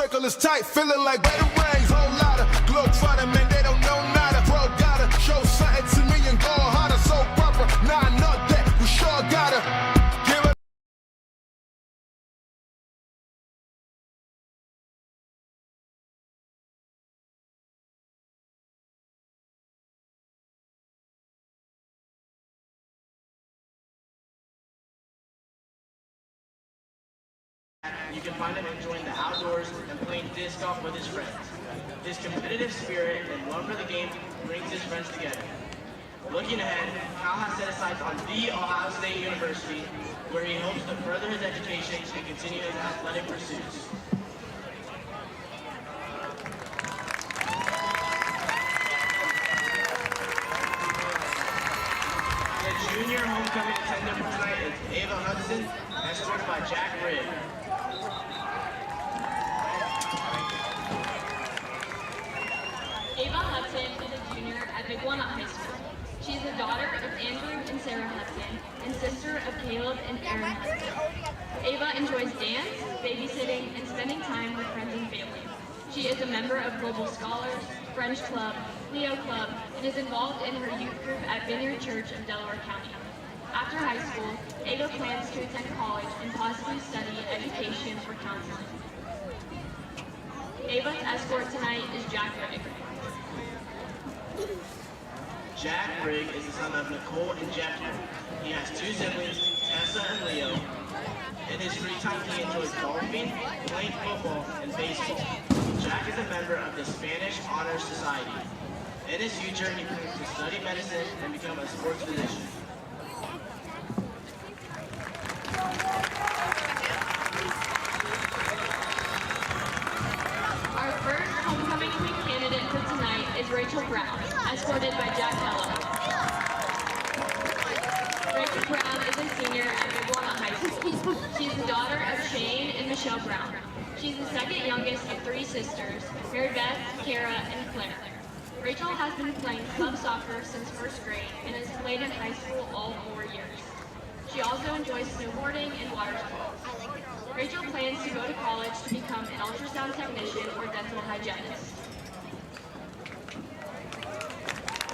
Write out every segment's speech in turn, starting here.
circle is tight, feeling like where the rains. Whole lot of globetrotter, man, they don't know nada. Bro, gotta show something to me and go harder. So proper, nah, I know that. We sure gotta give it. You can find him enjoying the outdoors and playing disc golf with his friends. His competitive spirit and love for the game brings his friends together. Looking ahead, Kyle has set his sights on the Ohio State University, where he hopes to further his education and continue his athletic pursuits. The junior homecoming attendant for tonight is Ava Hudson, escorted by Jack Rigg. Ava Hudson is a junior at Big Walnut High School. She is the daughter of Andrew and Sarah Hudson and sister of Caleb and Aaron Hudson. Ava enjoys dance, babysitting, and spending time with friends and family. She is a member of Global Scholars, French Club, Leo Club, and is involved in her youth group at Vineyard Church of Delaware County. After high school, Ava plans to attend college and possibly study education or counseling. Ava's escort tonight is Jack Rigg. Jack Rigg is the son of Nicole and Jeff Rigg. He has two siblings, Tessa and Leo. In his free time, he enjoys golfing, playing football, and baseball. Jack is a member of the Spanish Honor Society. In his future, he plans to study medicine and become a sports physician. Our first homecoming queen candidate for tonight is Rachel Brown, escorted by Jack Hello. Rachel Brown is a senior at Big Walnut High School. She's the daughter of Shane and Michelle Brown. She's the second youngest of three sisters, Mary Beth, Kara, and Claire. Rachel has been playing club soccer since first grade and has played in high school all 4 years. She also enjoys snowboarding and water sports. Rachel plans to go to college to become an ultrasound technician or dental hygienist.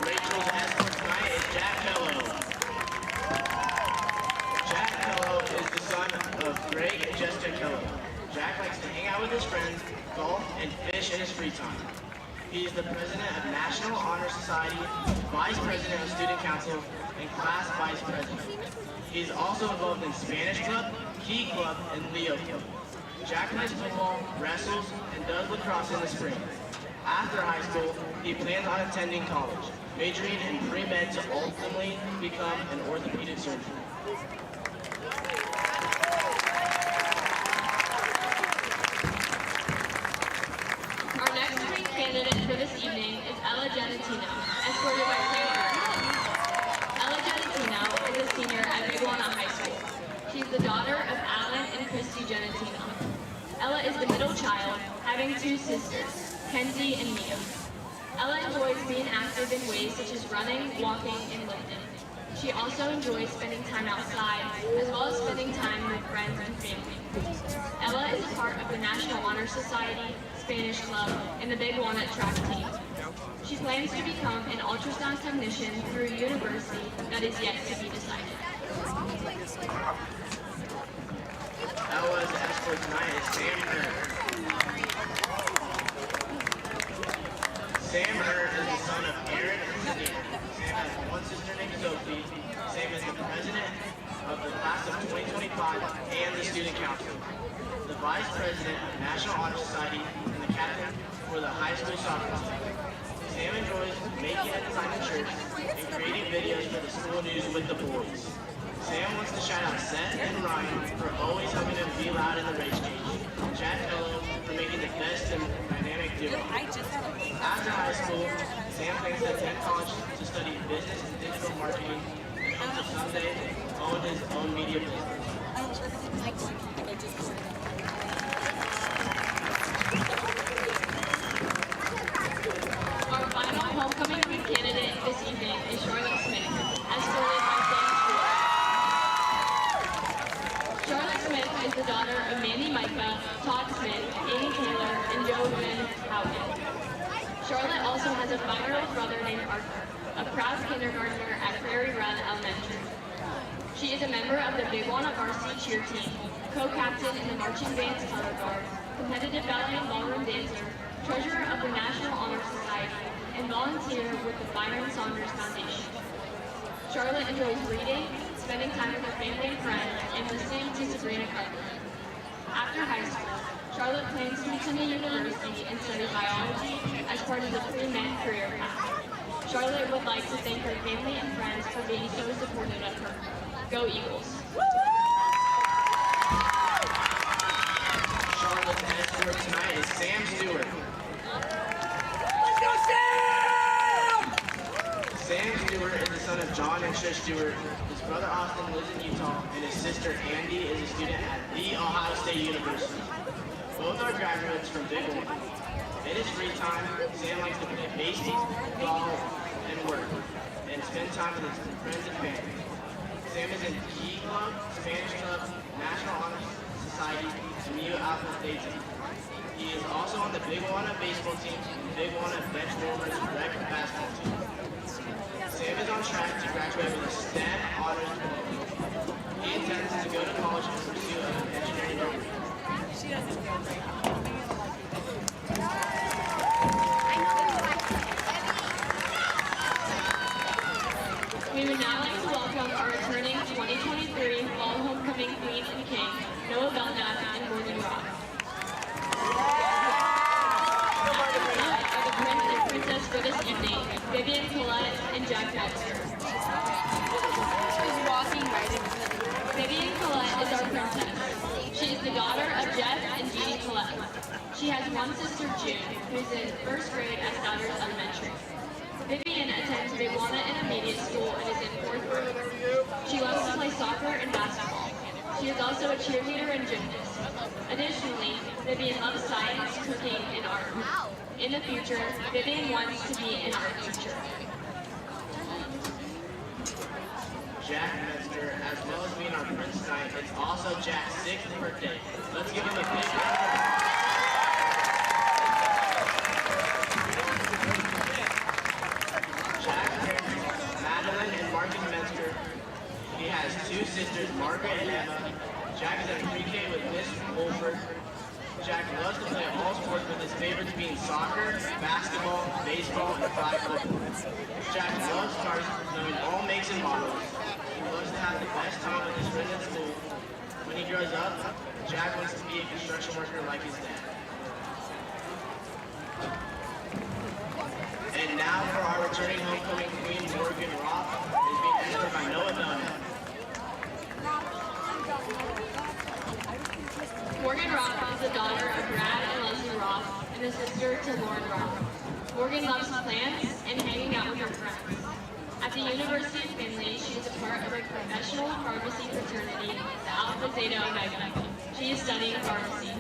Rachel's escort tonight is Jack Hello. Jack Hello is the son of Greg and Jessica Hello. Jack likes to hang out with his friends, golf, and fish in his free time. He is the president of National Honor Society, vice president of Student Council, and class vice president. He is also involved in Spanish Club, Key Club, and Leo Club. Jack plays football, wrestles, and does lacrosse in the spring. After high school, he plans on attending college, majoring in pre-med to ultimately become an orthopedic surgeon. Our next queen candidate for this evening is Ella Genatino, escorted by Sam Earth. Ella Genatino is a senior at Big Walnut High School. She's the daughter of Alan and Christy Genatino. Ella is the middle child, having two sisters, Kenzie and Mia. Ella enjoys being active in ways such as running, walking, and lifting. She also enjoys spending time outside, as well as spending time with friends and family. Ella is a part of the National Honor Society, Spanish Club, and the Big Walnut track team. She plans to become an ultrasound technician through a university that is yet to be decided. Ella's escort tonight is Sam Earth. Sam Earth is the son of Aaron and Sadie. Sam has one sister named Sophie. Sam is the president of the class of 2025 and the student council, the vice president of National Honor Society, and the captain for the high school soccer team. Sam enjoys making and designing shirts and creating videos for the school news with the boys. Sam wants to shout out Seth and Ryan for always helping him be loud in the race cage. Jack Hello for making the best and dynamic duo. After high school, Sam plans to attend college to study business and digital marketing and hopes to someday own his own media business. Our final homecoming queen candidate this evening is Charlotte Smith, escorted by Sam Stewart. Charlotte Smith is the daughter of Mandy Micah, Todd Smith, Amy Taylor, Calvin Houghton. Charlotte also has a 5-year-old brother named Arthur, a proud kindergartner at Prairie Run Elementary. She is a member of the Big Walnut varsity cheer team, co-captain in the marching band's color guard, competitive ballet and ballroom dancer, treasurer of the National Honor Society, and volunteer with the Byron Saunders Foundation. Charlotte enjoys reading, spending time with her family and friends, and listening to Sabrina Carpenter. After high school, Charlotte plans to attend university and study biology as part of the pre-med career path. Charlotte would like to thank her family and friends for being so supportive of her. Go Eagles! Charlotte's escort tonight is Sam Stewart. Let's go, Sam! Sam Stewart is the son of John and Trish Stewart. His brother Austin lives in Utah, and his sister Andy is a student at The Ohio State University. Both are graduates from Big Walnut. In his free time, Sam likes to play baseball, golf, and work, and spend time with his friends and family. Sam is in Key Club, Spanish Club, National Honor Society, and U Alpha State team. He is also on the Big Walnut baseball team and Big Walnut bench warmers rec basketball team. Sam is on track to graduate with a STEM honors diploma. He intends to go to college and pursue an engineering degree. We would now like to welcome our returning 2023 Fall Homecoming Queen and King, Noah Belknap and Morgan Rock. Are the Prince and Princess for this evening, Vivian Collette and Jack Webster. Vivian Collette is our princess. She is the daughter of Jeff and Jeannie Collette. She has one sister, June, who's in first grade at Souders Elementary. Vivian attends Big Walnut Intermediate School and is in 4th grade. She loves to play soccer and basketball. She is also a cheerleader and gymnast. Additionally, Vivian loves science, cooking, and art. In the future, Vivian wants to be an art teacher. Jack Webster, as well as being our prince tonight, is also Jack's 6th birthday. Let's give him a big round of applause. Jack's parents, Madeline and Marcus Metzger. He has 2 sisters, Margaret and Emma. Jack is at pre-K with Miss Wolford. Jack loves to play all sports, with his favorites being soccer, basketball, baseball, and flag football. Jack loves cars, knowing all makes and models. He loves to have the best time with his friends at school. When he grows up, Jack wants to be a construction worker like his dad. And now for our returning homecoming queen, Morgan Rock, is being escorted by Noah Belknap. Morgan Rock is the daughter of Brad and Leslie Rock and a sister to Lauren Rock. Morgan loves plants and hanging out with her friends. At the University of Findlay, she is a part of a professional pharmacy fraternity, the Alpha Zeta Omega. She is studying pharmacy.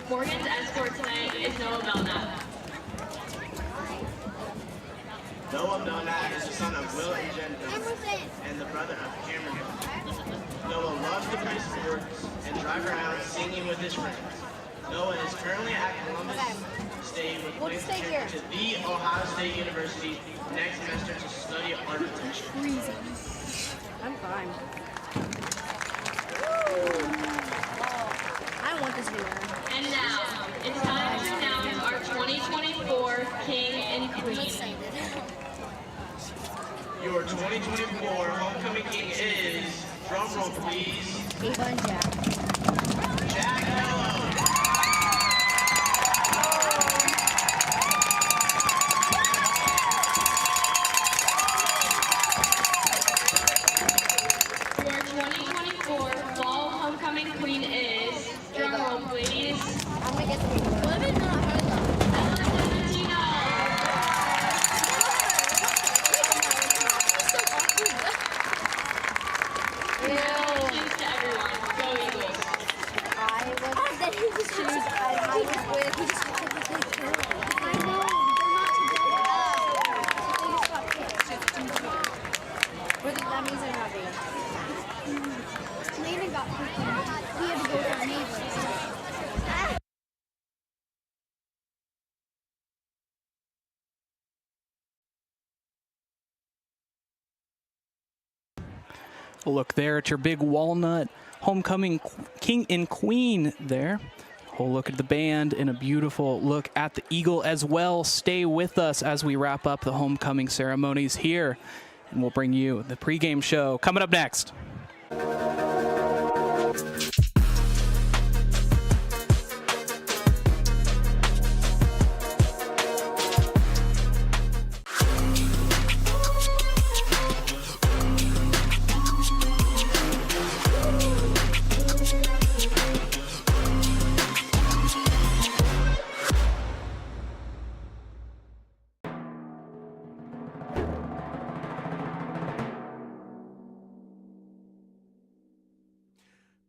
Morgan's escort tonight is Noah Belknap. Noah Belknap is the son of Will and Jen Belknap and the brother of Cameron Belknap. Noah loves to play sports and drive around singing with his friends. Noah is currently at Columbus State with plans to return to The Ohio State University next semester to study architecture. I'm fine. I don't want this video. And now, it's time to announce our 2024 King and Queen. Your 2024 homecoming king is, drum roll please, Ava and Jack. Jack Hello. Your 2024 Fall Homecoming Queen is, drum roll please, I'm gonna get the video. What if it's not her though? Ella Valentino. Congratulations to everyone. Go Eagles. I was that his shoes I was with. He just took the picture. I know, they're not together. They just got picked. That means they're not dating. Landon got picked. He had to go with our neighbors. A look there at your Big Walnut homecoming king and queen there. Whole look at the band and a beautiful look at the Eagle as well. Stay with us as we wrap up the homecoming ceremonies here, and we'll bring you the pregame show coming up next.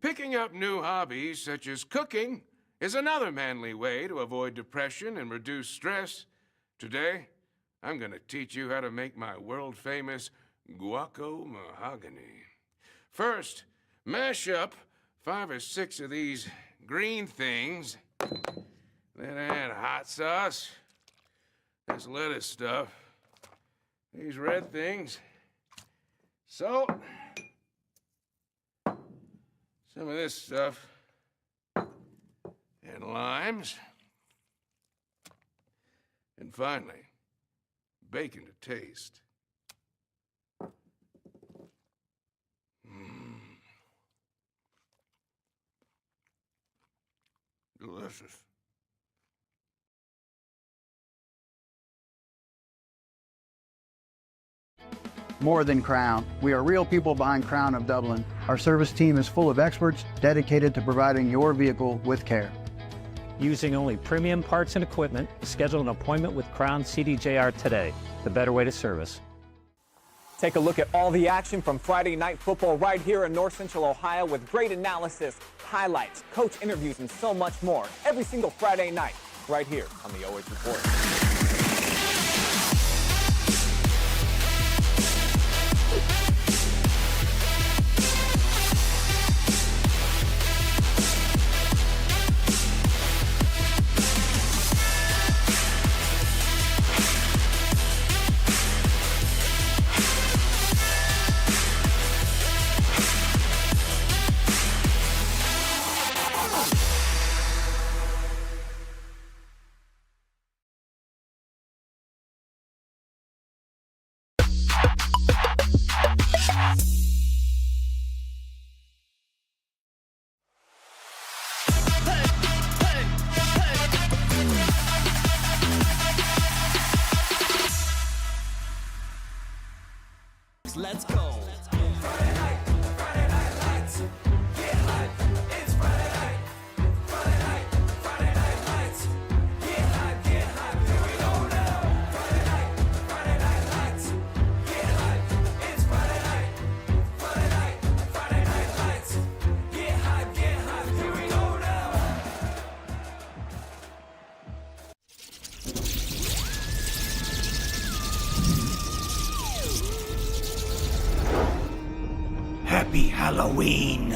Picking up new hobbies such as cooking is another manly way to avoid depression and reduce stress. Today, I'm going to teach you how to make my world-famous guaco mahogany. First, mash up 5 or 6 of these green things. Then add hot sauce, this lettuce stuff, these red things, salt, some of this stuff, and limes. And finally, bacon to taste. Delicious. More than Crown. We are real people behind Crown of Dublin. Our service team is full of experts dedicated to providing your vehicle with care. Using only premium parts and equipment, schedule an appointment with Crown CDJR today. The better way to service. Take a look at all the action from Friday Night Football right here in North Central Ohio with great analysis, highlights, coach interviews, and so much more every single Friday night right here on the OH Report. Let's go. Happy Halloween!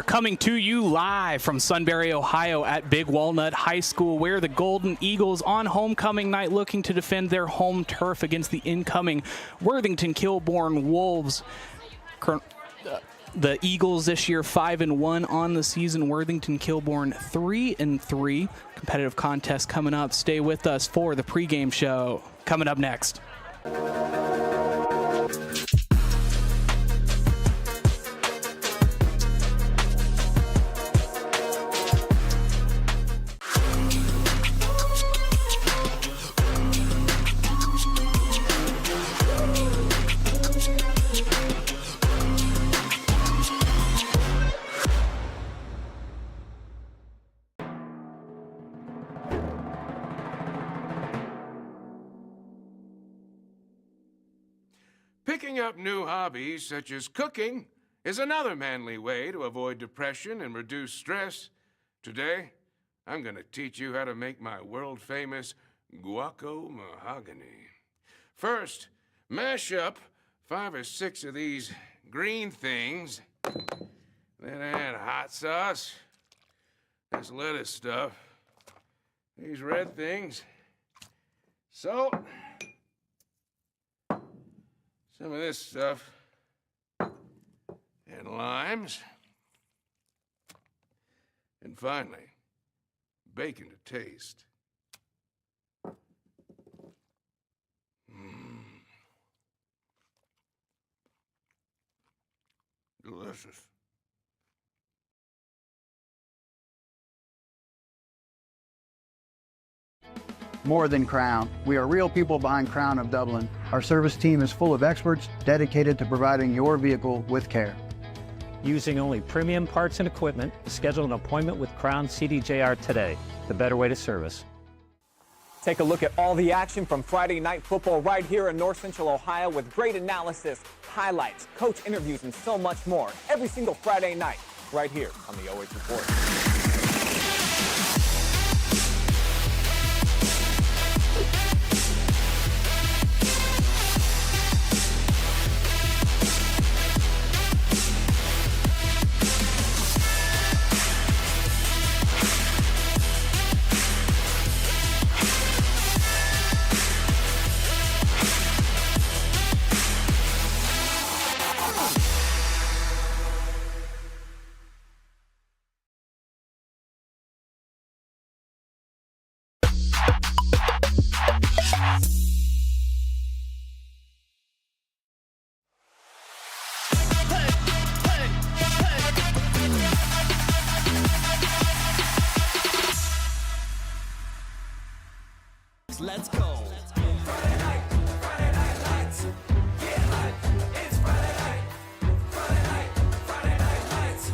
are coming to you live from Sunbury, Ohio at Big Walnut High School, where the Golden Eagles on homecoming night looking to defend their home turf against the incoming Worthington Kilbourne Wolves. The Eagles this year 5-1 on the season. Worthington Kilbourne 3-3. Competitive contest coming up. Stay with us for the pregame show coming up next. Picking up new hobbies such as cooking is another manly way to avoid depression and reduce stress. Today, I'm going to teach you how to make my world-famous guaco mahogany. First, mash up 5 or 6 of these green things. Then add hot sauce, this lettuce stuff, these red things, salt, some of this stuff, and limes, and finally, bacon to taste. Delicious. More than Crown. We are real people behind Crown of Dublin. Our service team is full of experts dedicated to providing your vehicle with care. Using only premium parts and equipment, schedule an appointment with Crown CDJR today. The better way to service. Take a look at all the action from Friday night football right here in North Central Ohio with great analysis, highlights, coach interviews, and so much more. Every single Friday night right here on the OH Report. Let's go. Friday night lights. Get hype, it's Friday night. Friday night lights.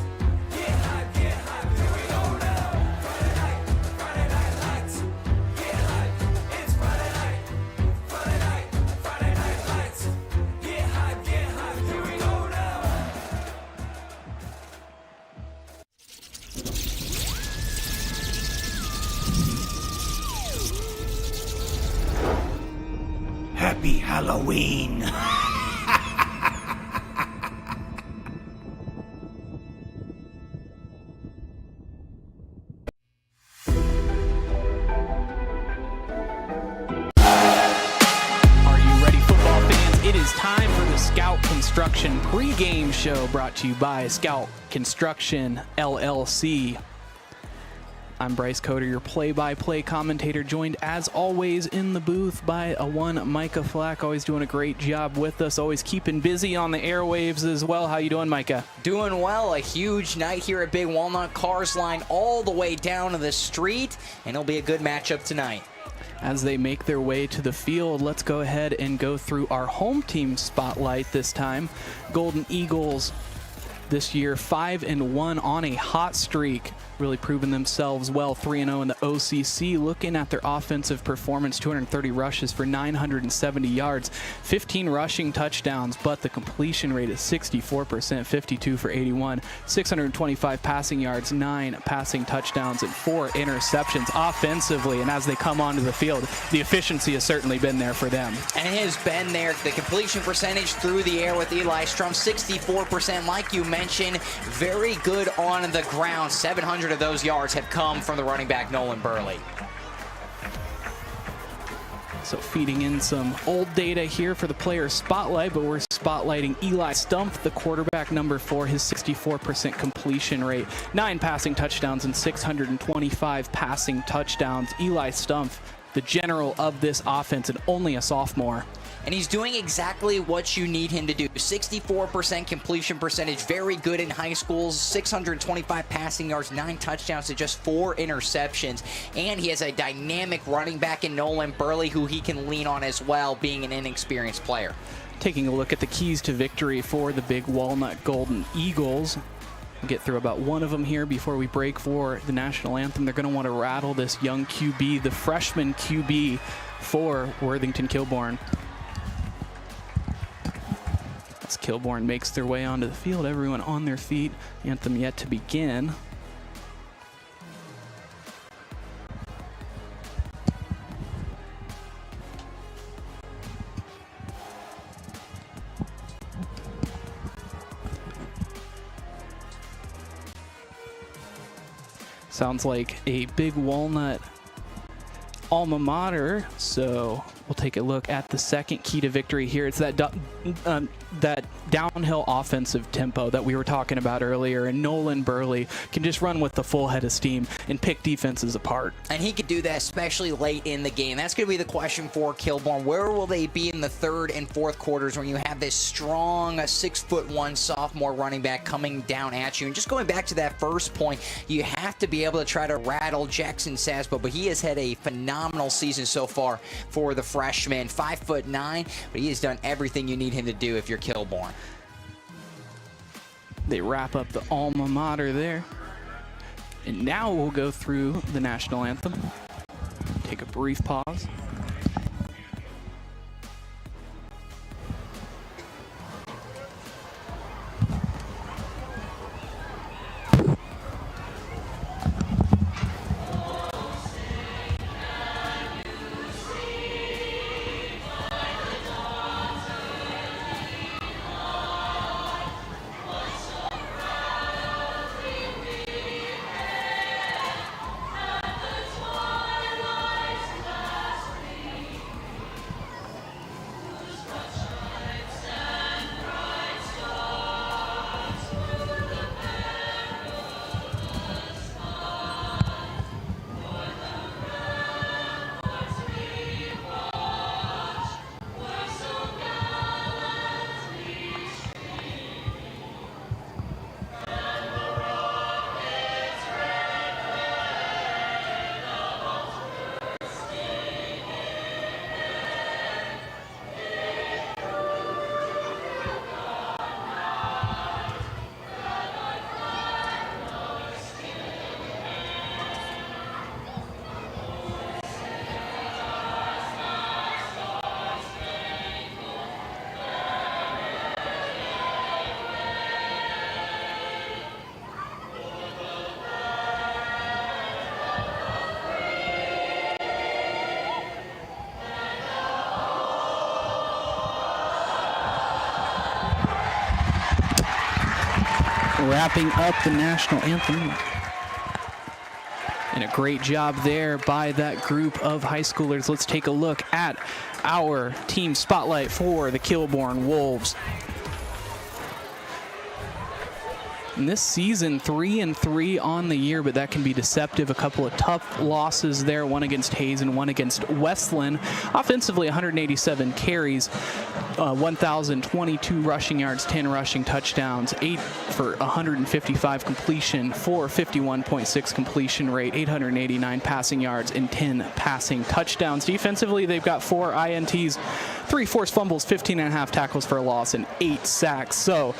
Get hype, here we go now. Friday night lights. Get hype, it's Friday night. Friday night lights. Get hype, here we go now. Happy Halloween! It is time for the Scout Construction pregame show brought to you by Scout Construction LLC. I'm Bryce Coder, your play-by-play commentator, joined as always in the booth by one Micah Flack, always doing a great job with us, always keeping busy on the airwaves as well. How you doing, Micah? Doing well. A huge night here at Big Walnut. Cars lined all the way down to the street, and it'll be a good matchup tonight. As they make their way to the field, let's go ahead and go through our home team spotlight this time. Golden Eagles this year 5-1 on a hot streak, really proving themselves well. 3-0 in the OCC. Looking at their offensive performance, 230 rushes for 970 yards, 15 rushing touchdowns, but the completion rate is 64%, 52 for 81, 625 passing yards, 9 passing touchdowns, and 4 interceptions offensively. And as they come onto the field, the efficiency has certainly been there for them. And it has been there. The completion percentage through the air with Eli Stumpf, 64%, like you mentioned. mention, very good on the ground. 700 of those yards have come from the running back, Nolan Burley. So feeding in some old data here for the player spotlight, but we're spotlighting Eli Stumpf, the quarterback, number 4, his 64% completion rate, 9 passing touchdowns and 625 passing touchdowns. Eli Stumpf, the general of this offense and only a sophomore. And he's doing exactly what you need him to do. 64% completion percentage, very good in high schools, 625 passing yards, 9 touchdowns to just 4 interceptions. And he has a dynamic running back in Nolan Burley who he can lean on as well, being an inexperienced player. Taking a look at the keys to victory for the Big Walnut Golden Eagles. We'll get through about one of them here before we break for the national anthem. They're going to want to rattle this young QB, the freshman QB for Worthington Kilbourne. As Kilbourne makes their way onto the field, everyone on their feet, anthem yet to begin. Sounds like a Big Walnut alma mater, so we'll take a look at the second key to victory here. It's that that downhill offensive tempo that we were talking about earlier, and Nolan Burley can just run with the full head of steam and pick defenses apart. And he could do that especially late in the game. That's going to be the question for Kilbourne. Where will they be in the third and fourth quarters when you have this strong 6'1" sophomore running back coming down at you? And just going back to that first point, you have to be able to try to rattle Jackson Szabo, but he has had a phenomenal season so far for the freshman. 5'9", but he has done everything you need him to do if you're Kilbourne. They wrap up the alma mater there. And now we'll go through the national anthem. Take a brief pause. Wrapping up the national anthem. And a great job there by that group of high schoolers. Let's take a look at our team spotlight for the Kilbourne Wolves. And this season, 3-3 on the year, but that can be deceptive. A couple of tough losses there, one against Hayes and one against Westland. Offensively, 187 carries, 1,022 rushing yards, 10 rushing touchdowns, 8 for 155 completion, 451.6 completion rate, 889 passing yards, and 10 passing touchdowns. Defensively, they've got 4 INTs, 3 forced fumbles, 15.5 tackles for a loss, and 8 sacks. So,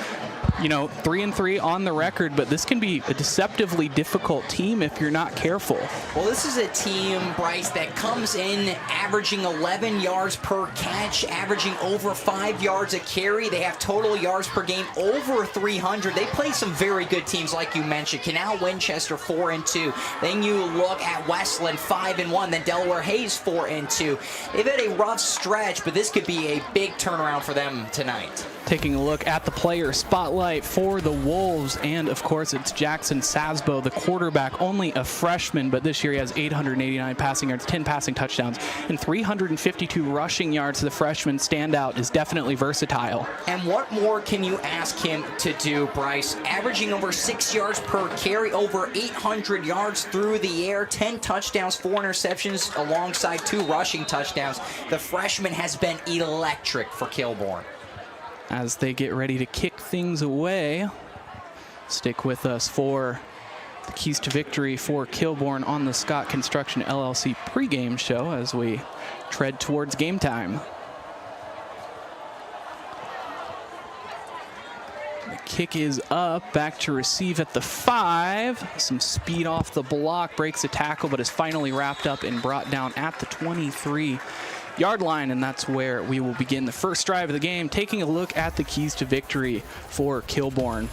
you know, 3-3 on the record, but this can be a deceptively difficult team if you're not careful. Well, this is a team, Bryce, that comes in averaging 11 yards per catch, averaging over 5 yards a carry. They have total yards per game over 300. They play some very good teams, like you mentioned. Canal Winchester 4-2. Then you look at Westland 5-1. Then Delaware Hayes 4-2. They've had a rough stretch, but this could be a big turnaround for them tonight. Taking a look at the player spotlight for the Wolves, and of course it's Jackson Szabo, the quarterback, only a freshman, but this year he has 889 passing yards, 10 passing touchdowns, and 352 rushing yards. The freshman standout is definitely versatile. And what more can you ask him to do, Bryce? Averaging over 6 yards per carry, over 800 yards through the air, 10 touchdowns, 4 interceptions, alongside 2 rushing touchdowns. The freshman has been electric for Kilbourne. As they get ready to kick things away, stick with us for the keys to victory for Kilbourne on the Scott Construction LLC pregame show as we tread towards game time. The kick is up, back to receive at the 5. Some speed off the block, breaks a tackle, but is finally wrapped up and brought down at the 23-yard line, and that's where we will begin the first drive of the game, taking a look at the keys to victory for Kilbourne.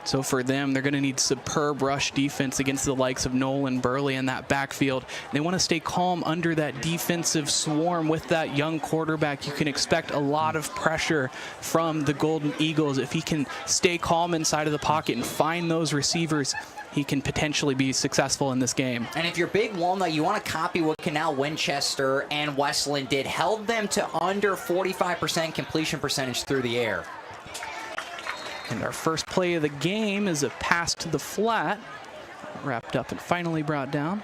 So for them, they're going to need superb rush defense against the likes of Nolan Burley in that backfield. They want to stay calm under that defensive swarm with that young quarterback. You can expect a lot of pressure from the Golden Eagles. If he can stay calm inside of the pocket and find those receivers, he can potentially be successful in this game. And if you're Big Walnut, you want to copy what Canal Winchester and Westland did. Held them to under 45% completion percentage through the air. And our first play of the game is a pass to the flat. Wrapped up and finally brought down.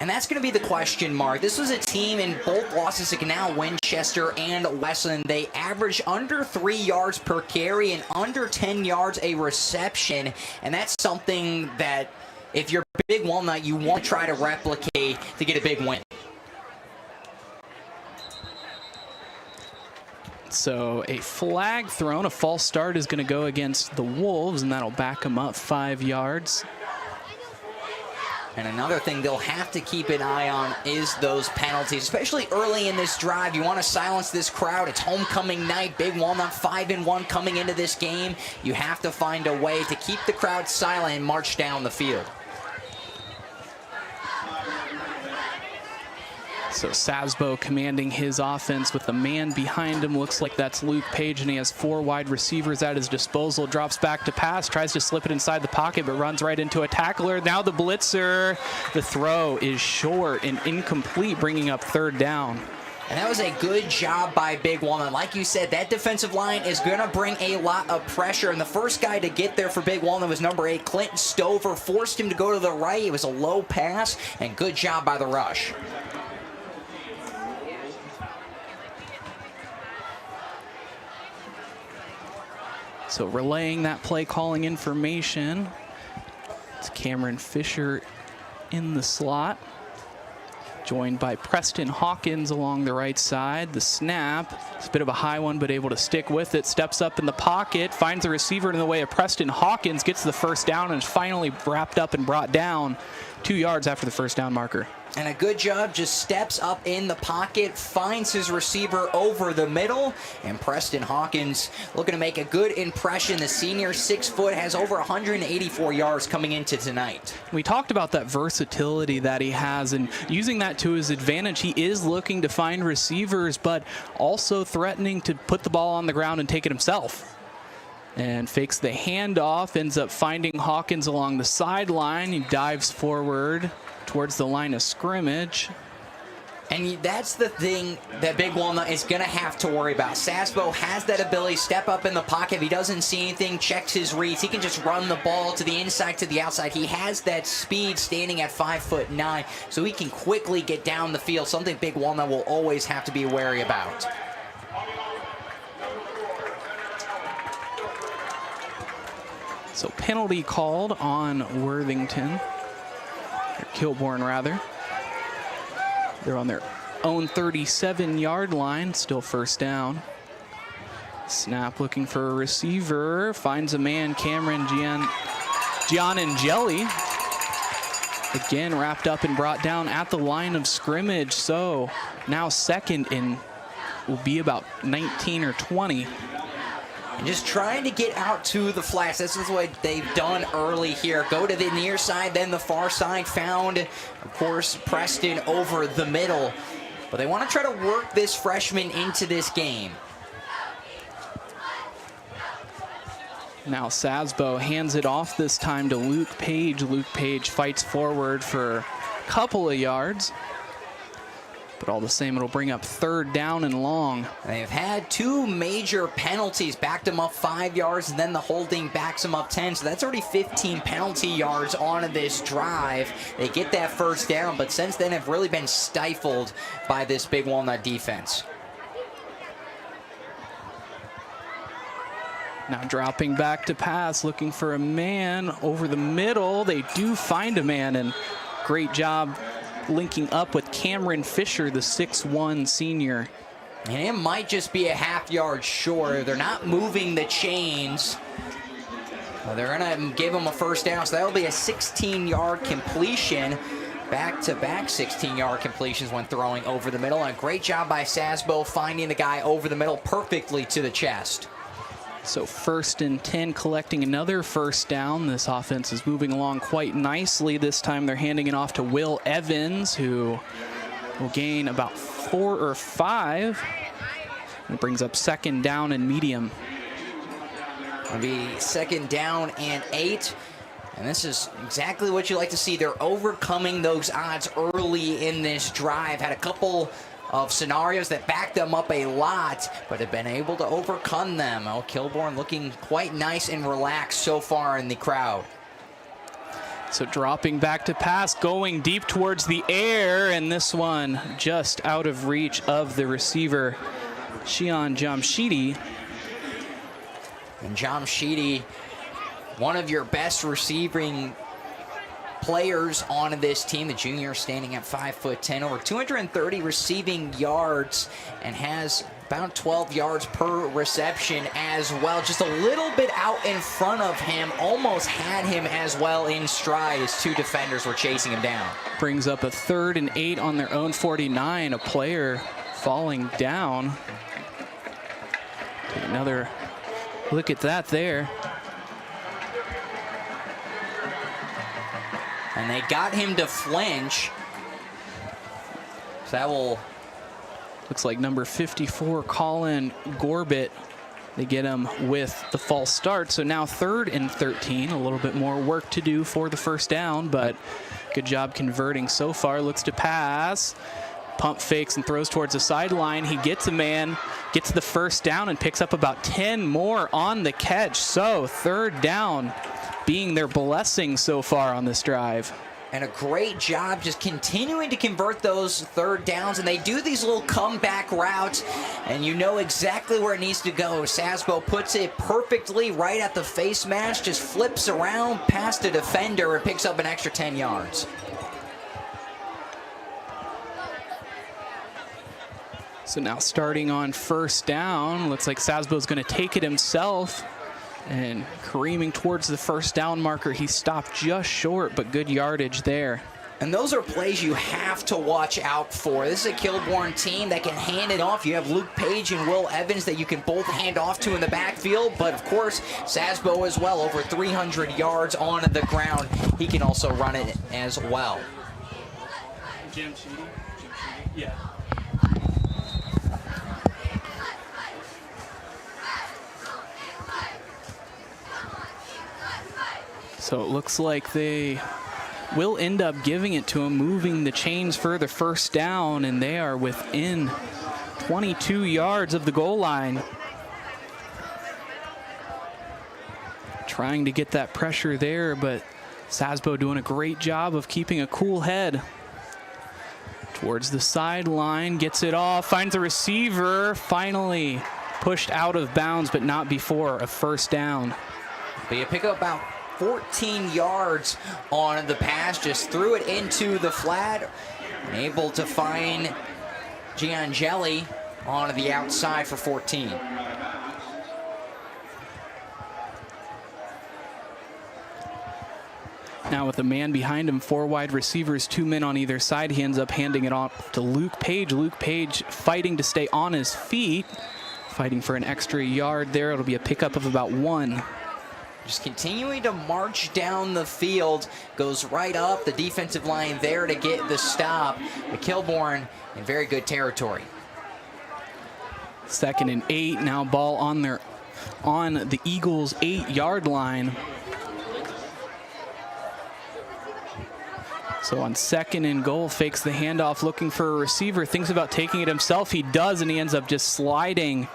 And that's going to be the question mark. This was a team in both losses to Canal Winchester and Westland. They averaged under 3 yards per carry and under 10 yards a reception. And that's something that if you're Big Walnut, you want to try to replicate to get a big win. So a flag thrown, a false start is going to go against the Wolves, and that'll back them up 5 yards. And another thing they'll have to keep an eye on is those penalties, especially early in this drive. You want to silence this crowd. It's homecoming night. Big Walnut 5-1 coming into this game. You have to find a way to keep the crowd silent and march down the field. So Szabo commanding his offense with the man behind him. Looks like that's Luke Page, and he has 4 wide receivers at his disposal. Drops back to pass, tries to slip it inside the pocket, but runs right into a tackler. Now the blitzer. The throw is short and incomplete, bringing up 3rd down. And that was a good job by Big Walnut. Like you said, that defensive line is going to bring a lot of pressure. And the first guy to get there for Big Walnut was number 8, Clinton Stover. Forced him to go to the right. It was a low pass, and good job by the rush. So relaying that play calling information, it's Cameron Fisher in the slot, joined by Preston Hawkins along the right side. The snap, it's a bit of a high one, but able to stick with it. Steps up in the pocket, finds the receiver in the way of Preston Hawkins, gets the first down, and is finally wrapped up and brought down 2 yards after the first down marker. And a good job, just steps up in the pocket, finds his receiver over the middle, and Preston Hawkins looking to make a good impression. The senior, 6 foot, has over 184 yards coming into tonight. We talked about that versatility that he has, and using that to his advantage. He is looking to find receivers, but also threatening to put the ball on the ground and take it himself. And fakes the handoff, ends up finding Hawkins along the sideline. He dives forward towards the line of scrimmage. And that's the thing that Big Walnut is going to have to worry about. Szabo has that ability to step up in the pocket. If he doesn't see anything, checks his reads. He can just run the ball to the inside, to the outside. He has that speed standing at 5'9", so he can quickly get down the field, something Big Walnut will always have to be wary about. So penalty called on Worthington, or Kilbourne rather. They're on their own 37-yard line, still first down. Snap looking for a receiver, finds a man, Cameron Gianangeli. Again wrapped up and brought down at the line of scrimmage, so now second and will be about 19 or 20. And just trying to get out to the flats. This is what they've done early here. Go to the near side, then the far side. Found, of course, Preston over the middle. but they want to try to work this freshman into this game. Now Szabo hands it off this time to Luke Page. Luke Page fights forward for a couple of yards, but all the same, it'll bring up 3rd down and long. They've had 2 major penalties, backed them up 5 yards, and then the holding backs them up 10. So that's already 15 penalty yards on this drive. They get that 1st down, but since then have really been stifled by this Big Walnut defense. Now dropping back to pass, looking for a man over the middle. They do find a man, and great job linking up with Cameron Fisher, the 6'1 senior. And it might just be a half-yard short. They're not moving the chains. They're going to give him a 1st down, so that'll be a 16-yard completion. Back-to-back 16-yard completions when throwing over the middle. And a great job by Szabo finding the guy over the middle perfectly to the chest. So 1st and 10, collecting another 1st down. This offense is moving along quite nicely. This time they're handing it off to Will Evans, who will gain about 4 or 5. It brings up 2nd down and medium. It'll be 2nd down and 8. And this is exactly what you like to see. They're overcoming those odds early in this drive. Had a couple of scenarios that backed them up a lot, but have been able to overcome them. Oh, Kilbourne looking quite nice and relaxed so far in the crowd. So dropping back to pass, going deep towards the air, and this one just out of reach of the receiver, Shion Jamshidi. And Jamshidi, one of your best receiving players on this team. The junior standing at 5'10", over 230 receiving yards, and has about 12 yards per reception as well. Just a little bit out in front of him, almost had him as well in stride as 2 defenders were chasing him down. Brings up a 3rd and 8 on their own 49. A player falling down. Take another look at that there. And they got him to flinch. So that will... Looks like number 54, Colin Gorbett. They get him with the false start. So now 3rd and 13. A little bit more work to do for the 1st down, but good job converting so far. Looks to pass. Pump fakes and throws towards the sideline. He gets a man, gets the 1st down, and picks up about 10 more on the catch. So 3rd down being their blessing so far on this drive. And a great job just continuing to convert those 3rd downs. And they do these little comeback routes, and you know exactly where it needs to go. Szabo puts it perfectly right at the face mask, just flips around past a defender and picks up an extra 10 yards. So now starting on 1st down, looks like Szabo going to take it himself. And careening towards the 1st down marker, he stopped just short, but good yardage there. And those are plays you have to watch out for. This is a Kilbourne team that can hand it off. You have Luke Page and Will Evans that you can both hand off to in the backfield, but of course, Szabo as well, over 300 yards on the ground. He can also run it as well. Jamshidi? Yeah. So it looks like they will end up giving it to him, moving the chains for the 1st down, and they are within 22 yards of the goal line. Trying to get that pressure there, but Szabo doing a great job of keeping a cool head. Towards the sideline, gets it off, finds a receiver, finally pushed out of bounds, but not before a 1st down. But you pick up about 14 yards on the pass, just threw it into the flat, and able to find Giangeli on the outside for 14. Now with a man behind him, 4 wide receivers, 2 men on either side, he ends up handing it off to Luke Page. Luke Page fighting to stay on his feet, fighting for an extra yard there. It'll be a pickup of about 1. Just continuing to march down the field, goes right up the defensive line there to get the stop. But Kilbourne in very good territory. 2nd and 8, now ball on the Eagles' 8-yard line. So on 2nd and goal, fakes the handoff, looking for a receiver, thinks about taking it himself. He does, and he ends up just sliding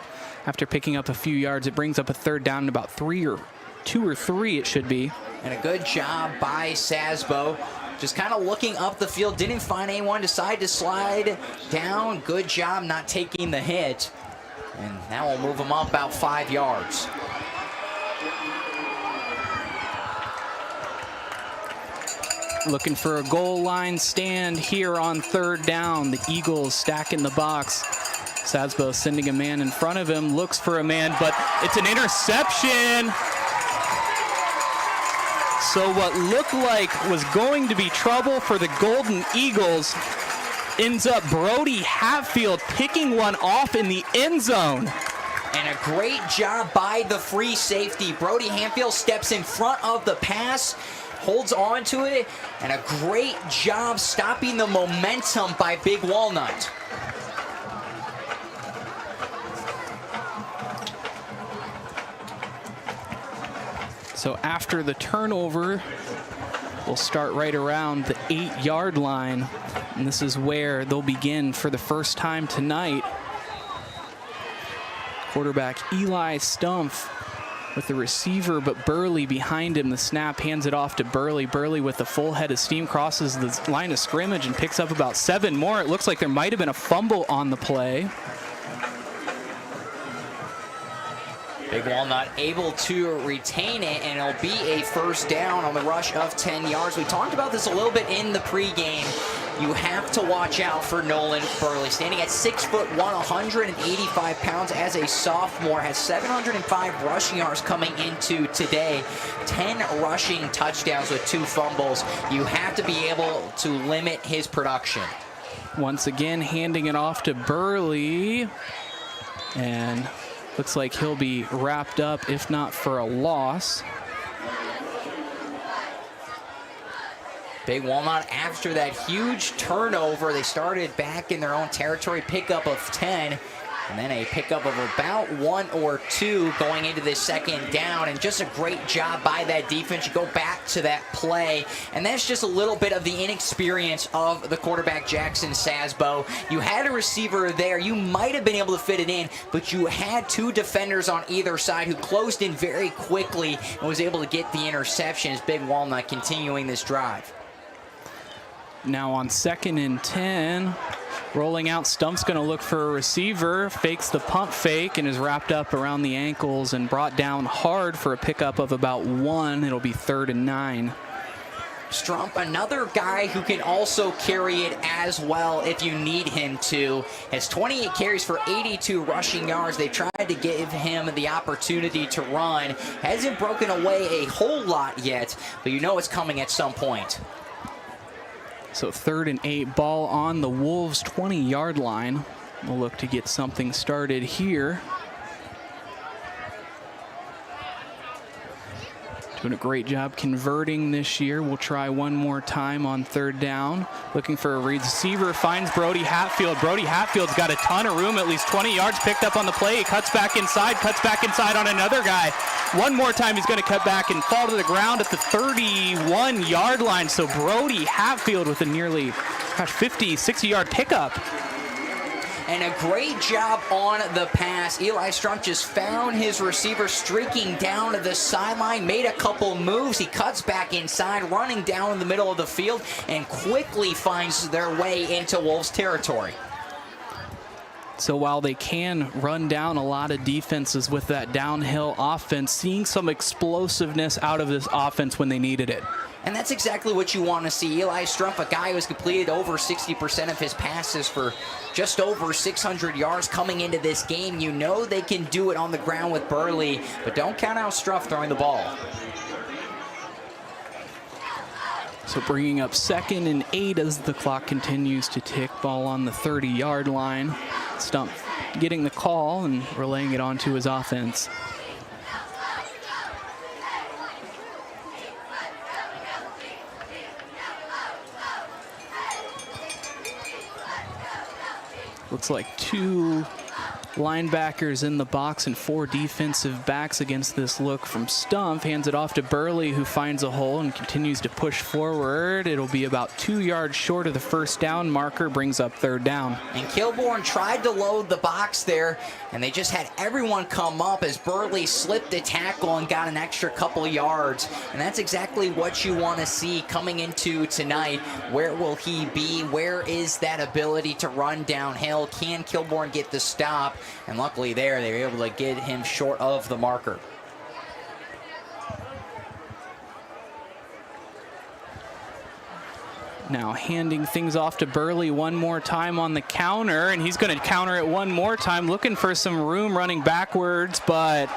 after picking up a few yards. It brings up a 3rd down and about 2 or 3 it should be. And a good job by Szabo. Just kind of looking up the field, didn't find anyone, decided to slide down. Good job not taking the hit. And that will move him up about 5 yards. Looking for a goal line stand here on 3rd down. The Eagles stacking the box. Szabo sending a man in front of him, looks for a man, but it's an interception. So what looked like was going to be trouble for the Golden Eagles ends up Brody Hatfield picking one off in the end zone. And a great job by the free safety. Brody Hatfield steps in front of the pass, holds on to it, and a great job stopping the momentum by Big Walnut. So after the turnover, we'll start right around the 8-yard line. And this is where they'll begin for the first time tonight. Quarterback Eli Stumpf with the receiver, but Burley behind him. The snap hands it off to Burley. Burley with a full head of steam crosses the line of scrimmage and picks up about 7 more. It looks like there might have been a fumble on the play. Big Walnut able to retain it, and it'll be a 1st down on the rush of 10 yards. We talked about this a little bit in the pregame. You have to watch out for Nolan Burley. Standing at 6'1", 185 pounds as a sophomore, has 705 rushing yards coming into today. 10 rushing touchdowns with 2 fumbles. You have to be able to limit his production. Once again, handing it off to Burley. And looks like he'll be wrapped up, if not for a loss. Big Walnut, after that huge turnover, they started back in their own territory, pickup of 10, and then a pickup of about 1 or 2 going into this 2nd down, and just a great job by that defense. You go back to that play, and that's just a little bit of the inexperience of the quarterback, Jackson Szabo. You had a receiver there. You might have been able to fit it in, but you had 2 defenders on either side who closed in very quickly and was able to get the interception as Big Walnut continuing this drive. Now on 2nd and 10, rolling out, Stumpf's going to look for a receiver, fakes the pump fake, and is wrapped up around the ankles and brought down hard for a pickup of about 1. It'll be 3rd and 9. Strumpf, another guy who can also carry it as well if you need him to. Has 28 carries for 82 rushing yards. They tried to give him the opportunity to run. Hasn't broken away a whole lot yet, but you know it's coming at some point. So 3rd and 8, ball on the Wolves' 20-yard line. We'll look to get something started here. Doing a great job converting this year. We'll try one more time on 3rd down. Looking for a receiver, finds Brody Hatfield. Brody Hatfield's got a ton of room, at least 20 yards picked up on the play. He cuts back inside on another guy. One more time, he's going to cut back and fall to the ground at the 31-yard line. So Brody Hatfield with a nearly 50, 60-yard pickup. And a great job on the pass. Eli Stumpf just found his receiver streaking down to the sideline, made a couple moves. He cuts back inside, running down in the middle of the field, and quickly finds their way into Wolves territory. So while they can run down a lot of defenses with that downhill offense, seeing some explosiveness out of this offense when they needed it. And that's exactly what you want to see. Eli Stumpf, a guy who has completed over 60% of his passes for just over 600 yards coming into this game. You know they can do it on the ground with Burley, but don't count out Stumpf throwing the ball. So bringing up 2nd and 8 as the clock continues to tick. Ball on the 30-yard line. Stumpf getting the call and relaying it onto his offense. Looks like 2 linebackers in the box and 4 defensive backs against this look from Stumpf. Hands it off to Burley, who finds a hole and continues to push forward. It'll be about 2 yards short of the first down marker, brings up 3rd down. And Kilbourne tried to load the box there, and they just had everyone come up as Burley slipped a tackle and got an extra couple yards. And that's exactly what you want to see coming into tonight. Where will he be? Where is that ability to run downhill? Can Kilbourne get the stop? And luckily there, they were able to get him short of the marker. Now handing things off to Burley one more time on the counter, and he's going to counter it one more time, looking for some room, running backwards, but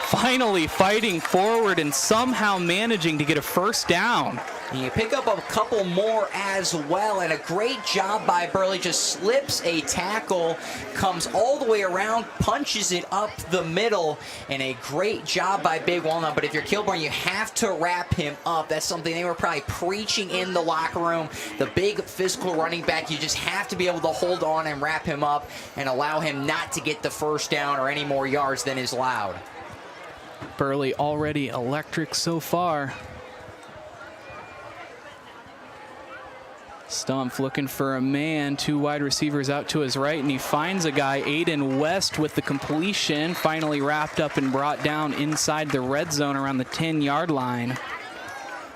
finally fighting forward and somehow managing to get a first down. And you pick up a couple more as well, and a great job by Burley. Just slips a tackle, comes all the way around, punches it up the middle, and a great job by Big Walnut. But if you're Kilbourne, you have to wrap him up. That's something they were probably preaching in the locker room. The big physical running back, you just have to be able to hold on and wrap him up and allow him not to get the first down or any more yards than is allowed. Burley already electric so far. Stumpf looking for a man, 2 wide receivers out to his right, and he finds a guy, Aiden West, with the completion, finally wrapped up and brought down inside the red zone around the 10-yard line.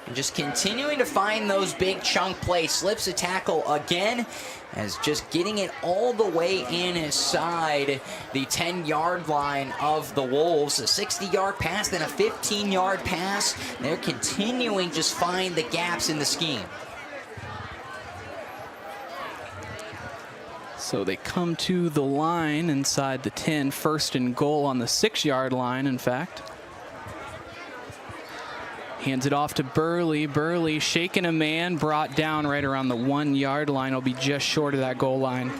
And just continuing to find those big chunk plays. Slips a tackle again, as just getting it all the way inside the 10-yard line of the Wolves. A 60-yard pass, then a 15-yard pass. They're continuing just find the gaps in the scheme. So they come to the line inside the 10, 1st and goal on the 6-yard line, in fact. Hands it off to Burley. Burley shaking a man, brought down right around the 1-yard line. He'll be just short of that goal line.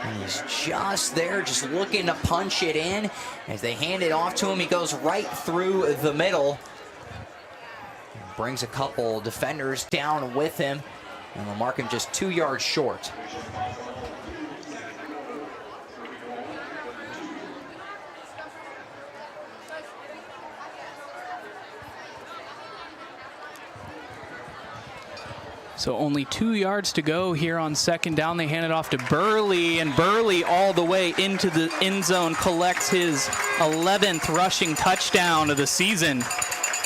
And he's just there, just looking to punch it in. As they hand it off to him, he goes right through the middle. Brings a couple defenders down with him, and will mark him just 2 yards short. So only 2 yards to go here on 2nd down. They hand it off to Burley, and Burley all the way into the end zone collects his 11th rushing touchdown of the season.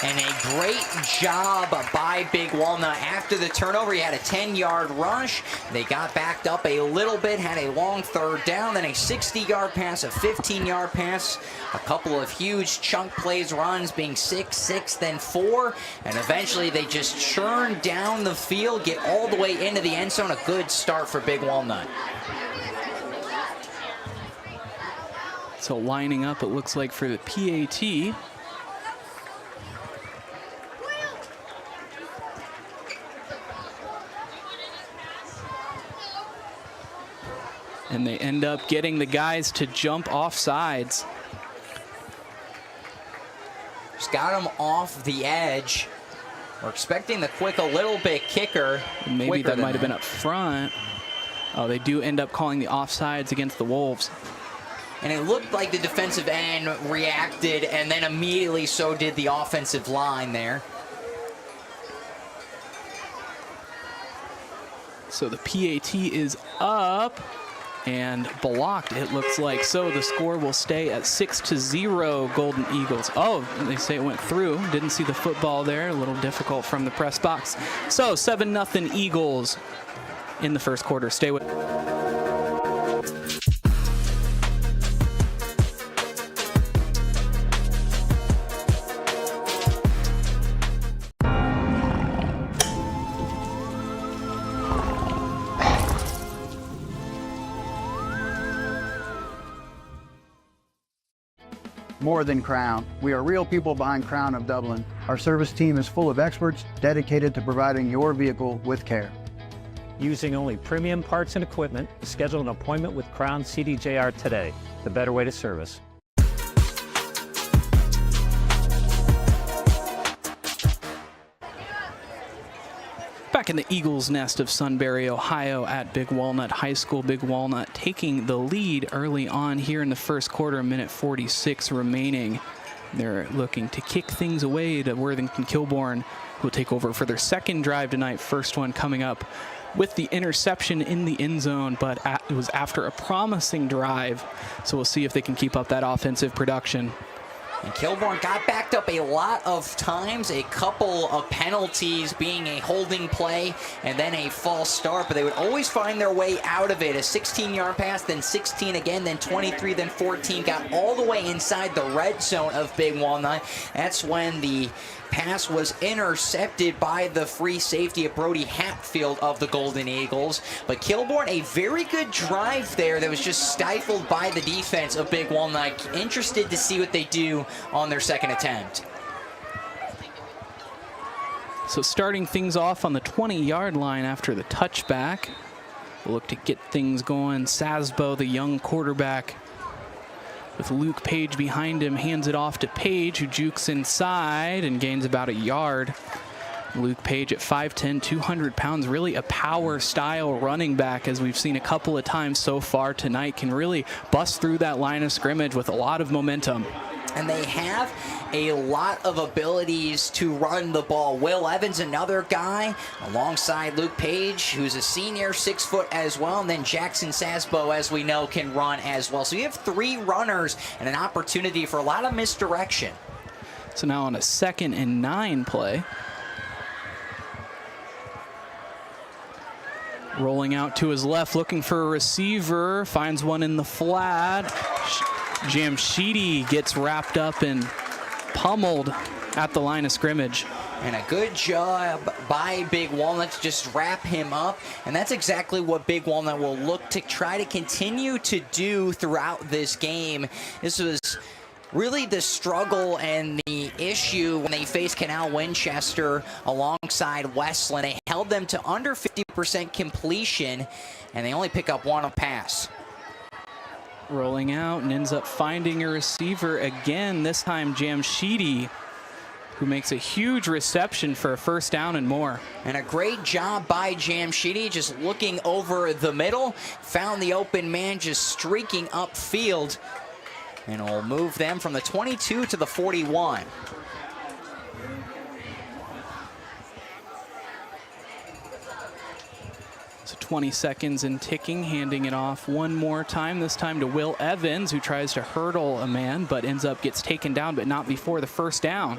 And a great job by Big Walnut. After the turnover, he had a 10-yard rush. They got backed up a little bit, had a long 3rd down, then a 60-yard pass, a 15-yard pass, a couple of huge chunk plays, runs being 6, 6, then 4, and eventually they just churn down the field, get all the way into the end zone. A good start for Big Walnut. So lining up, it looks like, for the PAT. And they end up getting the guys to jump off sides. Just got him off the edge. We're expecting the quick a little bit kicker. Maybe that might have been up front. Oh, they do end up calling the offsides against the Wolves. And it looked like the defensive end reacted, and then immediately so did the offensive line there. So the PAT is up and blocked, it looks like. So the score will stay at 6-0 Golden Eagles. Oh, they say it went through. Didn't see the football there. A little difficult from the press box. So 7-0 Eagles in the 1st quarter. Stay with. More than Crown. We are real people behind Crown of Dublin. Our service team is full of experts dedicated to providing your vehicle with care. Using only premium parts and equipment, schedule an appointment with Crown CDJR today. The better way to service. Back in the Eagles' nest of Sunbury, Ohio at Big Walnut High School. Big Walnut taking the lead early on here in the first quarter, minute 46 remaining. They're looking to kick things away to Worthington Kilbourne, who will take over for their second drive tonight. First one coming up with the interception in the end zone, but it was after a promising drive. So we'll see if they can keep up that offensive production. And Kilbourne got backed up a lot of times, a couple of penalties being a holding play and then a false start, but they would always find their way out of it. A 16-yard pass, then 16 again, then 23, then 14, got all the way inside the red zone of Big Walnut. That's when the pass was intercepted by the free safety of Brody Hatfield of the Golden Eagles. But Kilbourne, a very good drive there that was just stifled by the defense of Big Walnut. Interested to see what they do on their second attempt. So starting things off on the 20-yard line after the touchback. We'll look to get things going. Szabo, the young quarterback, with Luke Page behind him, hands it off to Page, who jukes inside and gains about a yard. Luke Page at 5'10", 200 pounds, really a power-style running back, as we've seen a couple of times so far tonight, can really bust through that line of scrimmage with a lot of momentum. And they have a lot of abilities to run the ball. Will Evans, another guy, alongside Luke Page, who's a senior, 6 foot as well. And then Jackson Szabo, as we know, can run as well. So you have 3 runners and an opportunity for a lot of misdirection. So now on a 2nd and 9 play. Rolling out to his left, looking for a receiver, finds one in the flat. Jamshidi gets wrapped up and pummeled at the line of scrimmage. And a good job by Big Walnut to just wrap him up. And that's exactly what Big Walnut will look to try to continue to do throughout this game. This was really the struggle and the issue when they faced Canal Winchester alongside Westland. They held them to under 50% completion, and they only pick up one pass. Rolling out and ends up finding a receiver again, this time Jamshidi, who makes a huge reception for a first down and more. And a great job by Jamshidi, just looking over the middle, found the open man just streaking upfield, and will move them from the 22 to the 41. So 20 seconds and ticking, handing it off one more time, this time to Will Evans, who tries to hurdle a man, but gets taken down, but not before the first down.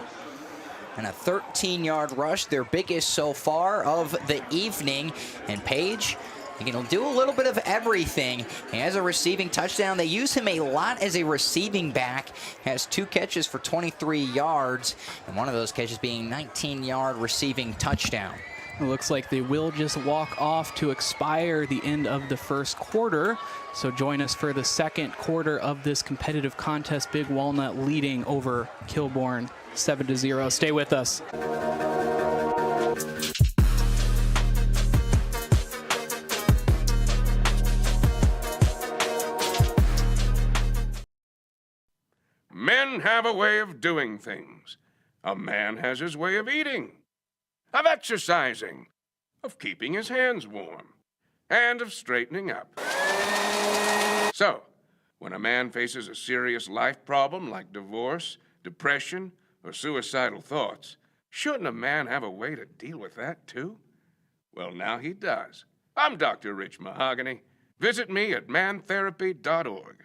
And a 13-yard rush, their biggest so far of the evening. And Page, he can do a little bit of everything. He has a receiving touchdown. They use him a lot as a receiving back. Has 2 catches for 23 yards, and one of those catches being 19-yard receiving touchdown. It looks like they will just walk off to expire the end of the first quarter. So join us for the second quarter of this competitive contest. Big Walnut leading over Kilbourne 7-0. Stay with us. Men have a way of doing things. A man has his way of eating, of exercising, of keeping his hands warm, and of straightening up. So, when a man faces a serious life problem like divorce, depression, or suicidal thoughts, shouldn't a man have a way to deal with that too? Well, now he does. I'm Dr. Rich Mahogany. Visit me at mantherapy.org.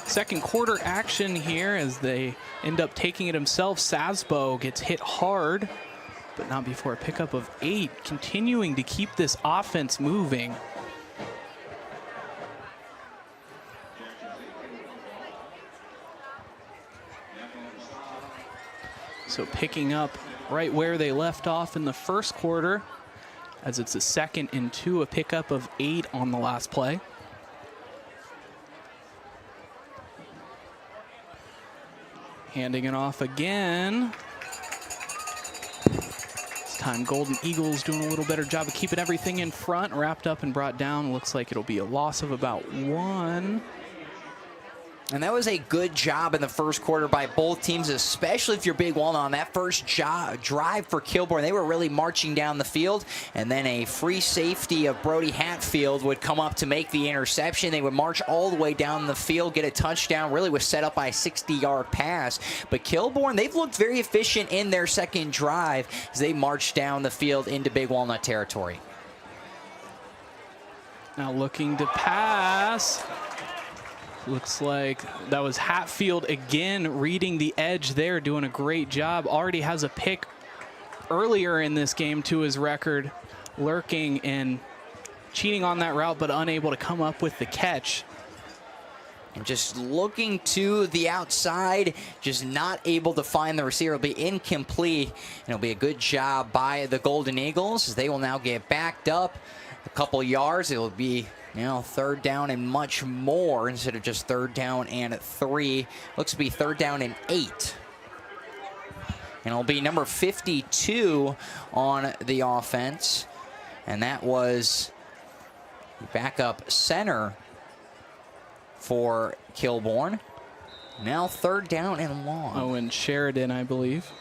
Second quarter action here as they end up taking it himself. Szabo gets hit hard, but not before a pickup of 8, continuing to keep this offense moving. So picking up right where they left off in the first quarter. as it's a 2nd and 2, a pickup of 8 on the last play. Handing it off again. This time Golden Eagles doing a little better job of keeping everything in front, wrapped up and brought down. Looks like it'll be a loss of about 1. And that was a good job in the first quarter by both teams, especially if you're Big Walnut on that first drive for Kilbourne. They were really marching down the field, and then a free safety of Brody Hatfield would come up to make the interception. They would march all the way down the field, get a touchdown. Really was set up by a 60-yard pass. But Kilbourne, they've looked very efficient in their second drive as they marched down the field into Big Walnut territory. Now looking to pass. Looks like that was Hatfield again reading the edge there, doing a great job. Already has a pick earlier in this game to his record, lurking and cheating on that route, but unable to come up with the catch. And just looking to the outside, just not able to find the receiver. It'll be incomplete, and it'll be a good job by the Golden Eagles as they will now get backed up a couple yards. It'll be, you know, 3rd down and much more instead of just 3rd down and 3. Looks to be 3rd down and 8. And it'll be number 52 on the offense. And that was backup center for Kilbourne. Now 3rd down and long. Owen Sheridan, I believe.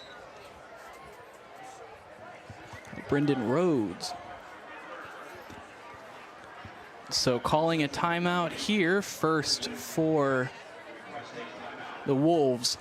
Brendan Rhodes. So calling a timeout here first for the Wolves.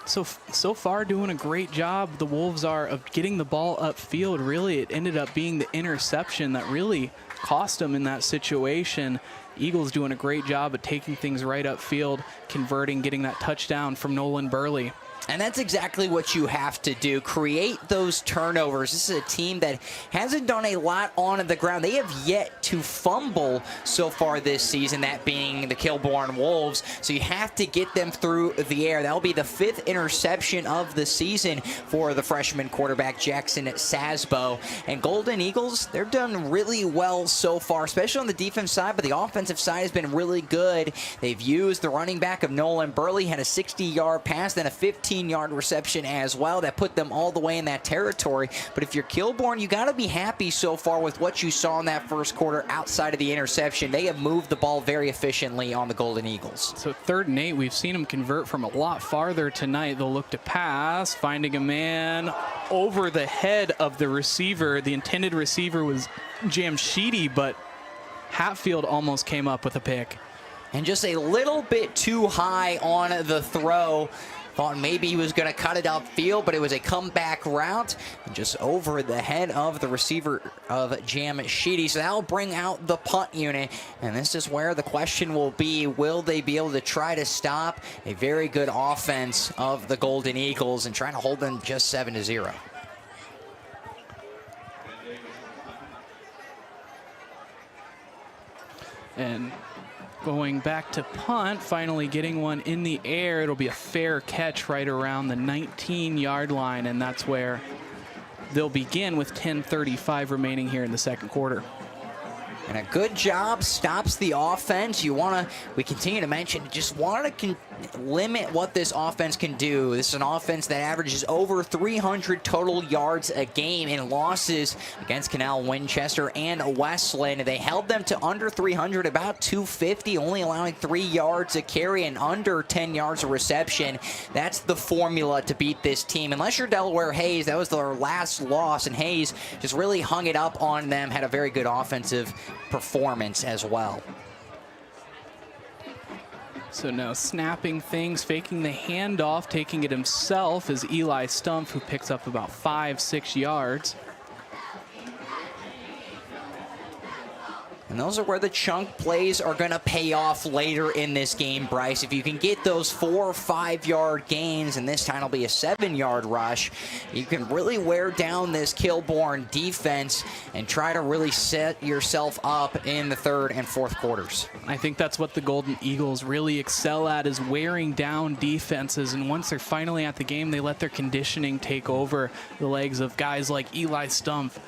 So far doing a great job, the Wolves are, of getting the ball upfield. Really, it ended up being the interception that really cost them in that situation. Eagles doing a great job of taking things right upfield, converting, getting that touchdown from Nolan Burley. And that's exactly what you have to do. Create those turnovers. This is a team that hasn't done a lot on the ground. They have yet to fumble so far this season, that being the Kilbourne Wolves. So you have to get them through the air. That'll be the 5th interception of the season for the freshman quarterback, Jackson Szabo. And Golden Eagles, they're done really well so far, especially on the defense side, but the offensive side has been really good. They've used the running back of Nolan Burley, had a 60-yard pass, then a 15-yard reception as well. That put them all the way in that territory. But if you're Kilbourne, you got to be happy so far with what you saw in that first quarter outside of the interception. They have moved the ball very efficiently on the Golden Eagles. So 3rd and 8, we've seen them convert from a lot farther tonight. They'll look to pass, finding a man over the head of the receiver. The intended receiver was Jamshidi, but Hatfield almost came up with a pick. And just a little bit too high on the throw. Thought maybe he was going to cut it upfield, but it was a comeback route just over the head of the receiver of Jamshidi. So that'll bring out the punt unit. And this is where the question will be, will they be able to try to stop a very good offense of the Golden Eagles and trying to hold them just 7-0? And going back to punt, finally getting one in the air. It'll be a fair catch right around the 19-yard line, and that's where they'll begin with 10:35 remaining here in the second quarter. And a good job stops the offense. We continue to mention, just want to limit what this offense can do. This is an offense that averages over 300 total yards a game in losses against Canal, Winchester, and Westland. They held them to under 300, about 250, only allowing 3 yards a carry and under 10 yards of reception. That's the formula to beat this team. Unless you're Delaware Hayes, that was their last loss, and Hayes just really hung it up on them, had a very good offensive performance as well. So now snapping things, faking the handoff, taking it himself is Eli Stumpf, who picks up about 5-6 yards. And those are where the chunk plays are going to pay off later in this game, Bryce. If you can get those 4 or 5 yard gains, and this time it'll be a 7-yard rush, you can really wear down this Kilbourne defense and try to really set yourself up in the 3rd and 4th quarters. I think that's what the Golden Eagles really excel at, is wearing down defenses. And once they're finally at the game, they let their conditioning take over the legs of guys like Eli Stumpf,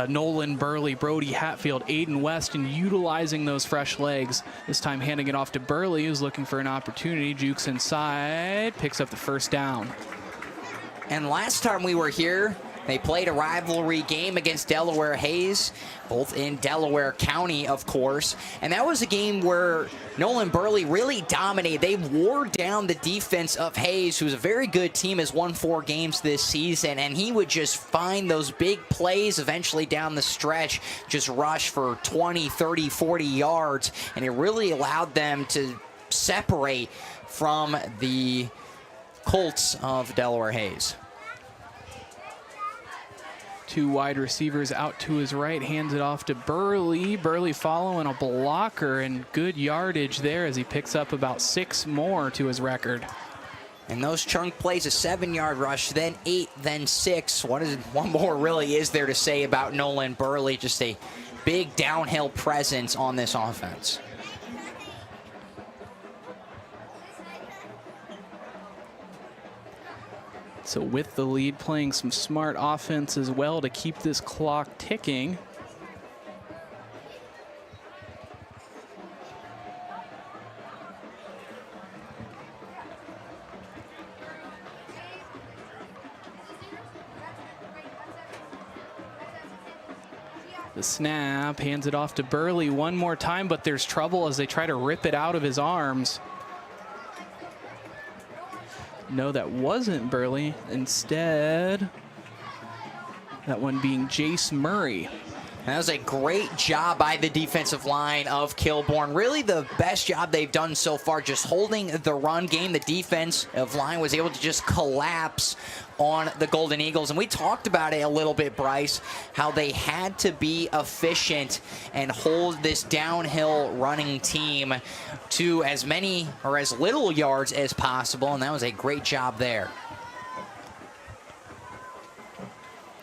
Nolan Burley, Brody Hatfield, Aiden West, and utilizing those fresh legs. This time handing it off to Burley, who's looking for an opportunity. Jukes inside, picks up the first down. And last time we were here, they played a rivalry game against Delaware Hayes, both in Delaware County, of course. And that was a game where Nolan Burley really dominated. They wore down the defense of Hayes, who's a very good team, has won 4 games this season. And he would just find those big plays eventually down the stretch, just rush for 20, 30, 40 yards. And it really allowed them to separate from the Colts of Delaware Hayes. 2 wide receivers out to his right, hands it off to Burley. Burley following a blocker, and good yardage there as he picks up about 6 more to his record. And those chunk plays, a 7-yard rush, then 8, then 6. What more really is there to say about Nolan Burley? Just a big downhill presence on this offense. So with the lead, playing some smart offense as well to keep this clock ticking. The snap, hands it off to Burley one more time, but there's trouble as they try to rip it out of his arms. No, that wasn't Burley. Instead, that one being Jace Murray. That was a great job by the defensive line of Kilbourne. Really the best job they've done so far, just holding the run game. The defensive line was able to just collapse on the Golden Eagles. And we talked about it a little bit, Bryce, how they had to be efficient and hold this downhill running team to as many or as little yards as possible. And that was a great job there.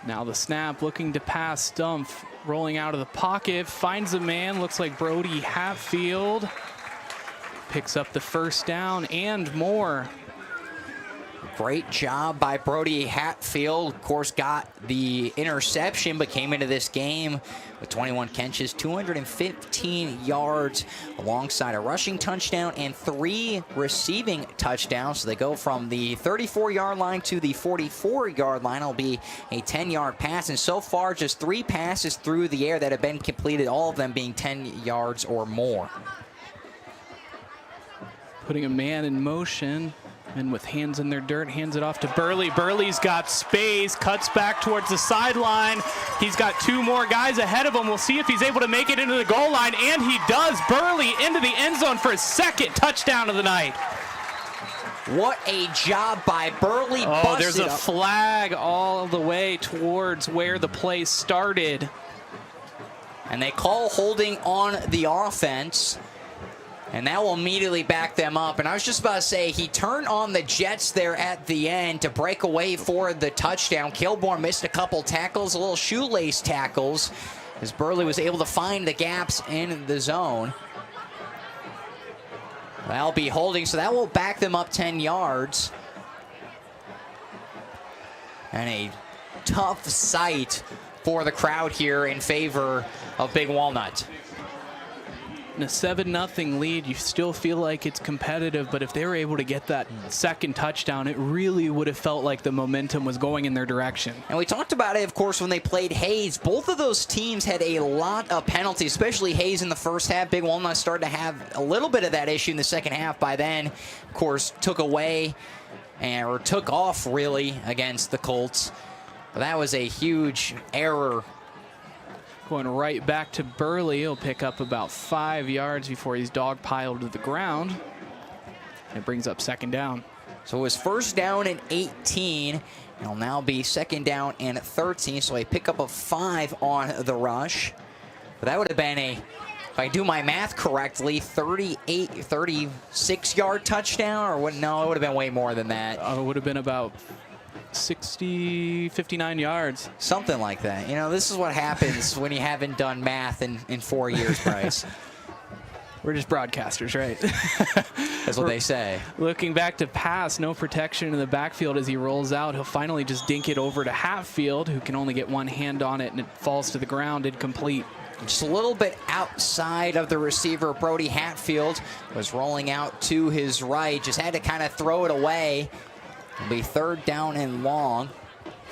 Now the snap, looking to pass. Stumpf rolling out of the pocket, finds a man, looks like Brody Hatfield. Picks up the first down and more. Great job by Brody Hatfield. Of course, got the interception, but came into this game with 21 catches, 215 yards, alongside a rushing touchdown and 3 receiving touchdowns. So they go from the 34-yard line to the 44-yard line. It'll be a 10-yard pass, and so far just 3 passes through the air that have been completed, all of them being 10 yards or more. Putting a man in motion. And with hands in their dirt, hands it off to Burley. Burley's got space, cuts back towards the sideline. He's got 2 more guys ahead of him. We'll see if he's able to make it into the goal line, and he does. Burley into the end zone for his 2nd touchdown of the night. What a job by Burley. Oh, there's a flag all the way towards where the play started. And they call holding on the offense. And that will immediately back them up. And I was just about to say, he turned on the Jets there at the end to break away for the touchdown. Kilbourne missed a couple tackles, a little shoelace tackles, as Burley was able to find the gaps in the zone. That'll be holding, so that will back them up 10 yards. And a tough sight for the crowd here in favor of Big Walnut. In a 7-0 lead, you still feel like it's competitive, but if they were able to get that 2nd touchdown, it really would have felt like the momentum was going in their direction. And we talked about it, of course, when they played Hayes. Both of those teams had a lot of penalties, especially Hayes in the first half. Big Walnut started to have a little bit of that issue in the second half. By then, of course, took off really against the Colts. But that was a huge error. Going right back to Burley. He'll pick up about 5 yards before he's dogpiled to the ground. It brings up 2nd down. So it was 1st down and 18. It'll now be 2nd down and 13. So a pickup of 5 on the rush. But that would have been a if I do my math correctly, 36-yard touchdown, or what? No, it would have been way more than that. It would have been about 59 yards. Something like that. You know, this is what happens when you haven't done math in 4 years, Bryce. We're just broadcasters, right? That's what they say. Looking back to pass, no protection in the backfield as he rolls out. He'll finally just dink it over to Hatfield, who can only get one hand on it, and it falls to the ground, incomplete. Just a little bit outside of the receiver. Brody Hatfield was rolling out to his right. Just had to kind of throw it away. It'll be 3rd down and long.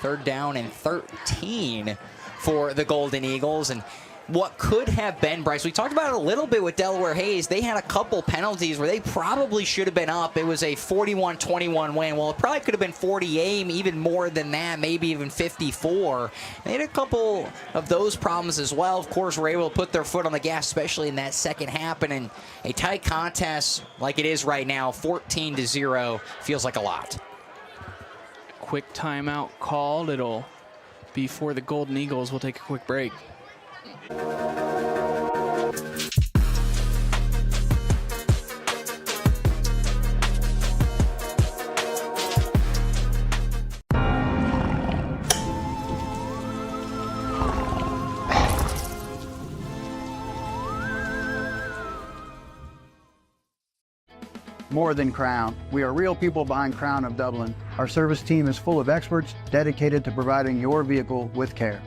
3rd down and 13 for the Golden Eagles. And what could have been, Bryce, we talked about it a little bit with Delaware Hayes. They had a couple penalties where they probably should have been up. It was a 41-21 win. Well, it probably could have been 48, even more than that, maybe even 54. They had a couple of those problems as well. Of course, were able to put their foot on the gas, especially in that second half. And in a tight contest like it is right now, 14-0 feels like a lot. Quick timeout called. It'll be for the Golden Eagles. We'll take a quick break. More than Crown. We are real people behind Crown of Dublin. Our service team is full of experts dedicated to providing your vehicle with care.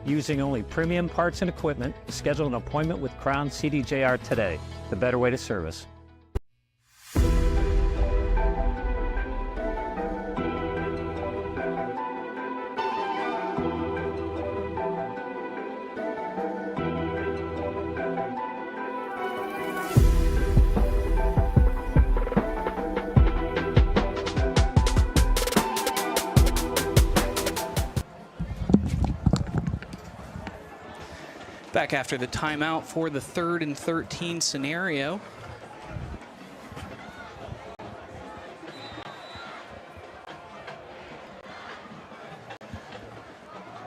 Using only premium parts and equipment, schedule an appointment with Crown CDJR today. The better way to service. Back after the timeout for the 3rd and 13 scenario.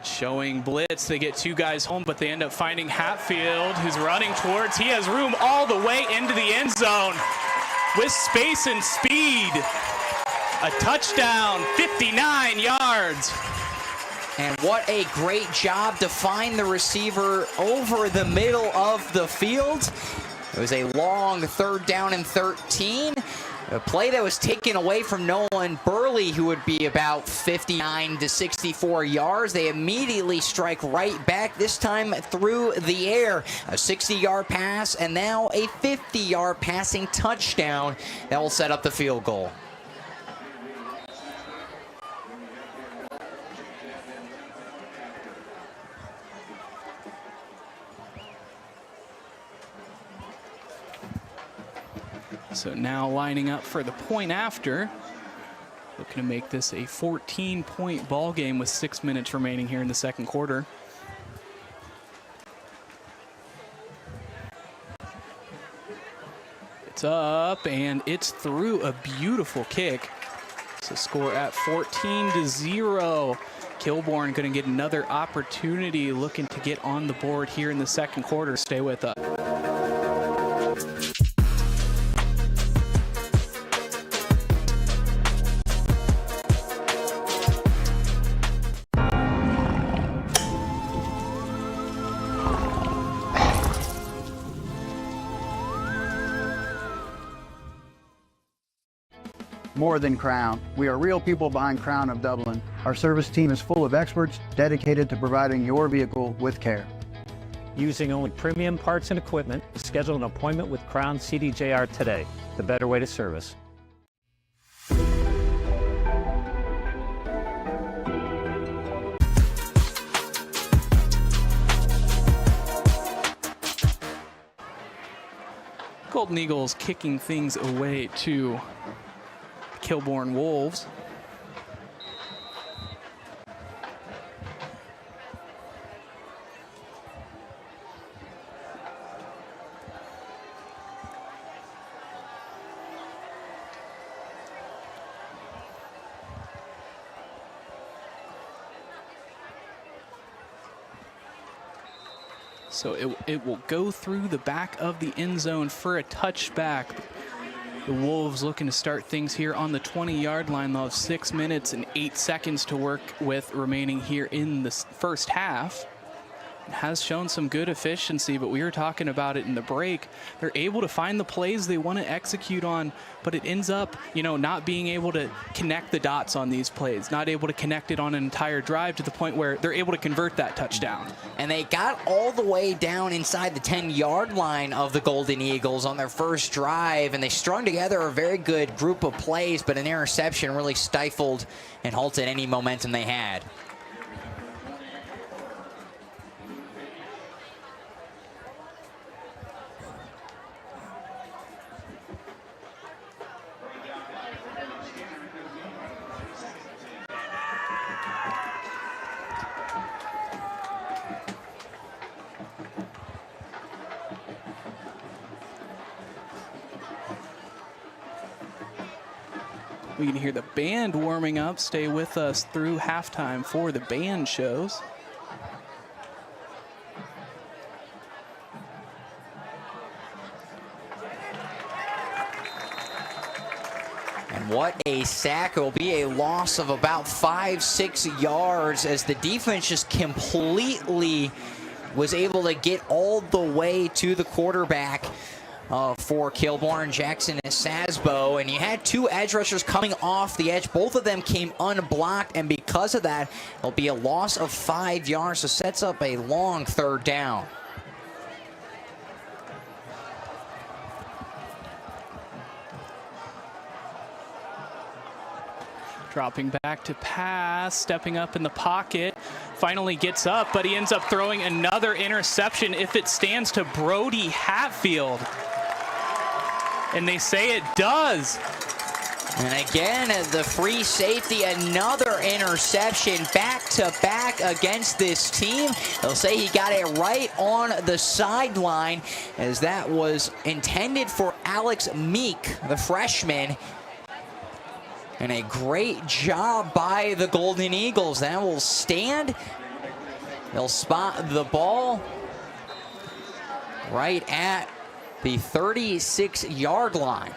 Showing blitz, they get 2 guys home, but they end up finding Hatfield, who's running towards. He has room all the way into the end zone with space and speed. A touchdown, 59 yards. And what a great job to find the receiver over the middle of the field. It was a long 3rd down and 13. A play that was taken away from Nolan Burley, who would be about 59 to 64 yards. They immediately strike right back, this time through the air. A 60-yard pass, and now a 50-yard passing touchdown that will set up the field goal. So now lining up for the point after. Looking to make this a 14-point ball game with 6 minutes remaining here in the second quarter. It's up and it's through, a beautiful kick. So score at 14-0. Kilbourne going to get another opportunity, looking to get on the board here in the second quarter. Stay with us. More than Crown. We are real people behind Crown of Dublin. Our service team is full of experts dedicated to providing your vehicle with care. Using only premium parts and equipment, schedule an appointment with Crown CDJR today. The better way to service. Golden Eagles kicking things away to Kilbourne Wolves. So it will go through the back of the end zone for a touchback. The Wolves looking to start things here on the 20-yard line. They'll have 6 minutes and 8 seconds to work with remaining here in the first half. Has shown some good efficiency, but we were talking about it in the break. They're able to find the plays they want to execute on, but it ends up, you know, not being able to connect the dots on these plays, not able to connect it on an entire drive to the point where they're able to convert that touchdown. And they got all the way down inside the 10-yard line of the Golden Eagles on their first drive, and they strung together a very good group of plays, but an interception really stifled and halted any momentum they had. We can hear the band warming up. Stay with us through halftime for the band shows. And what a sack. It will be a loss of about 5-6 yards as the defense just completely was able to get all the way to the quarterback for Kilbourne, Jackson Szabo, and you had two edge rushers coming off the edge. Both of them came unblocked, and because of that, it'll be a loss of 5 yards, so sets up a long third down. Dropping back to pass, stepping up in the pocket, finally gets up, but he ends up throwing another interception if it stands to Brody Hatfield. And they say it does. And again, the free safety, another interception back-to-back against this team. They'll say he got it right on the sideline, as that was intended for Alex Meek, the freshman. And a great job by the Golden Eagles. That will stand. They'll spot the ball right at the 36-yard line.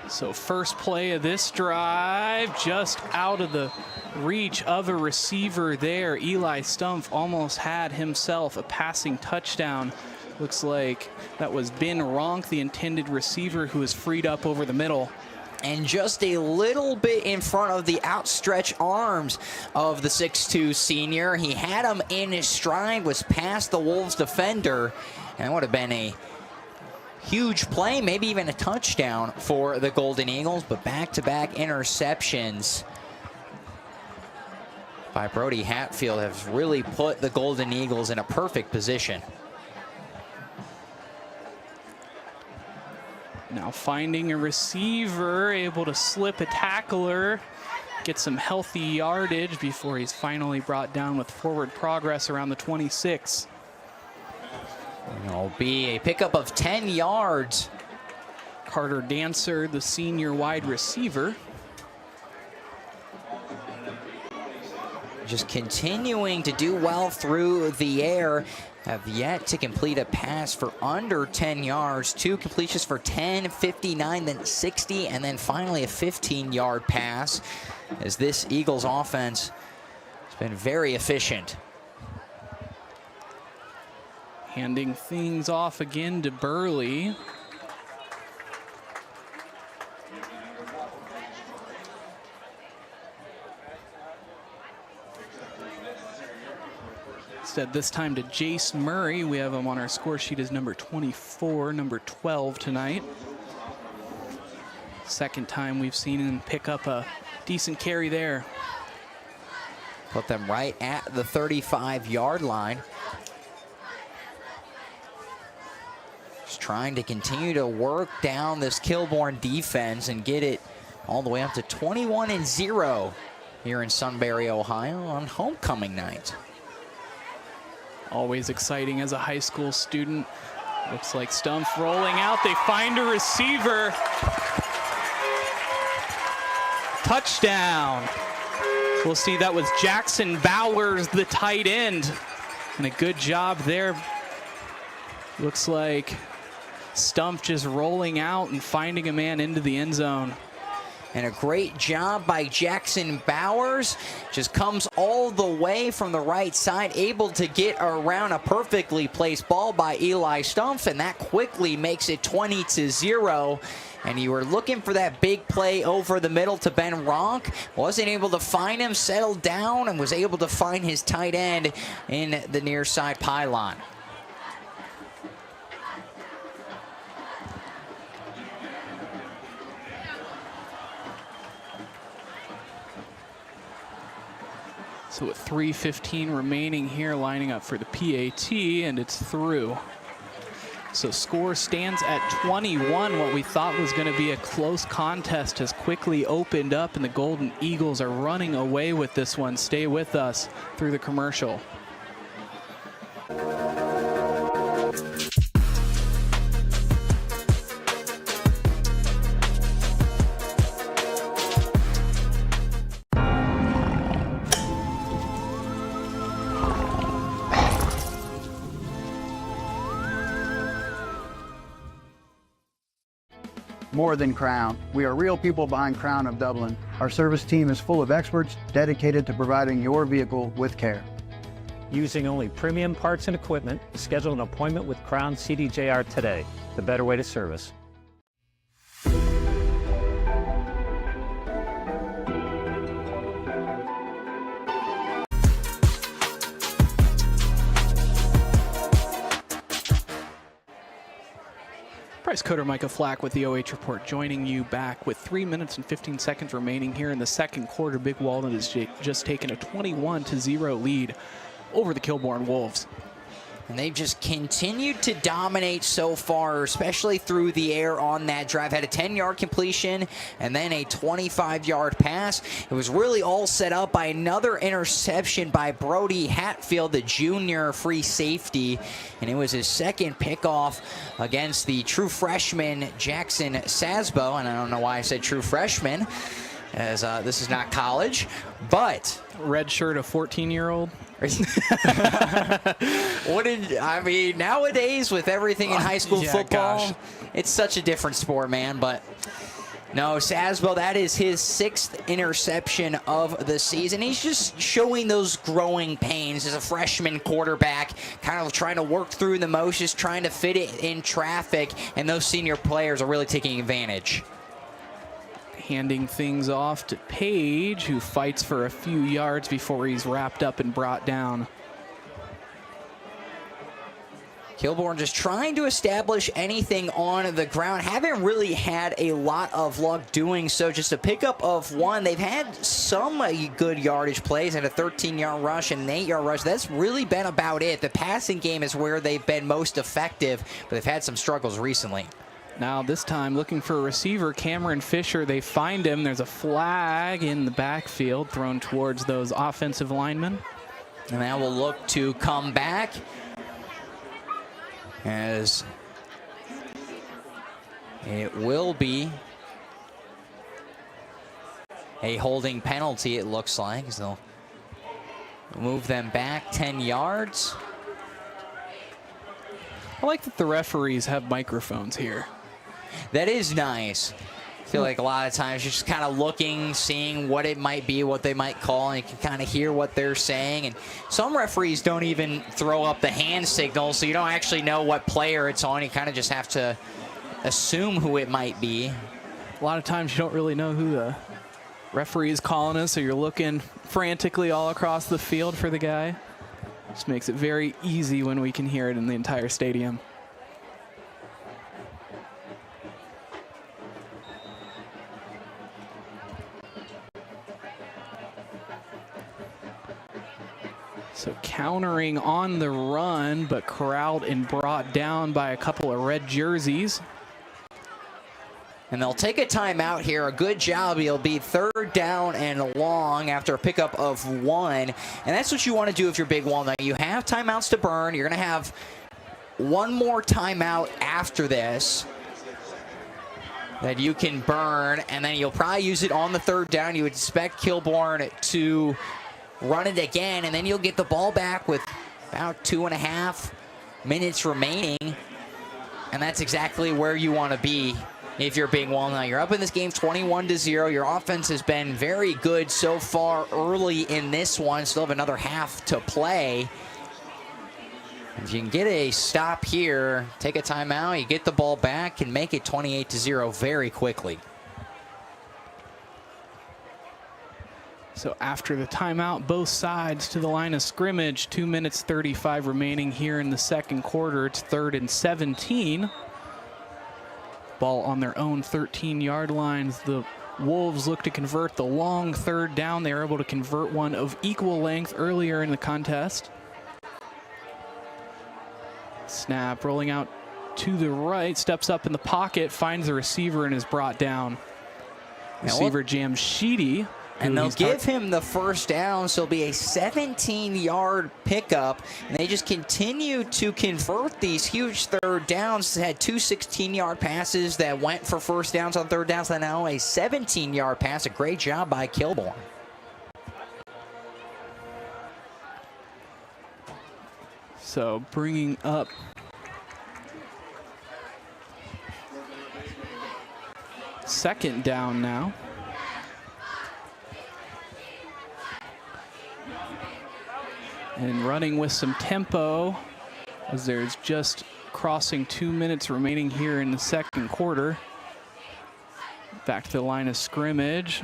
So first play of this drive, just out of the reach of a receiver there. Eli Stumpf almost had himself a passing touchdown. Looks like that was Ben Ronk, the intended receiver, who was freed up over the middle. And just a little bit in front of the outstretched arms of the 6'2 senior. He had him in his stride, was past the Wolves defender, and it would have been a huge play, maybe even a touchdown for the Golden Eagles, but back-to-back interceptions by Brody Hatfield have really put the Golden Eagles in a perfect position. Now finding a receiver, able to slip a tackler, get some healthy yardage before he's finally brought down with forward progress around the 26. It'll be a pickup of 10 yards. Carter Dancer, the senior wide receiver. Just continuing to do well through the air. Have yet to complete a pass for under 10 yards. 2 completions for 10, 59, then 60, and then finally a 15-yard pass, as this Eagles offense has been very efficient. Handing things off again to Burley. Instead, this time to Jace Murray. We have him on our score sheet as number 24, number 12 tonight. Second time we've seen him pick up a decent carry there. Put them right at the 35-yard line. Just trying to continue to work down this Kilbourne defense and get it all the way up to 21-0 here in Sunbury, Ohio on homecoming night. Always exciting as a high school student. Looks like Stumpf rolling out. They find a receiver. Touchdown. We'll see, that was Jackson Bowers, the tight end. And a good job there. Looks like Stumpf just rolling out and finding a man into the end zone. And a great job by Jackson Bowers. Just comes all the way from the right side, able to get around a perfectly placed ball by Eli Stumpf, and that quickly makes it 20-0. And you were looking for that big play over the middle to Ben Ronk. Wasn't able to find him, settled down, and was able to find his tight end in the near side pylon. So with 3:15 remaining here, lining up for the PAT, and it's through. So score stands at 21. What we thought was going to be a close contest has quickly opened up, and the Golden Eagles are running away with this one. Stay with us through the commercial. More than Crown. We are real people behind Crown of Dublin. Our service team is full of experts dedicated to providing your vehicle with care. Using only premium parts and equipment, schedule an appointment with Crown CDJR today. The better way to service. Bryce Coder, Micah Flack with the OH Report, joining you back with 3 minutes and 15 seconds remaining here in the second quarter. Big Walnut has just taken a 21-0 lead over the Kilbourne Wolves. And they've just continued to dominate so far, especially through the air on that drive. Had a 10-yard completion and then a 25-yard pass. It was really all set up by another interception by Brody Hatfield, the junior free safety. And it was his second pickoff against the true freshman Jackson Szabo. And I don't know why I said true freshman, as this is not college, but red shirt, a 14-year-old. I mean, nowadays with everything in high school football, it's such a different sport, man. But no, Szabo, that is his 6th interception of the season. He's just showing those growing pains as a freshman quarterback, kind of trying to work through the motions, trying to fit it in traffic, and those senior players are really taking advantage. Handing things off to Page, who fights for a few yards before he's wrapped up and brought down. Kilbourne just trying to establish anything on the ground. Haven't really had a lot of luck doing so. Just a pickup of one. They've had some good yardage plays, had a 13-yard rush and an 8-yard rush. That's really been about it. The passing game is where they've been most effective, but they've had some struggles recently. Now this time looking for a receiver, Cameron Fisher. They find him. There's a flag in the backfield thrown towards those offensive linemen. And that will look to come back as it will be a holding penalty, it looks like. So they'll move them back 10 yards. I like that the referees have microphones here. That is nice. I feel like a lot of times you're just kind of looking, seeing what it might be, what they might call, and you can kind of hear what they're saying. And some referees don't even throw up the hand signal, so you don't actually know what player it's on. You kind of just have to assume who it might be. A lot of times you don't really know who the referee is calling us, so you're looking frantically all across the field for the guy. Just makes it very easy when we can hear it in the entire stadium. So countering on the run, but corralled and brought down by a couple of red jerseys. And they'll take a timeout here. A good job. It'll be 3rd down and long after a pickup of 1. And that's what you want to do if you're Big Walnut. You have timeouts to burn. You're going to have one more timeout after this that you can burn, and then you'll probably use it on the 3rd down. You would expect Kilbourne to run it again, and then you'll get the ball back with about 2.5 minutes remaining. And that's exactly where you want to be if you're Big Walnut. You're up in this game 21-0. Your offense has been very good so far early in this one. Still have another half to play. If you can get a stop here, take a timeout, you get the ball back, and make it 28-0 very quickly. So after the timeout, both sides to the line of scrimmage. 2 minutes 35 remaining here in the second quarter. It's 3rd and 17. Ball on their own 13-yard lines. The Wolves look to convert the long 3rd down. They were able to convert one of equal length earlier in the contest. Snap rolling out to the right, steps up in the pocket, finds the receiver, and is brought down. Receiver Szabo. And they'll give him the 1st down, so it'll be a 17-yard pickup. And they just continue to convert these huge 3rd downs. They had 2 16-yard passes that went for 1st downs on 3rd downs, and now a 17-yard pass. A great job by Kilbourne. So bringing up second down now. And running with some tempo as there's just crossing 2 minutes remaining here in the second quarter. Back to the line of scrimmage.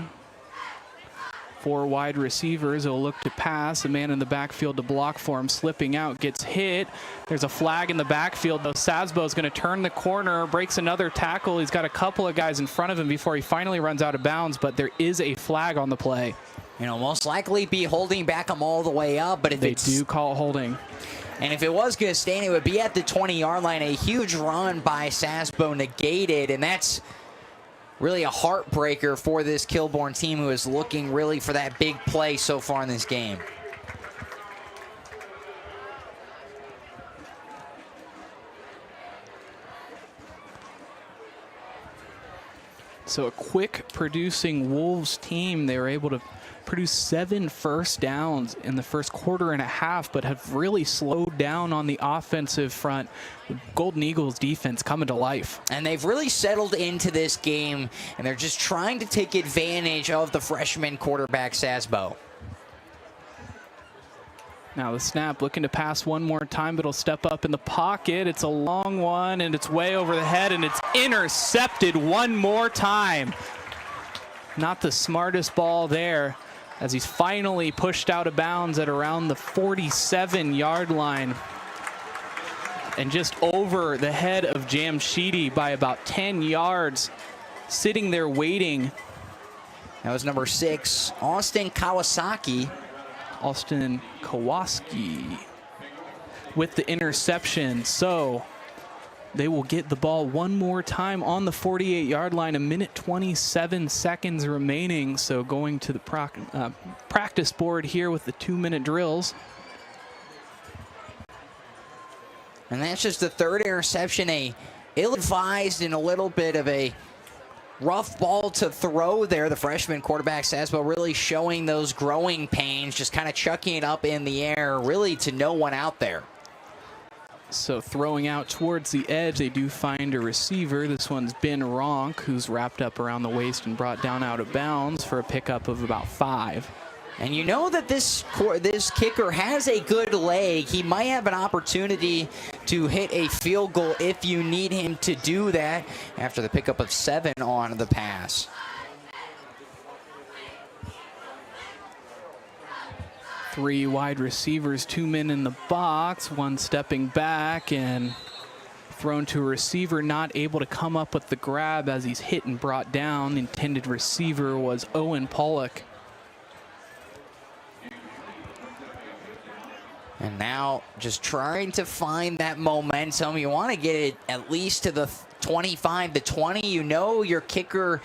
4 wide receivers will look to pass. A man in the backfield to block for him, slipping out, gets hit. There's a flag in the backfield, though. Szabo is going to turn the corner, breaks another tackle. He's got a couple of guys in front of him before he finally runs out of bounds, but there is a flag on the play. You know, most likely be holding back him all the way up, but if they do call holding. And if it was going to stand, it would be at the 20-yard line. A huge run by Szabo negated, and that's really a heartbreaker for this Kilbourne team, who is looking really for that big play so far in this game. So a quick producing Wolves team. They were able to produce 7 first downs in the first quarter and a half, but have really slowed down on the offensive front. The Golden Eagles defense coming to life. And they've really settled into this game, and they're just trying to take advantage of the freshman quarterback, Szabo. Now the snap, looking to pass one more time, but it'll step up in the pocket. It's a long one, and it's way over the head, and it's intercepted one more time. Not the smartest ball there, as he's finally pushed out of bounds at around the 47-yard line. And just over the head of Szabo by about 10 yards, sitting there waiting. That was number 6, Austin Kawasaki with the interception. So they will get the ball one more time on the 48-yard line. 1:27 seconds remaining. So going to the practice board here with the 2-minute drills. And that's just the 3rd interception. A ill-advised and a little bit of a rough ball to throw there. The freshman quarterback, Szabo, really showing those growing pains, just kind of chucking it up in the air, really to no one out there. So throwing out towards the edge, they do find a receiver. This one's Ben Ronk, who's wrapped up around the waist and brought down out of bounds for a pickup of about 5. And you know that this kicker has a good leg. He might have an opportunity to hit a field goal if you need him to do that after the pickup of 7 on the pass. Three wide receivers, 2 men in the box, one stepping back and thrown to a receiver, not able to come up with the grab as he's hit and brought down. The intended receiver was Owen Pollock. And now just trying to find that momentum. You want to get it at least to the 25-20. You know your kicker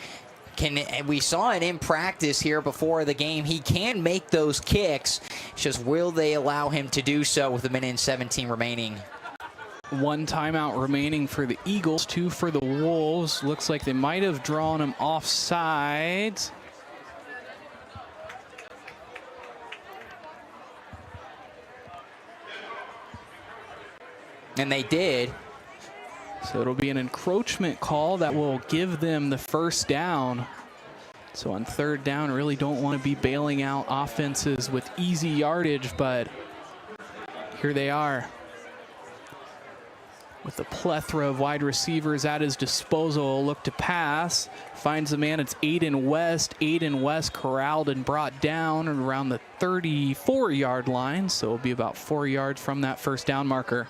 can, we saw it in practice here before the game, he can make those kicks. It's just will they allow him to do so with 1:17 remaining? 1 timeout remaining for the Eagles, 2 for the Wolves. Looks like they might have drawn him offsides. And they did. So it'll be an encroachment call that will give them the first down. So on 3rd down, really don't want to be bailing out offenses with easy yardage, but here they are. With a plethora of wide receivers at his disposal, look to pass. Finds the man, it's Aiden West. Aiden West corralled and brought down around the 34-yard line. So it'll be about 4 yards from that first down marker.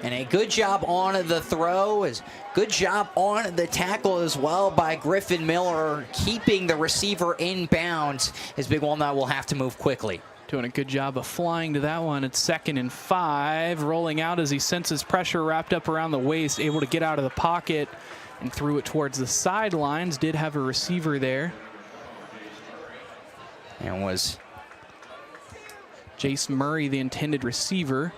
And a good job on the throw, good job on the tackle as well by Griffin Miller, keeping the receiver in bounds as Big Walnut will have to move quickly. Doing a good job of flying to that one. It's 2nd and 5, rolling out as he senses pressure wrapped up around the waist, able to get out of the pocket and threw it towards the sidelines. Did have a receiver there. And was Jace Murray, the intended receiver.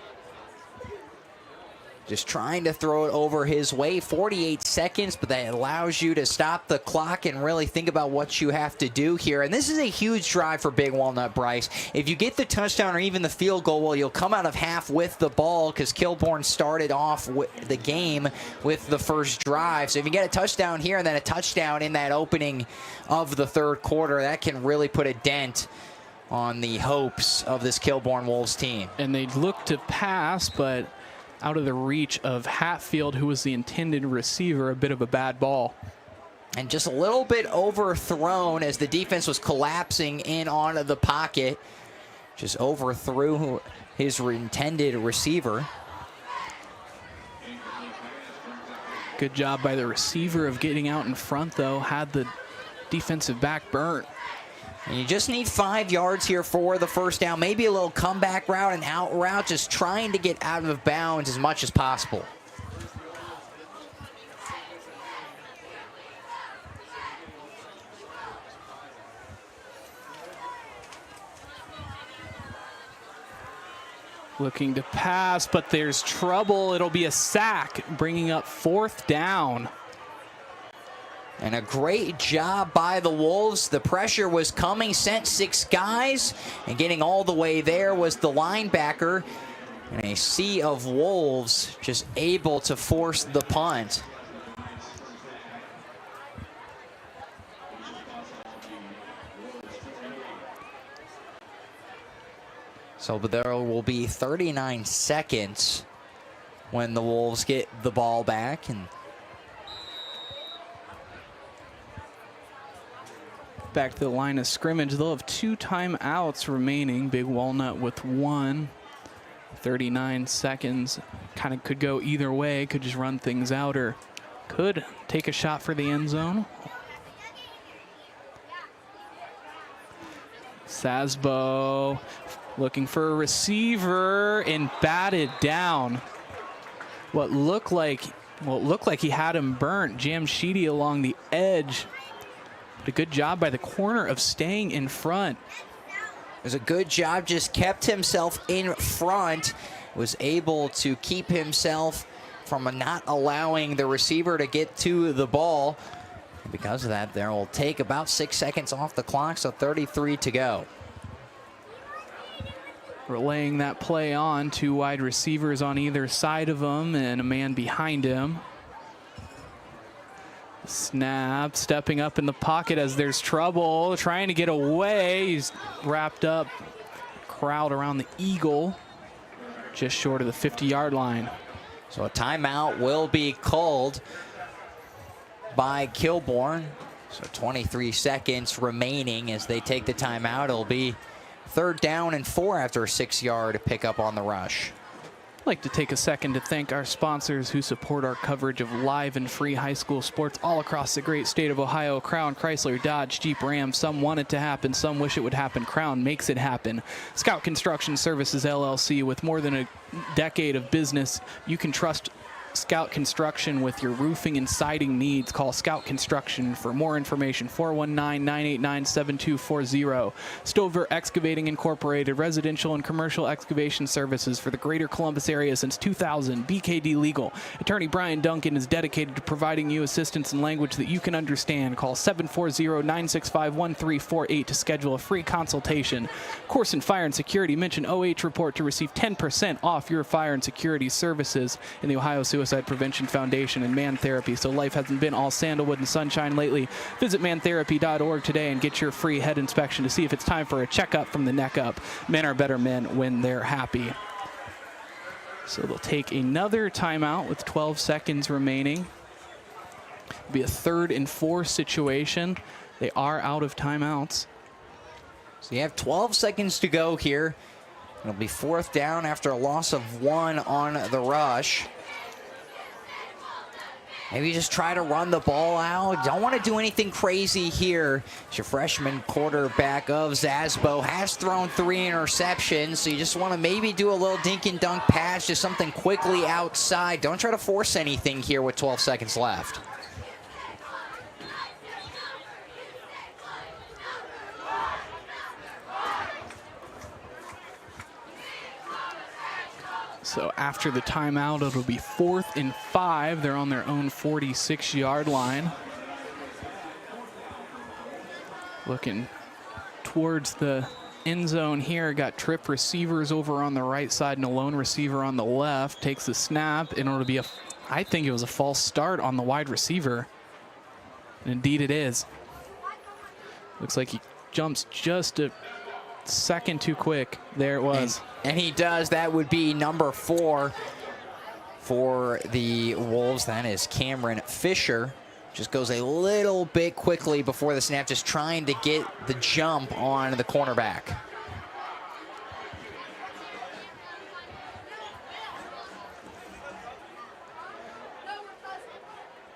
Just trying to throw it over his way. 48 seconds, but that allows you to stop the clock and really think about what you have to do here. And this is a huge drive for Big Walnut, Bryce. If you get the touchdown or even the field goal, well, you'll come out of half with the ball because Kilbourne started off the game with the first drive. So if you get a touchdown here and then a touchdown in that opening of the 3rd quarter, that can really put a dent on the hopes of this Kilbourne Wolves team. And they look to pass, but out of the reach of Hatfield, who was the intended receiver, a bit of a bad ball. And just a little bit overthrown as the defense was collapsing in onto the pocket. Just overthrew his intended receiver. Good job by the receiver of getting out in front, though. Had the defensive back burnt. And you just need 5 yards here for the first down. Maybe a little comeback route and out route, just trying to get out of bounds as much as possible. Looking to pass, but there's trouble. It'll be a sack, bringing up 4th down. And a great job by the Wolves. The pressure was coming, sent 6 guys, and getting all the way there was the linebacker. And a sea of Wolves just able to force the punt. So there will be 39 seconds when the Wolves get the ball back. And back to the line of scrimmage. They'll have 2 timeouts remaining. Big Walnut with 1. 39 seconds. Kind of could go either way. Could just run things out or could take a shot for the end zone. Szabo looking for a receiver and batted down. What looked like he had him burnt. Jamshidi along the edge. A good job by the corner of staying in front. It was a good job, just kept himself in front, was able to keep himself from not allowing the receiver to get to the ball. Because of that, there will take about 6 seconds off the clock, so 33 to go. Relaying that play on, 2 wide receivers on either side of him and a man behind him. Snap, stepping up in the pocket as there's trouble, trying to get away. He's wrapped up, crowd around the Eagle, just short of the 50-yard line. So a timeout will be called by Kilbourne. So 23 seconds remaining as they take the timeout. It'll be 3rd down and 4 after a 6-yard pickup on the rush. I'd like to take a second to thank our sponsors who support our coverage of live and free high school sports all across the great state of Ohio. Crown, Chrysler, Dodge, Jeep, Ram. Some want it to happen, some wish it would happen. Crown makes it happen. Scout Construction Services LLC, with more than a decade of business, you can trust Scout Construction with your roofing and siding needs. Call Scout Construction for more information, 419-989-7240. Stover Excavating Incorporated, residential and commercial excavation services for the greater Columbus area since 2000. BKD Legal. Attorney Brian Duncan is dedicated to providing you assistance in language that you can understand. Call 740-965-1348 to schedule a free consultation. Koorsen Fire and Security. Mention OH Report to receive 10% off your fire and security services in the Ohio Suicide Prevention Foundation and Man Therapy. So life hasn't been all sandalwood and sunshine lately. Visit mantherapy.org today and get your free head inspection to see if it's time for a checkup from the neck up. Men are better men when they're happy. So they'll take another timeout with 12 seconds remaining. It'll be a 3rd and 4 situation. They are out of timeouts. So you have 12 seconds to go here. It'll be 4th down after a loss of 1 on the rush. Maybe just try to run the ball out. Don't want to do anything crazy here. It's your freshman quarterback of Szabo. Has thrown 3 interceptions, so you just want to maybe do a little dink and dunk pass, just something quickly outside. Don't try to force anything here with 12 seconds left. So after the timeout, it'll be 4th and 5. They're on their own 46-yard line. Looking towards the end zone here. Got trip receivers over on the right side and a lone receiver on the left. Takes the snap, and it'll be I think it was a false start on the wide receiver. And indeed it is. Looks like he jumps just a second too quick. There it was. And he does. That would be number 4 for the Wolves. That is Cameron Fisher. Just goes a little bit quickly before the snap, just trying to get the jump on the cornerback.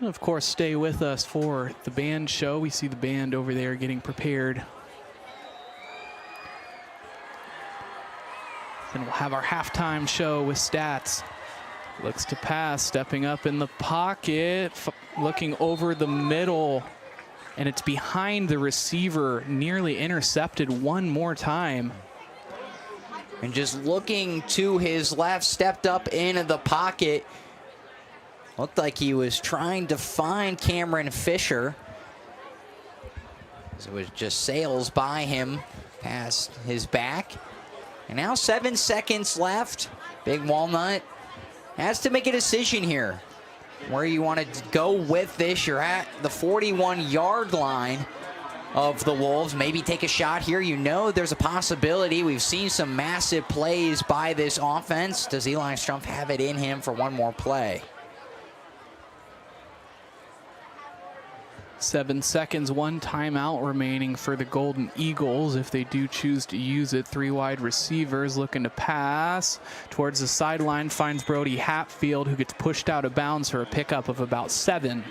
And of course, stay with us for the band show. We see the band over there getting prepared. Then we'll have our halftime show with stats. Looks to pass, stepping up in the pocket, looking over the middle, and it's behind the receiver, nearly intercepted one more time. And just looking to his left, stepped up in the pocket. Looked like he was trying to find Cameron Fisher. So it was just sails by him past his back. And now 7 seconds left. Big Walnut has to make a decision here where you want to go with this. You're at the 41-yard line of the Wolves. Maybe take a shot here. You know there's a possibility. We've seen some massive plays by this offense. Does Eli Stumpf have it in him for one more play? 7 seconds, 1 timeout remaining for the Golden Eagles if they do choose to use it. 3 wide receivers looking to pass towards the sideline, finds Brody Hatfield, who gets pushed out of bounds for a pickup of about 7.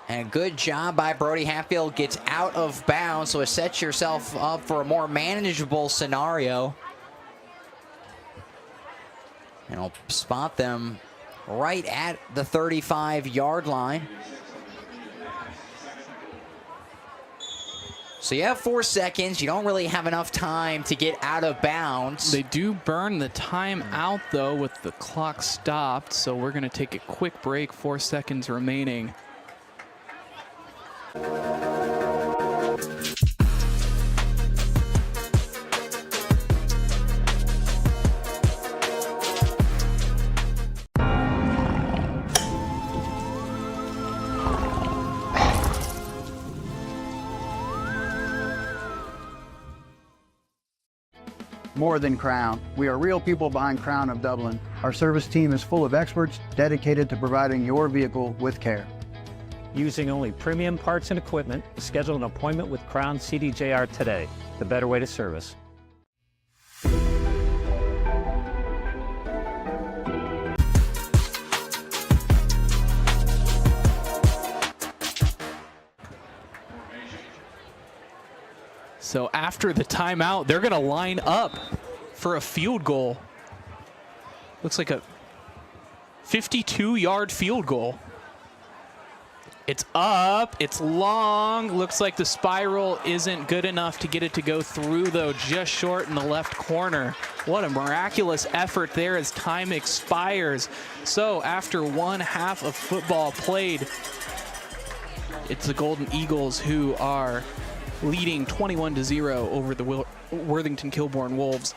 And a good job by Brody Hatfield, gets out of bounds, so it sets yourself up for a more manageable scenario. And I'll spot them right at the 35-yard line. So you have 4 seconds. You don't really have enough time to get out of bounds. They do burn the time out, though, with the clock stopped. So we're going to take a quick break. 4 seconds remaining. More than Crown. We are real people behind Crown of Dublin. Our service team is full of experts dedicated to providing your vehicle with care. Using only premium parts and equipment, schedule an appointment with Crown CDJR today. The better way to service. So after the timeout, they're going to line up for a field goal. Looks like a 52-yard field goal. It's up, it's long. Looks like the spiral isn't good enough to get it to go through, though, just short in the left corner. What a miraculous effort there as time expires. So after one half of football played, it's the Golden Eagles who are leading 21-0 over the Worthington Kilbourne Wolves.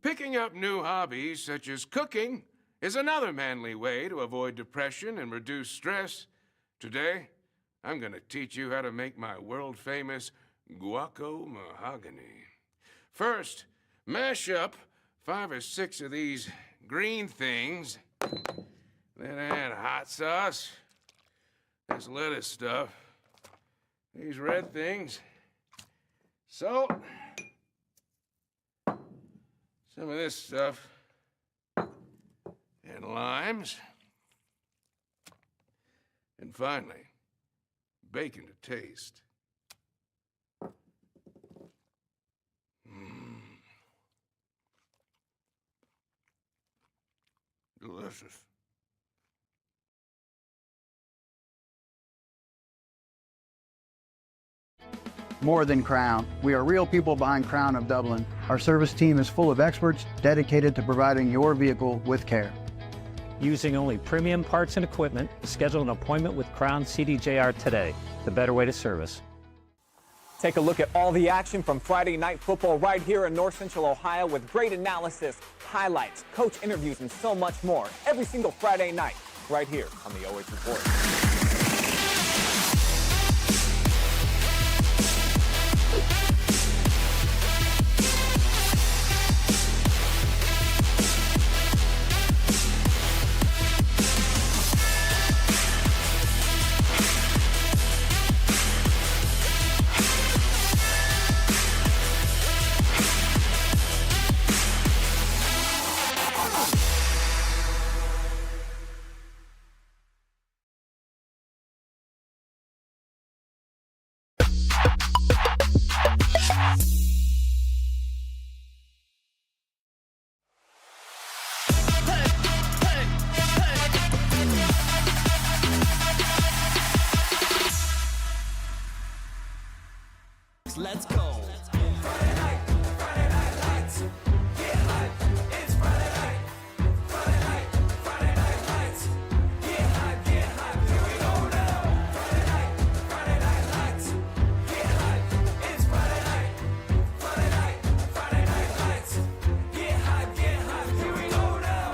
Picking up new hobbies such as cooking is another manly way to avoid depression and reduce stress. Today, I'm going to teach you how to make my world-famous guaco mahogany. First, mash up 5 or 6 of these green things. Then add hot sauce, this lettuce stuff, these red things, salt, some of this stuff, and limes. And finally, bacon to taste. Delicious. More than Crown. We are real people behind Crown of Dublin. Our service team is full of experts dedicated to providing your vehicle with care. Using only premium parts and equipment, schedule an appointment with Crown CDJR today. The better way to service. Take a look at all the action from Friday Night Football right here in North Central Ohio with great analysis, highlights, coach interviews, and so much more. Every single Friday night right here on the OH Report. Let's go. Friday night lights. Get hype, it's Friday night. Friday night lights. Get hype, here we go now. Friday night lights. Get hype, it's Friday night. Friday night lights. Get hype, here we go now.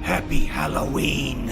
Happy Halloween!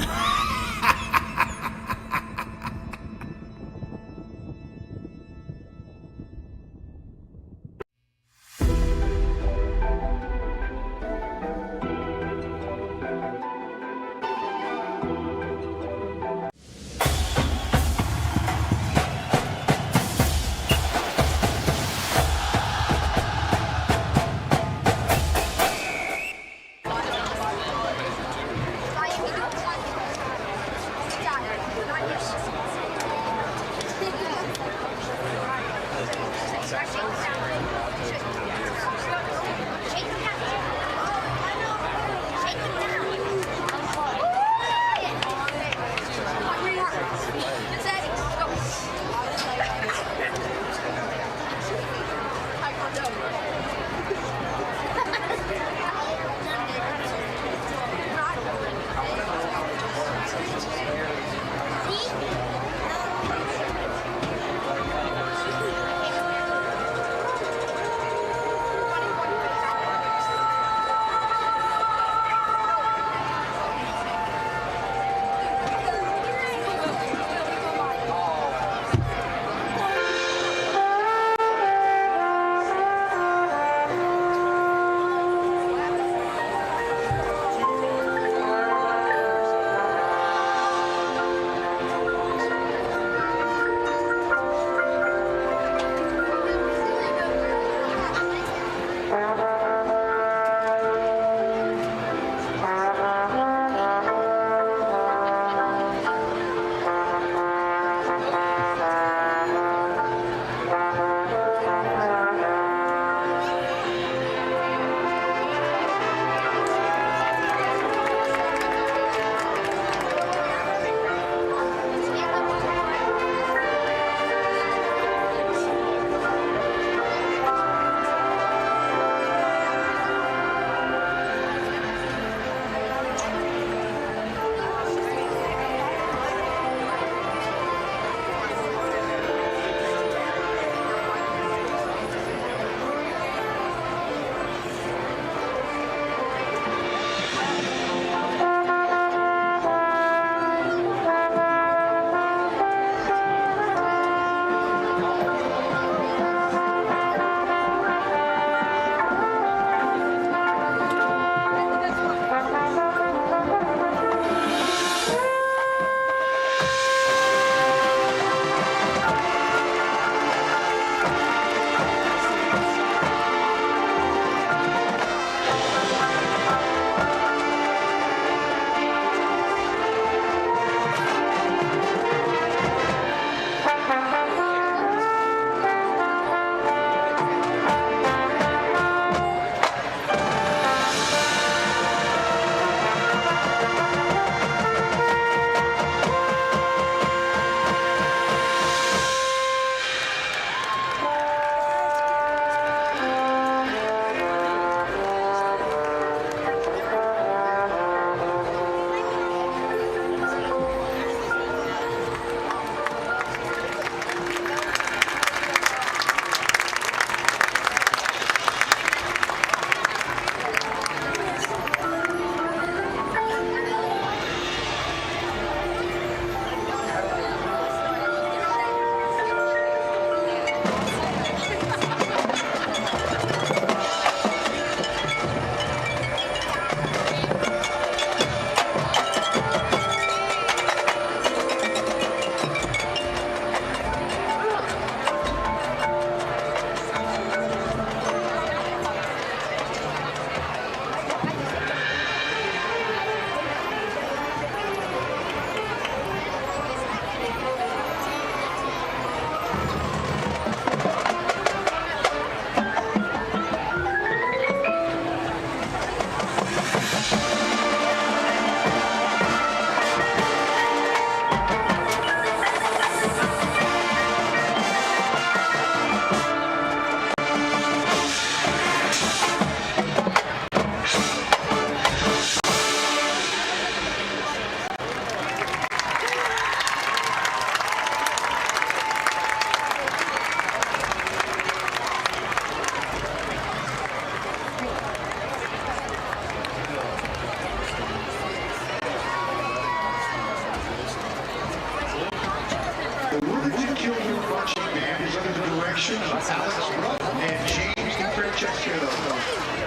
direction of Alex Rupp and James Francesco.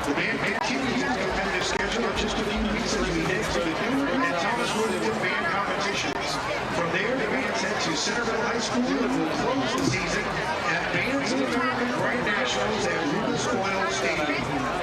The band continues its competitive schedule of just a few weeks as we head to the Newark and Thomas Worthington band competitions. From there, the bands head to Centerville High School and will close the season at Bands of America Grand Nationals at Lucas Oil Stadium.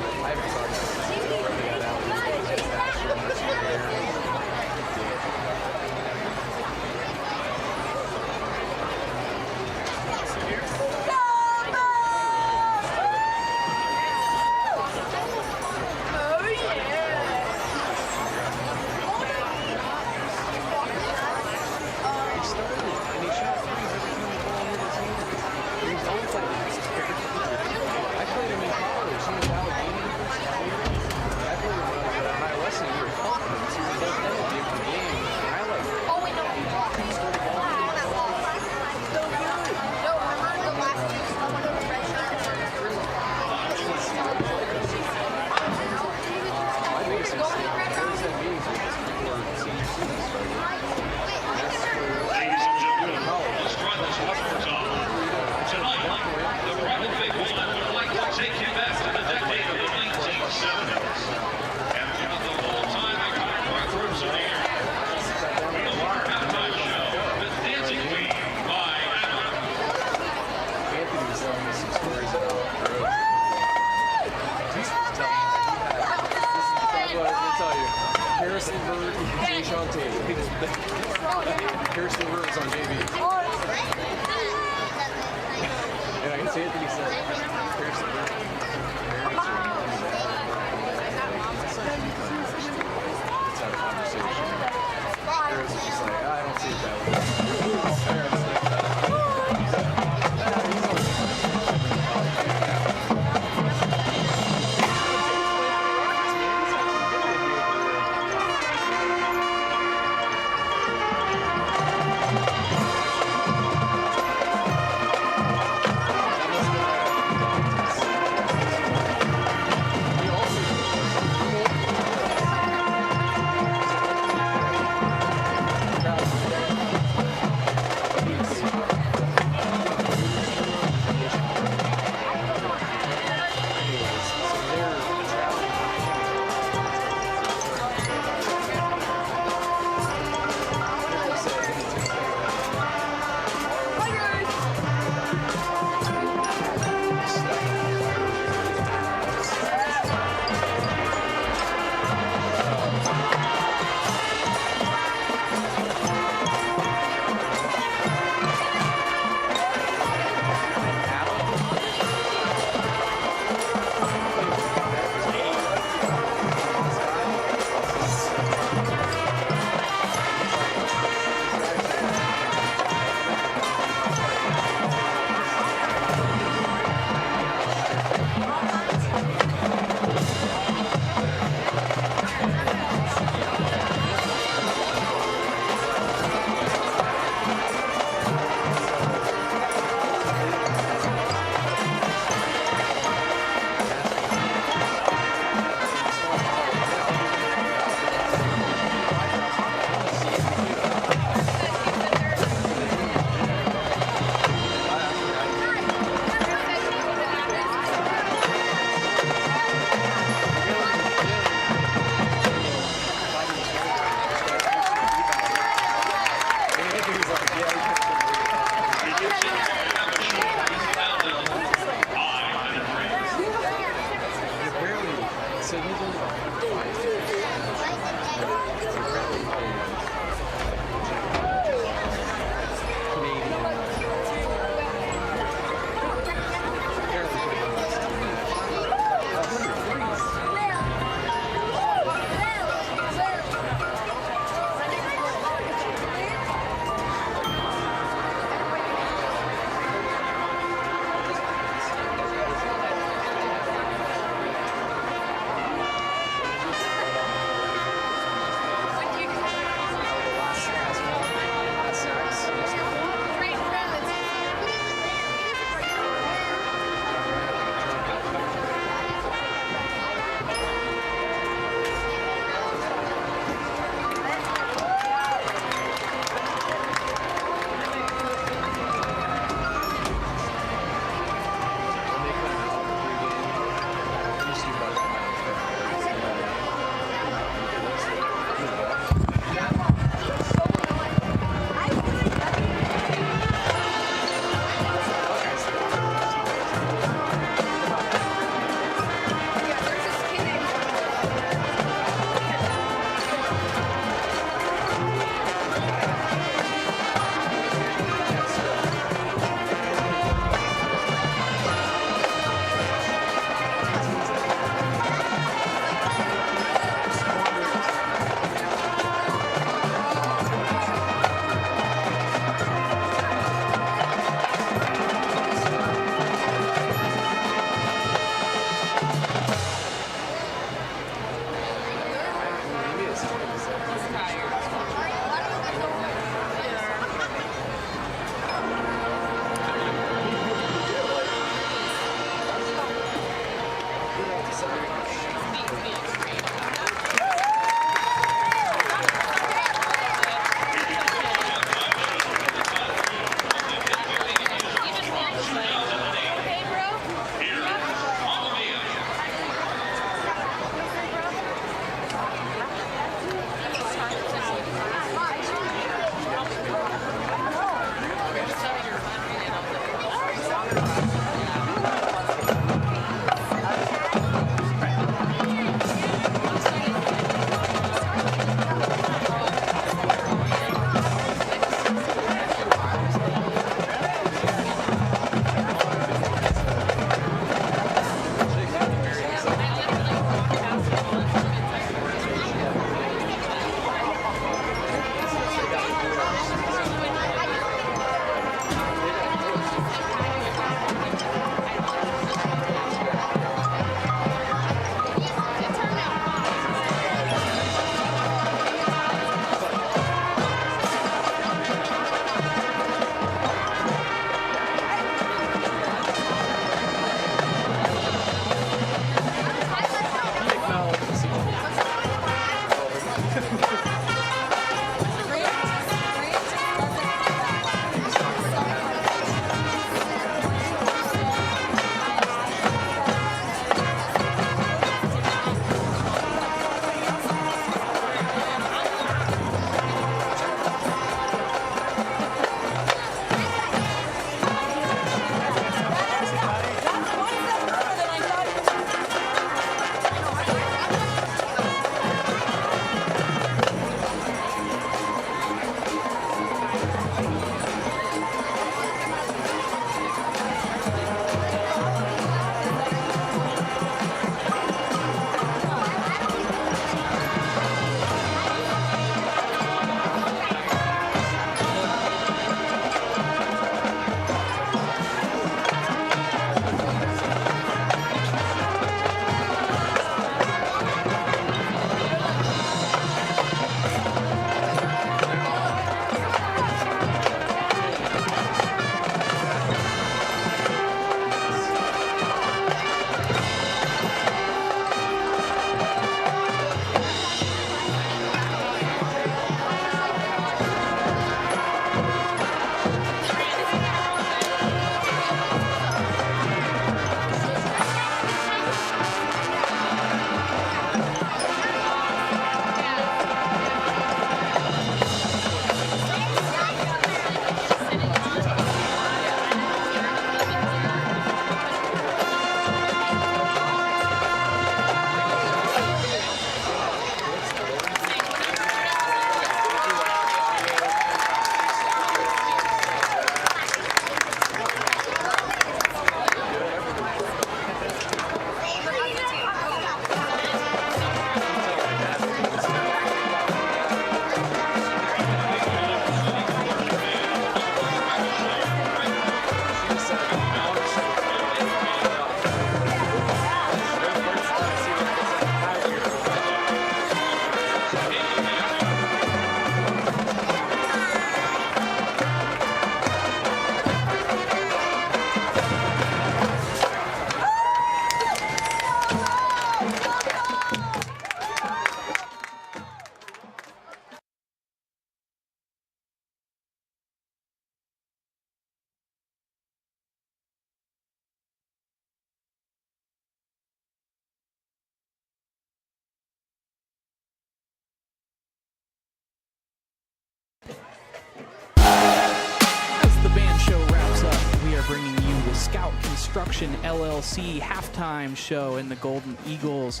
Construction LLC halftime show in the Golden Eagles.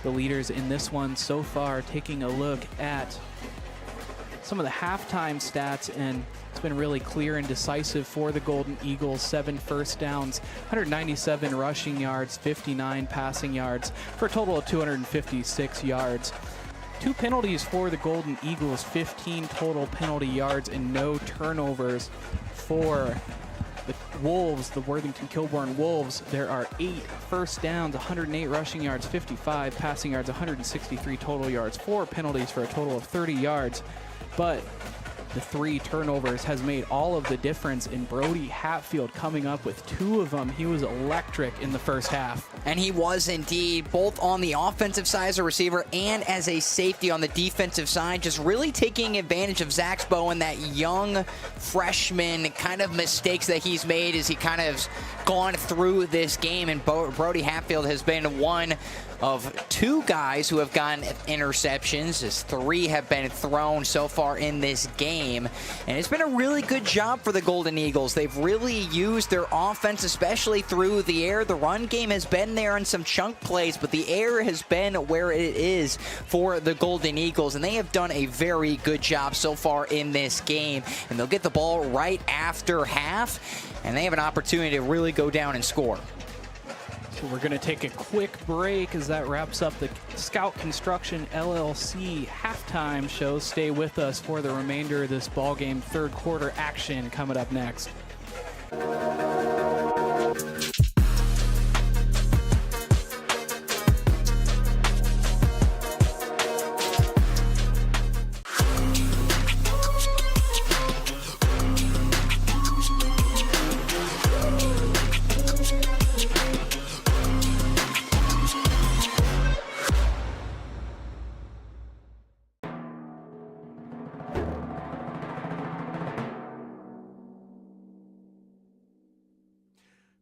The leaders in this one so far, taking a look at some of the halftime stats, and it's been really clear and decisive for the Golden Eagles. 7 first downs, 197 rushing yards, 59 passing yards, for a total of 256 yards. 2 penalties for the Golden Eagles, 15 total penalty yards, and no turnovers for the Wolves, the Worthington Kilbourne Wolves. There are 8 first downs, 108 rushing yards, 55 passing yards, 163 total yards, 4 penalties for a total of 30 yards. But the 3 turnovers has made all of the difference in Brody Hatfield coming up with 2 of them. He was electric in the first half. And he was indeed, both on the offensive side as a receiver and as a safety on the defensive side, just really taking advantage of Zach Szabo and that young freshman kind of mistakes that he's made as he kind of gone through this game. And Brody Hatfield has been one of 2 guys who have gotten interceptions, as 3 have been thrown so far in this game. And it's been a really good job for the Golden Eagles. They've really used their offense, especially through the air. The run game has been there on some chunk plays, but the air has been where it is for the Golden Eagles, and they have done a very good job so far in this game. And they'll get the ball right after half, and they have an opportunity to really go down and score. So we're going to take a quick break as that wraps up the Scout Construction LLC halftime show. Stay with us for the remainder of this ball game. Third quarter action coming up next.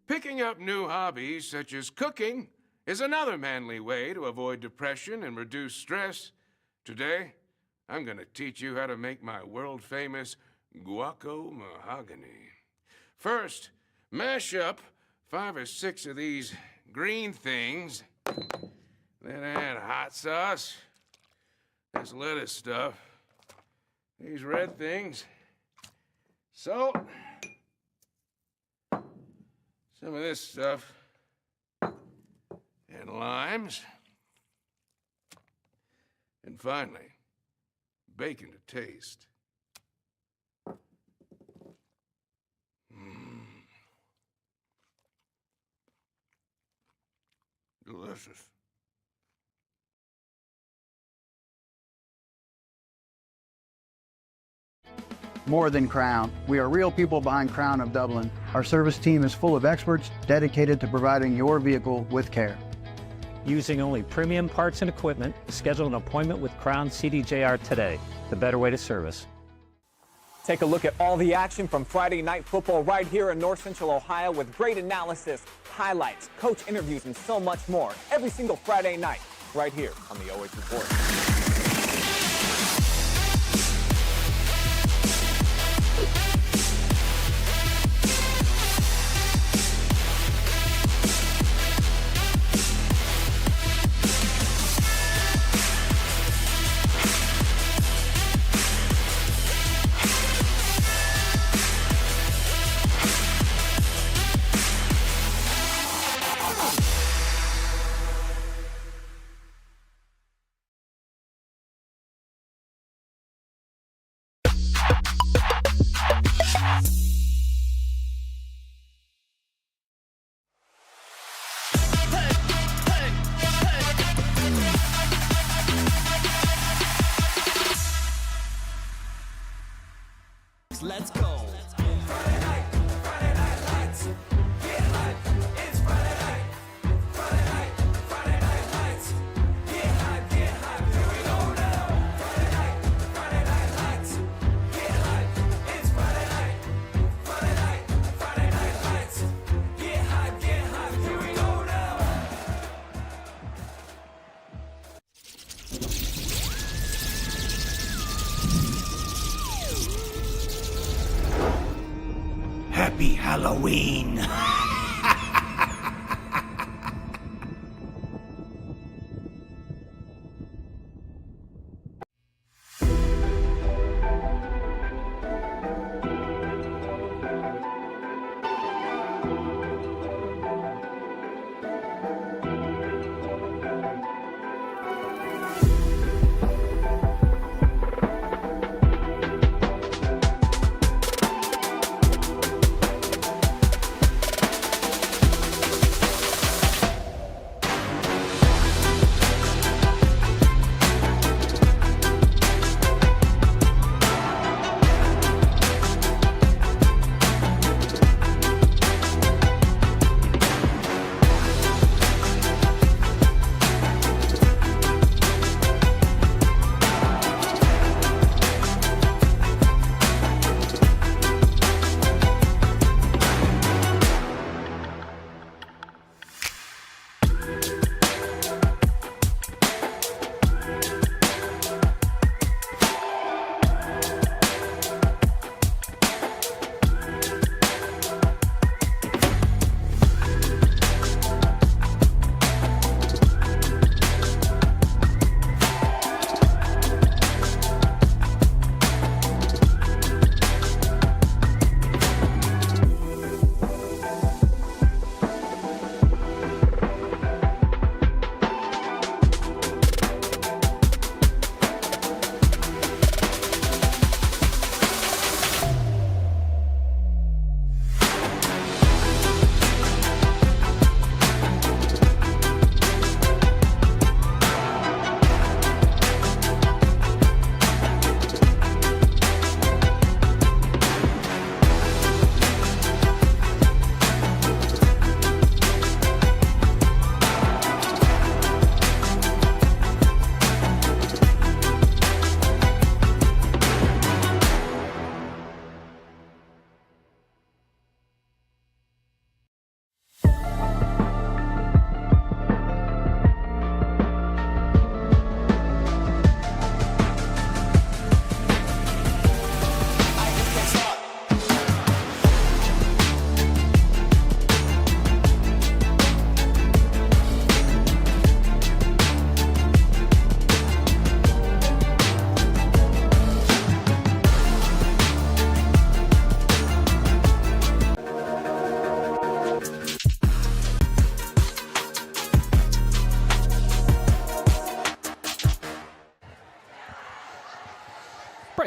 Picking up new hobbies such as cooking is another manly way to avoid depression and reduce stress. Today, I'm going to teach you how to make my world-famous guaco mahogany. First, mash up 5 or 6 of these green things. Then add hot sauce, this lettuce stuff, these red things, salt, some of this stuff, and limes, and finally, bacon to taste. Delicious. More than Crown. We are real people behind Crown of Dublin. Our service team is full of experts dedicated to providing your vehicle with care. Using only premium parts and equipment, schedule an appointment with Crown CDJR today, the better way to service. Take a look at all the action from Friday Night Football right here in North Central Ohio with great analysis, highlights, coach interviews, and so much more every single Friday night right here on the OH Report. Let's go. Friday night lights. Get light. It's Friday night. Friday night lights. Get hype. Here we go now. Friday night lights. Get light. It's Friday night lights. Get hype. Here we go now. Happy Halloween!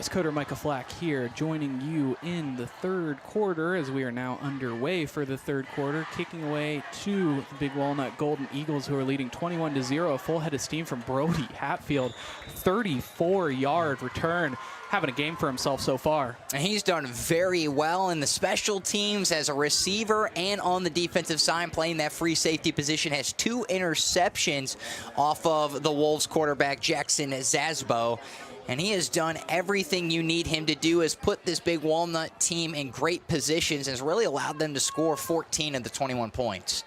Bryce Coder, Micah Flack here, joining you in the third quarter as we are now underway for the third quarter, kicking away to the Big Walnut Golden Eagles, who are leading 21-0. A full head of steam from Brody Hatfield, 34-yard return, having a game for himself so far. And he's done very well in the special teams as a receiver and on the defensive side, playing that free safety position. Has 2 interceptions off of the Wolves quarterback, Jackson Szabo. And he has done everything you need him to do, has put this Big Walnut team in great positions, has really allowed them to score 14 of the 21 points.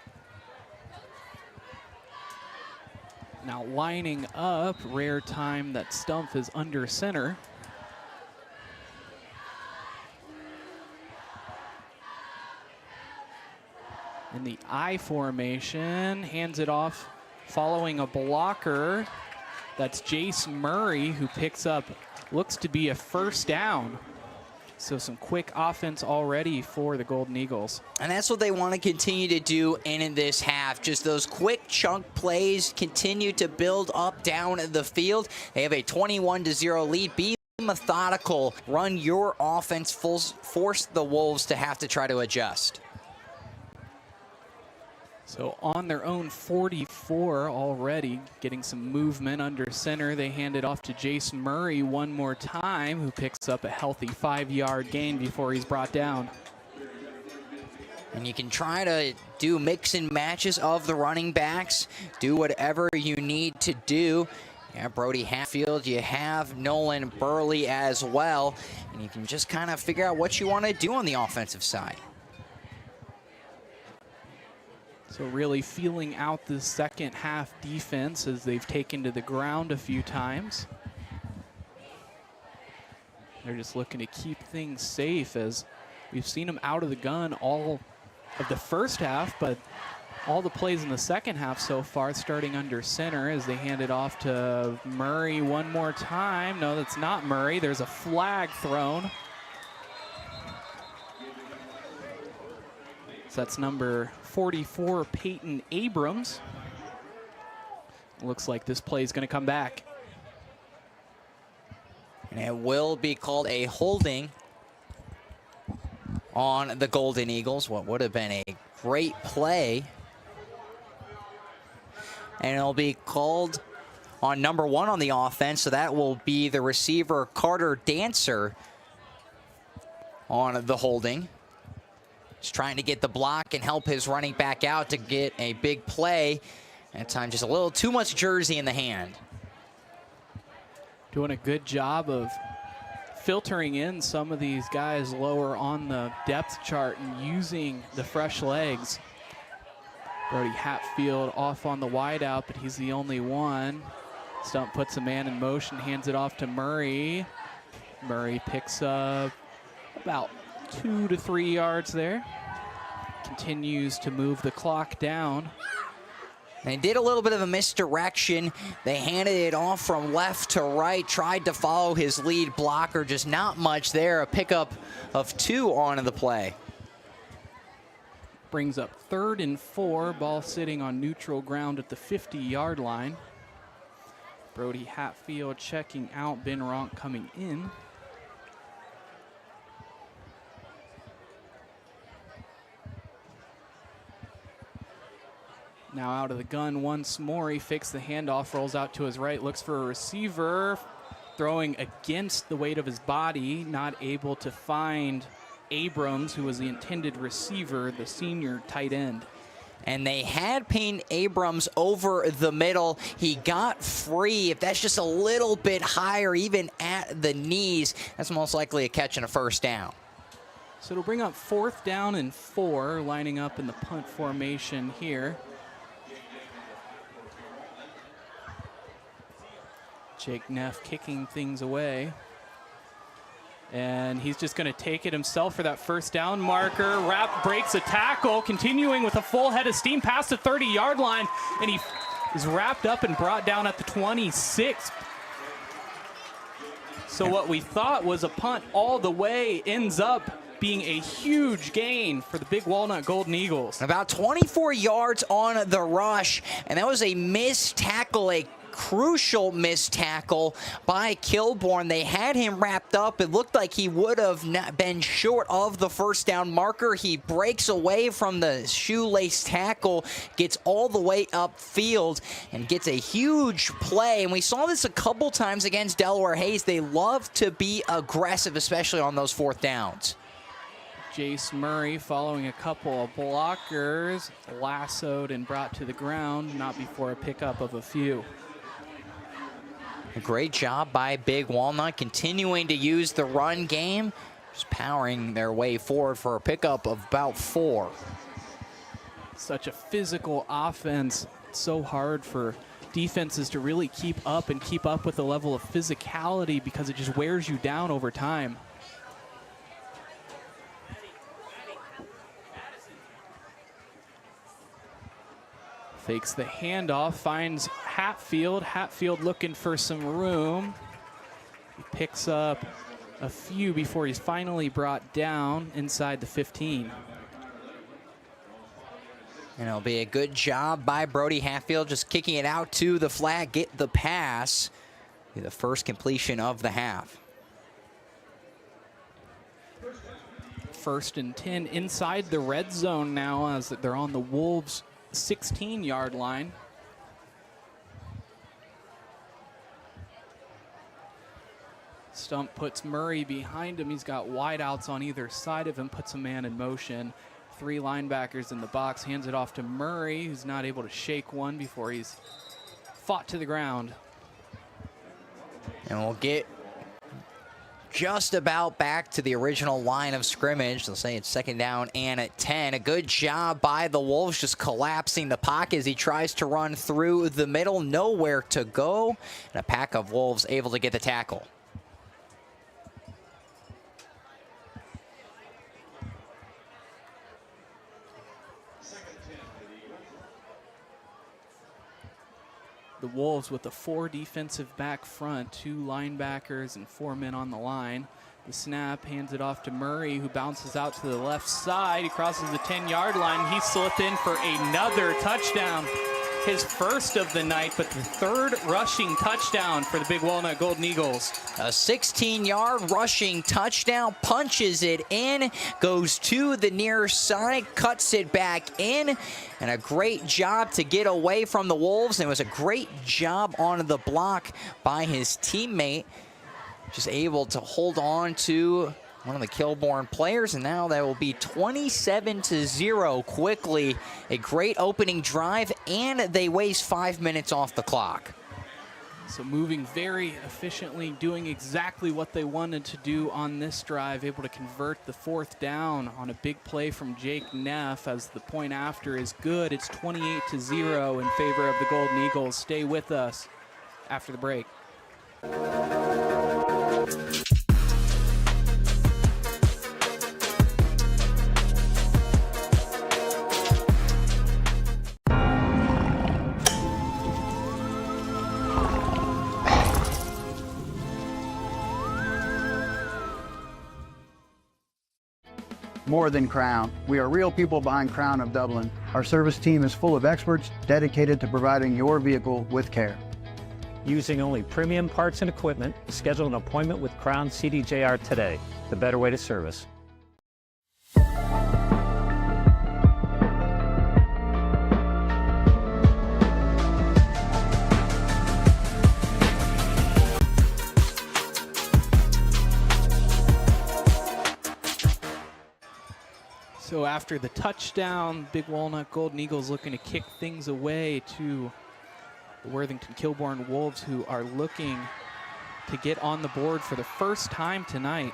Now lining up, rare time that Stumpf is under center. In the I formation, hands it off following a blocker. That's Jace Murray, who picks up, looks to be a first down. So some quick offense already for the Golden Eagles. And that's what they want to continue to do in this half. Just those quick chunk plays, continue to build up down the field. They have a 21-0 lead. Be methodical, run your offense, force the Wolves to have to try to adjust. So on their own 44 already, getting some movement under center. They hand it off to Jason Murray one more time, who picks up a healthy 5-yard gain before he's brought down. And you can try to do mix and matches of the running backs, do whatever you need to do. Yeah, Brody Hatfield, you have Nolan Burley as well, and you can just kind of figure out what you want to do on the offensive side. So really feeling out the second half defense as they've taken to the ground a few times. They're just looking to keep things safe, as we've seen them out of the gun all of the first half, but all the plays in the second half so far, starting under center as they hand it off to Murray one more time. No, that's not Murray. There's a flag thrown. So that's number 44, Peyton Abrams. Looks like this play is going to come back. And it will be called a holding on the Golden Eagles. What would have been a great play. And it'll be called on number 1 on the offense. So that will be the receiver, Carter Dancer, on the holding. He's trying to get the block and help his running back out to get a big play. That time just a little too much jersey in the hand. Doing a good job of filtering in some of these guys lower on the depth chart and using the fresh legs. Brody Hatfield off on the wideout, but he's the only one. Stumpf puts a man in motion, hands it off to Murray. Murray picks up about 2 to 3 yards there. Continues to move the clock down. They did a little bit of a misdirection. They handed it off from left to right, tried to follow his lead blocker, just not much there. A pickup of 2 on the play. Brings up 3rd and 4, ball sitting on neutral ground at the 50-yard line. Brody Hatfield checking out, Ben Ronk coming in. Now out of the gun once more. He fakes the handoff, rolls out to his right, looks for a receiver, throwing against the weight of his body, not able to find Abrams, who was the intended receiver, the senior tight end. And they had Payne Abrams over the middle. He got free. If that's just a little bit higher, even at the knees, that's most likely a catch and a first down. So it'll bring up 4th down and 4, lining up in the punt formation here. Jake Neff kicking things away. And he's just going to take it himself for that first down marker. Breaks a tackle, continuing with a full head of steam past the 30-yard line. And he is wrapped up and brought down at the 26. So what we thought was a punt all the way ends up being a huge gain for the Big Walnut Golden Eagles. About 24 yards on the rush, and that was a missed tackle, a crucial missed tackle by Kilbourne. They had him wrapped up. It looked like he would have not been short of the first down marker. He breaks away from the shoelace tackle, gets all the way upfield, and gets a huge play. And we saw this a couple times against Delaware Hayes. They love to be aggressive, especially on those fourth downs. Jace Murray following a couple of blockers, lassoed and brought to the ground, not before a pickup of a few. A great job by Big Walnut, continuing to use the run game, just powering their way forward for a pickup of about 4. Such a physical offense. It's so hard for defenses to really keep up with the level of physicality because it just wears you down over time. Fakes the handoff, finds Hatfield. Hatfield looking for some room. He picks up a few before he's finally brought down inside the 15. And it'll be a good job by Brody Hatfield, just kicking it out to the flat, get the pass. Be the first completion of the half. 1st and 10 inside the red zone now as they're on the Wolves' 16-yard line. Stumpf puts Murray behind him. He's got wideouts on either side of him, puts a man in motion. 3 linebackers in the box, hands it off to Murray, who's not able to shake one before he's fought to the ground. And we'll get just about back to the original line of scrimmage. They'll say it's 2nd down and at 10. A good job by the Wolves, just collapsing the pocket as he tries to run through the middle. Nowhere to go. And a pack of Wolves able to get the tackle. The Wolves with a 4 defensive back front, 2 linebackers and 4 men on the line. The snap, hands it off to Murray, who bounces out to the left side. He crosses the 10-yard line. He slipped in for another touchdown. His first of the night, but the 3rd rushing touchdown for the Big Walnut Golden Eagles. A 16-yard rushing touchdown, punches it in, goes to the near side, cuts it back in, and a great job to get away from the Wolves. And it was a great job on the block by his teammate, just able to hold on to one of the Kilbourne players, and now that will be 27-0 quickly. A great opening drive, and they waste 5 minutes off the clock. So moving very efficiently, doing exactly what they wanted to do on this drive, able to convert the 4th down on a big play from Jake Neff as the point after is good. It's 28-0 in favor of the Golden Eagles. Stay with us after the break. More than Crown. We are real people behind Crown of Dublin. Our service team is full of experts dedicated to providing your vehicle with care. Using only premium parts and equipment, schedule an appointment with Crown CDJR today. The better way to service. So after the touchdown, Big Walnut Golden Eagles looking to kick things away to the Worthington Kilbourne Wolves, who are looking to get on the board for the first time tonight.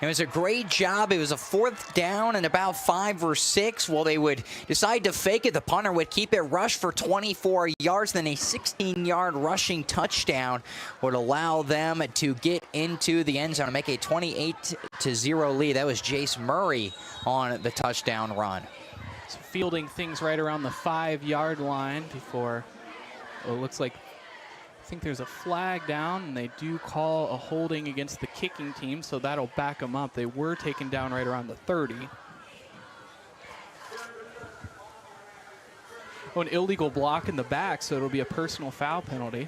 It was a great job. It was a 4th down and about 5 or 6. Well, they would decide to fake it. The punter would keep it rushed for 24 yards. Then a 16-yard rushing touchdown would allow them to get into the end zone and make a 28-0 lead. That was Jace Murray on the touchdown run. So fielding things right around the 5-yard line before, well, it looks like, I think there's a flag down, and they do call a holding against the kicking team, so that'll back them up. They were taken down right around the 30. Oh, an illegal block in the back, so it'll be a personal foul penalty.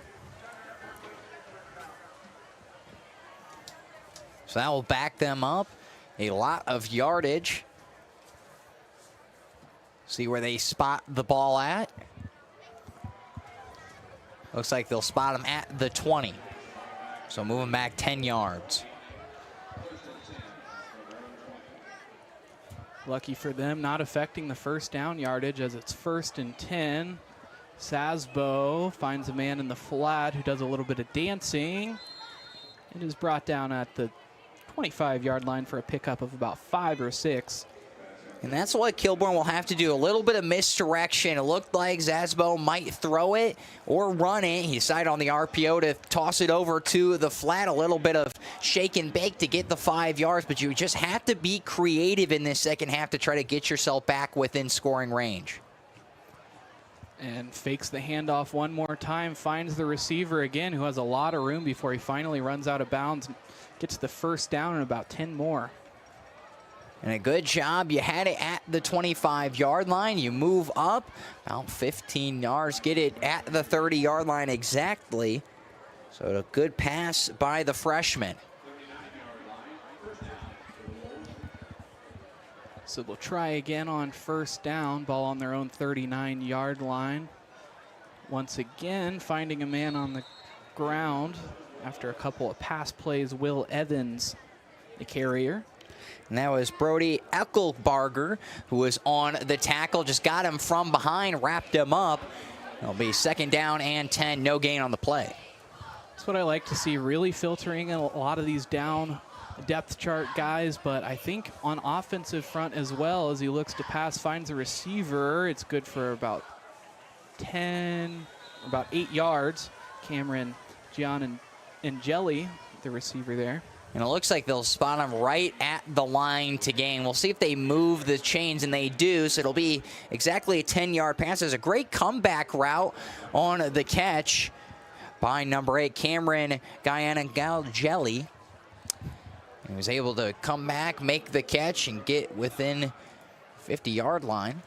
So that will back them up a lot of yardage. See where they spot the ball at. Looks like they'll spot him at the 20. So moving back 10 yards. Lucky for them, not affecting the first down yardage as it's 1st and 10. Szabo finds a man in the flat who does a little bit of dancing. It is brought down at the 25-yard line for a pickup of about 5 or 6. And that's what Kilbourne will have to do. A little bit of misdirection. It looked like Szabo might throw it or run it. He decided on the RPO to toss it over to the flat. A little bit of shake and bake to get the 5 yards, but you just have to be creative in this second half to try to get yourself back within scoring range. And fakes the handoff one more time, finds the receiver again, who has a lot of room before he finally runs out of bounds, gets the first down and about 10 more. And a good job. You had it at the 25-yard line. You move up about 15 yards, get it at the 30-yard line exactly. So a good pass by the freshman. So they'll try again on first down, ball on their own 39-yard line. Once again, finding a man on the ground after a couple of pass plays. Will Evans, the carrier. And that was Brody Eckelbarger, who was on the tackle, just got him from behind, wrapped him up. It'll be 2nd down and 10, no gain on the play. That's what I like to see, really filtering in a lot of these down depth chart guys, but I think on offensive front as well, as he looks to pass, finds a receiver. It's good for about 8 yards. Cameron Gian and Jelly, the receiver there. And it looks like they'll spot him right at the line to gain. We'll see if they move the chains, and they do, so it'll be exactly a 10-yard pass. There's a great comeback route on the catch by number 8, Cameron Galjelli. He was able to come back, make the catch, and get within 50-yard line.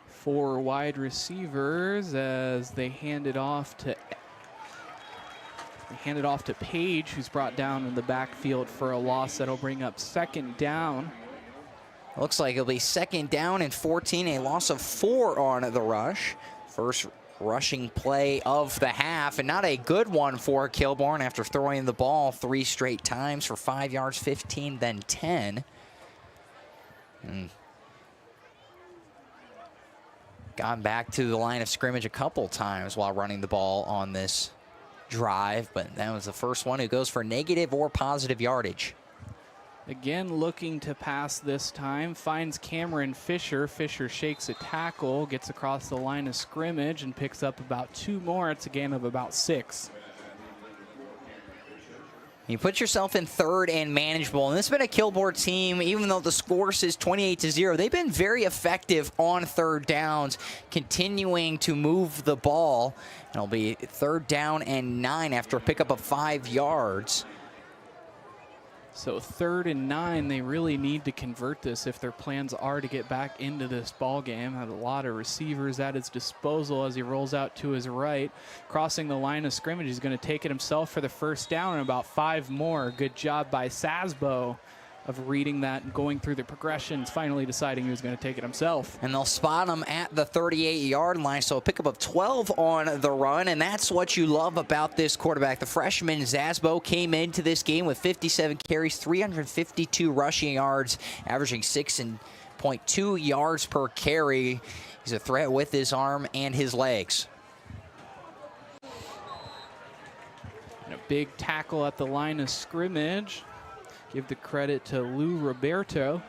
4 wide receivers as they hand it off to Page, who's brought down in the backfield for a loss. That'll bring up 2nd down. Looks like it'll be 2nd down and 14, a loss of 4 on the rush. First rushing play of the half, and not a good one for Kilbourne after throwing the ball 3 straight times for 5 yards, 15, then 10. And gone back to the line of scrimmage a couple times while running the ball on this drive, but that was the first one who goes for negative or positive yardage. Again, looking to pass this time, finds Cameron Fisher. Fisher shakes a tackle, gets across the line of scrimmage, and picks up about 2 more. It's a gain of about 6. You put yourself in 3rd and manageable, and this has been a Kilbourne team, even though the score says 28-0, they've been very effective on 3rd downs, continuing to move the ball. It'll be 3rd down and 9 after a pickup of 5 yards. So 3rd and 9, they really need to convert this if their plans are to get back into this ball game. Had a lot of receivers at his disposal as he rolls out to his right. Crossing the line of scrimmage, he's going to take it himself for the first down and about 5 more. Good job by Szabo of reading that and going through the progressions, finally deciding he was going to take it himself. And they'll spot him at the 38-yard line, so a pickup of 12 on the run, and that's what you love about this quarterback. The freshman Szabo came into this game with 57 carries, 352 rushing yards, averaging 6.2 yards per carry. He's a threat with his arm and his legs. And a big tackle at the line of scrimmage. Give the credit to Lou Roberto.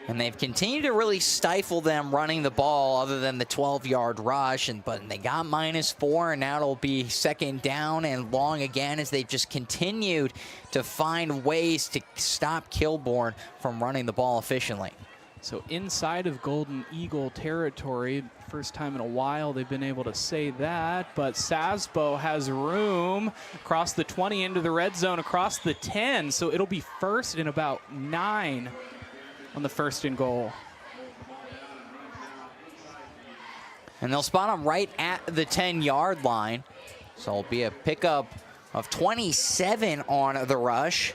And they've continued to really stifle them running the ball other than the 12-yard rush. But they got -4, and now it'll be 2nd down and long again as they've just continued to find ways to stop Kilbourne from running the ball efficiently. So inside of Golden Eagle territory, first time in a while they've been able to say that, but Szabo has room across the 20 into the red zone, across the 10, so it'll be 1st and about 9 on the 1st and goal. And they'll spot him right at the 10-yard line. So it'll be a pickup of 27 on the rush.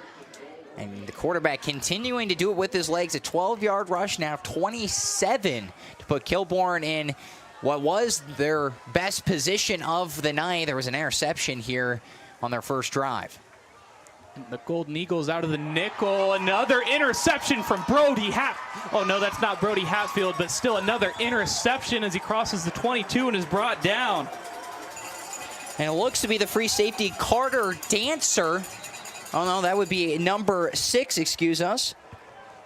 And the quarterback continuing to do it with his legs. A 12-yard rush, now 27 to put Kilbourne in what was their best position of the night. There was an interception here on their first drive. The Golden Eagles out of the nickel. Another interception from Brody Oh, no, that's not Brody Hatfield, but still another interception as he crosses the 22 and is brought down. And it looks to be the free safety, Carter Dancer. Oh, no, that would be number 6, excuse us.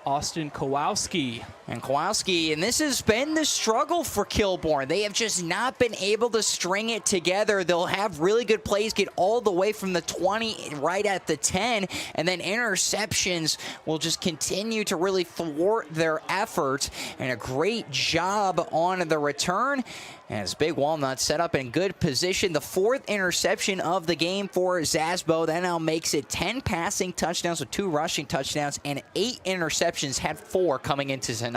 Austin Kowalski. And Kowalski, and this has been the struggle for Kilbourne. They have just not been able to string it together. They'll have really good plays, get all the way from the 20 right at the 10, and then interceptions will just continue to really thwart their effort. And a great job on the return as Big Walnut set up in good position. The 4th interception of the game for Szabo. That now makes it 10 passing touchdowns with 2 rushing touchdowns and 8 interceptions, had 4 coming into tonight.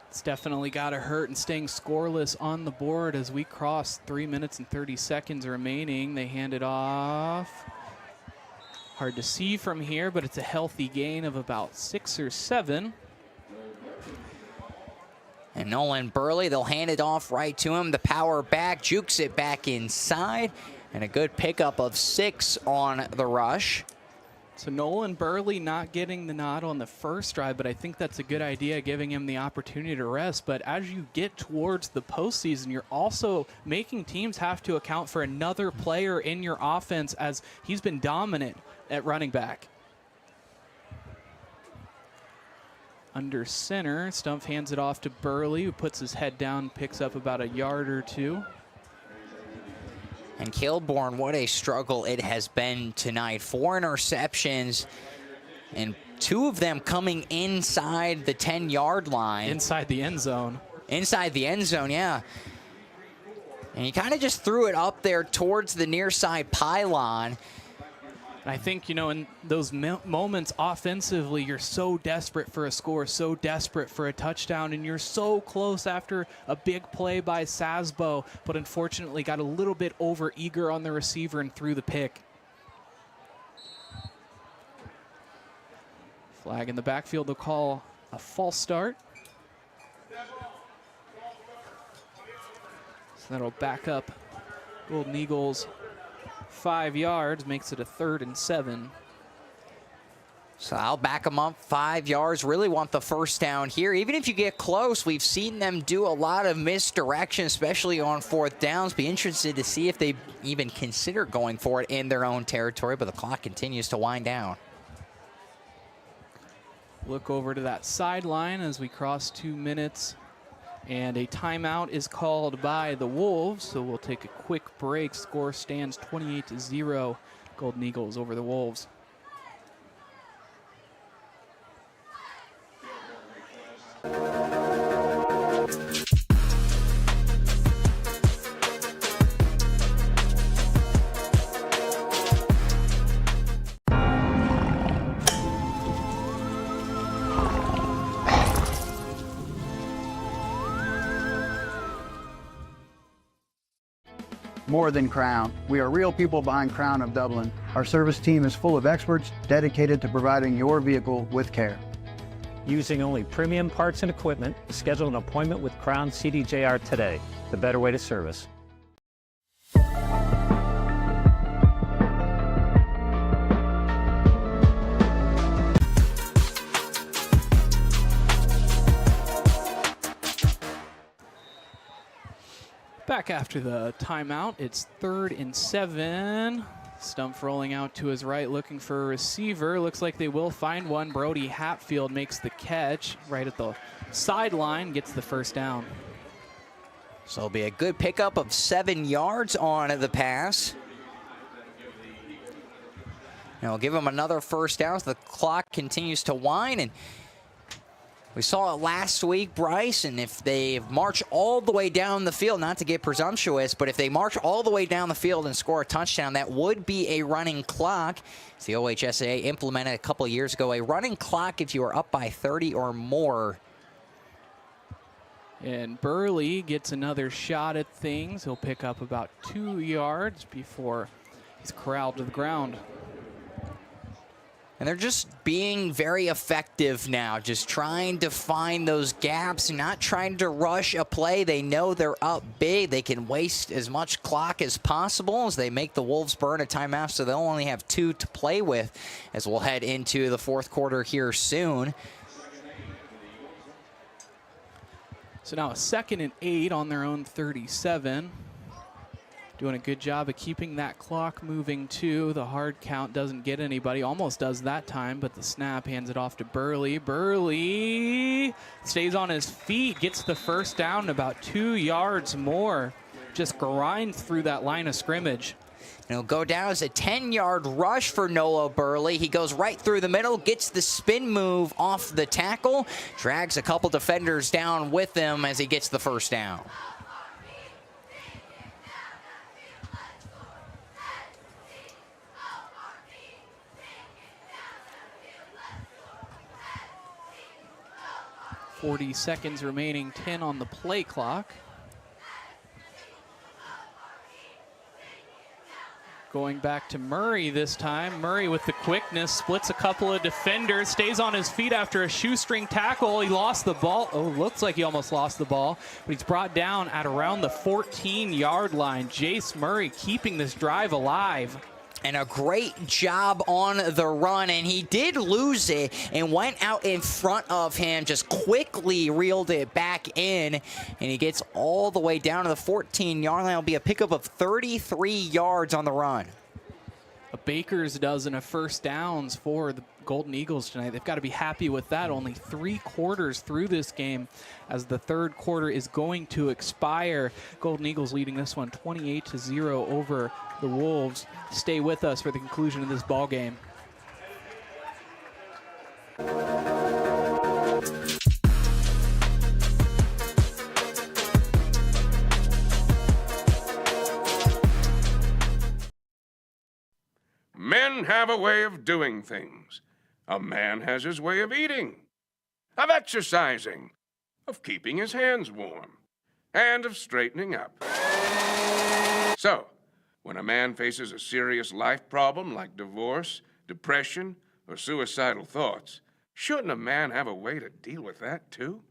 It's definitely got to hurt, and staying scoreless on the board as we cross 3 minutes and 30 seconds remaining. They hand it off. Hard to see from here, but it's a healthy gain of about 6 or 7. And Nolan Burley, they'll hand it off right to him. The power back, jukes it back inside, and a good pickup of 6 on the rush. So Nolan Burley not getting the nod on the first drive, but I think that's a good idea, giving him the opportunity to rest. But as you get towards the postseason, you're also making teams have to account for another player in your offense, as he's been dominant at running back. Under center, Stumpf hands it off to Burley, who puts his head down, picks up about a yard or 2. And Kilbourne, what a struggle it has been tonight. 4 interceptions, and 2 of them coming inside the 10-yard line. Inside the end zone. Inside the end zone, yeah. And he kind of just threw it up there towards the near side pylon. I think, you know, in those moments offensively, you're so desperate for a score, so desperate for a touchdown, and you're so close after a big play by Szabo, but unfortunately got a little bit over-eager on the receiver and threw the pick. Flag in the backfield, they'll call a false start. So that'll back up Golden Eagles 5 yards, makes it a 3rd and 7. So I'll back them up 5 yards. Really want the first down here. Even if you get close, we've seen them do a lot of misdirection, especially on 4th downs. Be interested to see if they even consider going for it in their own territory, but the clock continues to wind down. Look over to that sideline as we cross 2 minutes. And a timeout is called by the Wolves, so we'll take a quick break. Score stands 28-0, Golden Eagles over the Wolves. More than Crown. We are real people behind Crown of Dublin. Our service team is full of experts dedicated to providing your vehicle with care. Using only premium parts and equipment, schedule an appointment with Crown CDJR today. The better way to service. Back after the timeout, it's 3rd and 7. Stumpf rolling out to his right, looking for a receiver. Looks like they will find one. Brody Hatfield makes the catch right at the sideline, gets the first down. So it'll be a good pickup of 7 yards on the pass. And we'll give them another first down as the clock continues to wind. And we saw it last week, Bryce, and if they march all the way down the field, not to get presumptuous, but if they march all the way down the field and score a touchdown, that would be a running clock. As the OHSAA implemented a couple of years ago, a running clock if you are up by 30 or more And Burley gets another shot at things. He'll pick up about 2 yards before he's corralled to the ground. And they're just being very effective now, just trying to find those gaps, not trying to rush a play. They know they're up big. They can waste as much clock as possible as they make the Wolves burn a timeout, so they'll only have 2 to play with as we'll head into the fourth quarter here soon. So now a 2nd and 8 on their own 37. Doing a good job of keeping that clock moving too. The hard count doesn't get anybody. Almost does that time, but the snap hands it off to Burley. Burley stays on his feet, gets the first down, about 2 yards more. Just grinds through that line of scrimmage. And it'll go down as a 10-yard rush for Noah Burley. He goes right through the middle, gets the spin move off the tackle, drags a couple defenders down with him as he gets the first down. .40 seconds remaining, 10 on the play clock. Going back to Murray this time. Murray with the quickness, splits a couple of defenders, stays on his feet after a shoestring tackle. He lost the ball. Oh, looks like he almost lost the ball, but he's brought down at around the 14-yard line. Jace Murray keeping this drive alive. And a great job on the run, and he did lose it and went out in front of him, just quickly reeled it back in, and he gets all the way down to the 14-yard line. It'll be a pickup of 33 yards on the run. A baker's dozen of first downs for the Golden Eagles tonight. They've got to be happy with that. Only 3 quarters through this game as the third quarter is going to expire. Golden Eagles leading this one 28-0 over the Wolves. Stay with us for the conclusion of this ball game. Men have a way of doing things. A man has his way of eating, of exercising, of keeping his hands warm, and of straightening up. So, when a man faces a serious life problem like divorce, depression, or suicidal thoughts, shouldn't a man have a way to deal with that too?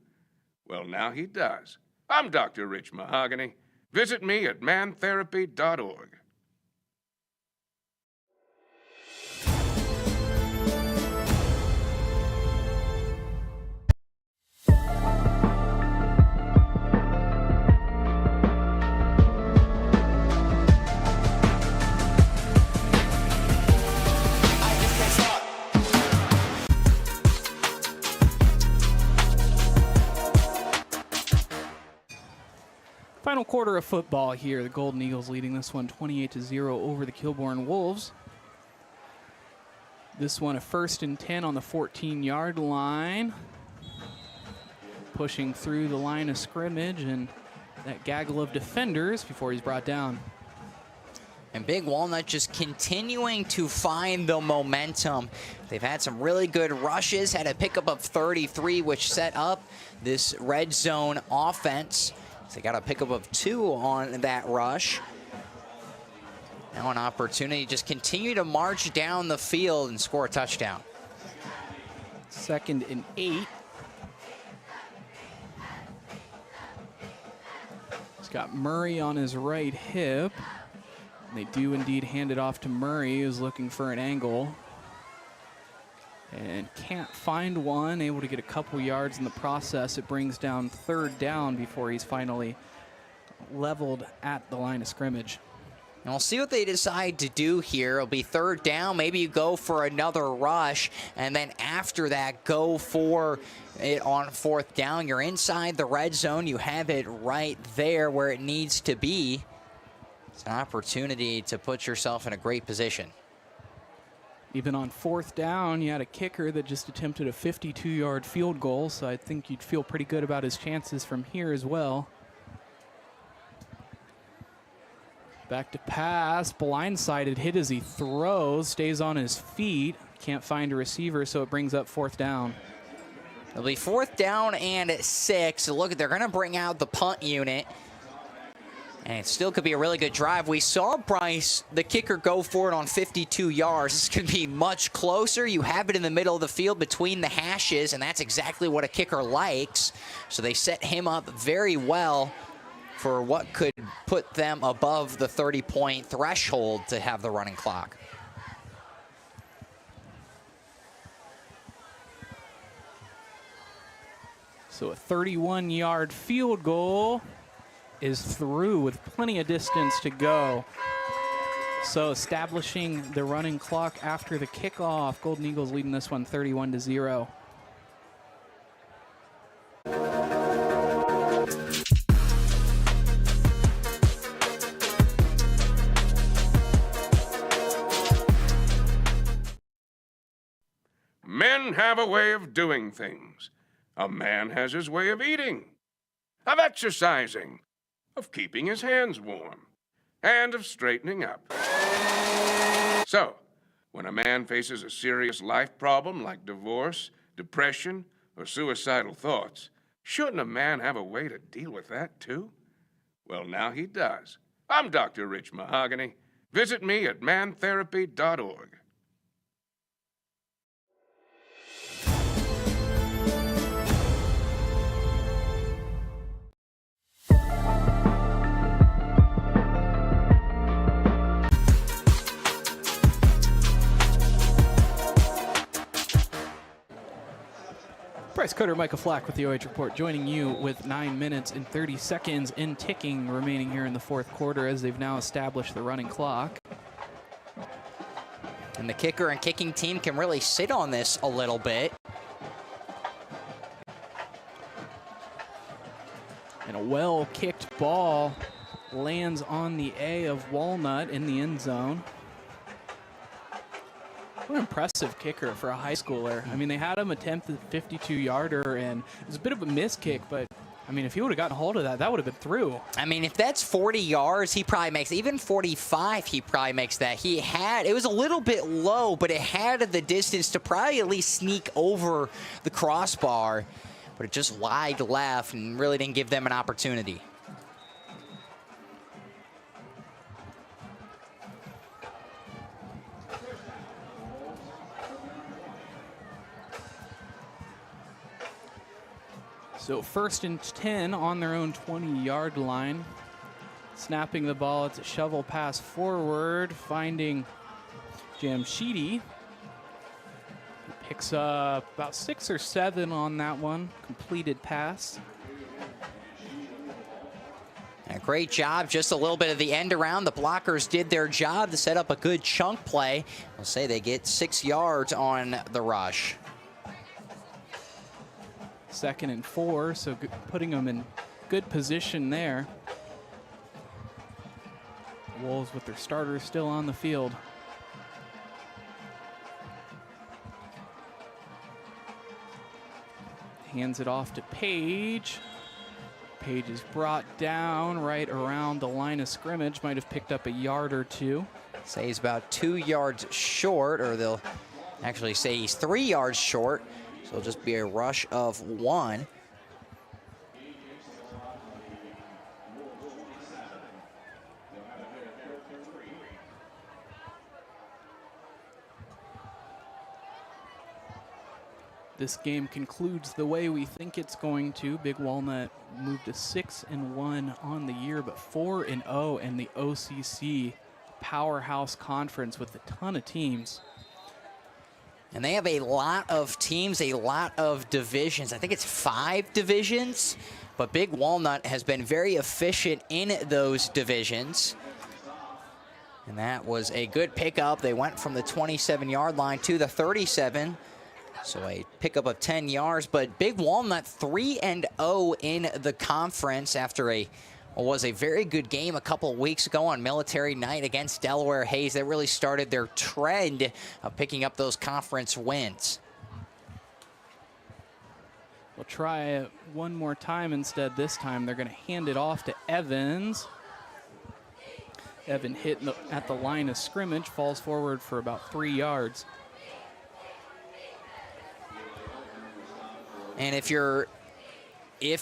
Well, now he does. I'm Dr. Rich Mahogany. Visit me at mantherapy.org. Final quarter of football here. The Golden Eagles leading this one 28-0 over the Kilbourne Wolves. This one a 1st and 10 on the 14-yard line. Pushing through the line of scrimmage and that gaggle of defenders before he's brought down. And Big Walnut just continuing to find the momentum. They've had some really good rushes, had a pickup of 33, which set up this red zone offense. So they got a pickup of 2 on that rush. Now an opportunity to just continue to march down the field and score a touchdown. 2nd and 8. He's got Murray on his right hip. They do indeed hand it off to Murray, who's looking for an angle. And can't find one, able to get a couple yards in the process. It brings down 3rd down before he's finally leveled at the line of scrimmage. And we'll see what they decide to do here. It'll be 3rd down. Maybe you go for another rush, and then after that, go for it on 4th down. You're inside the red zone. You have it right there where it needs to be. It's an opportunity to put yourself in a great position. Even on 4th down, you had a kicker that just attempted a 52-yard field goal, so I think you'd feel pretty good about his chances from here as well. Back to pass, blindsided, hit as he throws, stays on his feet. Can't find a receiver, so it brings up 4th down. It'll be 4th down and 6. Look, they're going to bring out the punt unit. And it still could be a really good drive. We saw Bryce, the kicker, go for it on 52 yards. This could be much closer. You have it in the middle of the field between the hashes, and that's exactly what a kicker likes. So they set him up very well for what could put them above the 30-point threshold to have the running clock. So a 31-yard field goal is through with plenty of distance to go. So establishing the running clock after the kickoff. Golden Eagles leading this one 31-0. Men have a way of doing things. A man has his way of eating, of exercising, of keeping his hands warm, and of straightening up. So, when a man faces a serious life problem like divorce, depression, or suicidal thoughts, shouldn't a man have a way to deal with that too? Well, now he does. I'm Dr. Rich Mahogany. Visit me at mantherapy.org. Bryce Coder, Micah Flack with the OH Report, joining you with 9 minutes and 30 seconds in ticking remaining here in the 4th quarter as they've now established the running clock. And the kicker and kicking team can really sit on this a little bit. And a well-kicked ball lands on the A of Walnut in the end zone. What an impressive kicker for a high schooler. I mean, they had him attempt the 52-yarder, and it was a bit of a miss kick, but, I mean, if he would have gotten a hold of that, that would have been through. I mean, if that's 40 yards, he probably makes, even 45, he probably makes that. It was a little bit low, but it had the distance to probably at least sneak over the crossbar, but it just wide left and really didn't give them an opportunity. So 1st and 10 on their own 20-yard line. Snapping the ball, it's a shovel pass forward, finding Jamshidi. He picks up about 6 or 7 on that one, completed pass. A great job, just a little bit of the end around. The blockers did their job to set up a good chunk play. We'll say they get 6 yards on the rush. 2nd and 4, so putting them in good position there. Wolves with their starters still on the field. Hands it off to Page. Page is brought down right around the line of scrimmage. Might have picked up a yard or two. Say he's about 2 yards short, or they'll actually say he's 3 yards short. So it'll just be a rush of 1. This game concludes the way we think it's going to. Big Walnut moved to 6-1 on the year, but 4-0 in the OCC Powerhouse Conference with a ton of teams. And they have a lot of teams, a lot of divisions. I think it's 5 divisions, but Big Walnut has been very efficient in those divisions. And that was a good pickup. They went from the 27-yard line to the 37. So a pickup of 10 yards, but Big Walnut 3-0 in the conference after what was a very good game a couple of weeks ago on Military Night against Delaware Hayes. That really started their trend of picking up those conference wins. We'll try it one more time instead. This time they're going to hand it off to Evans. Evan hit at the line of scrimmage, falls forward for about 3 yards. And if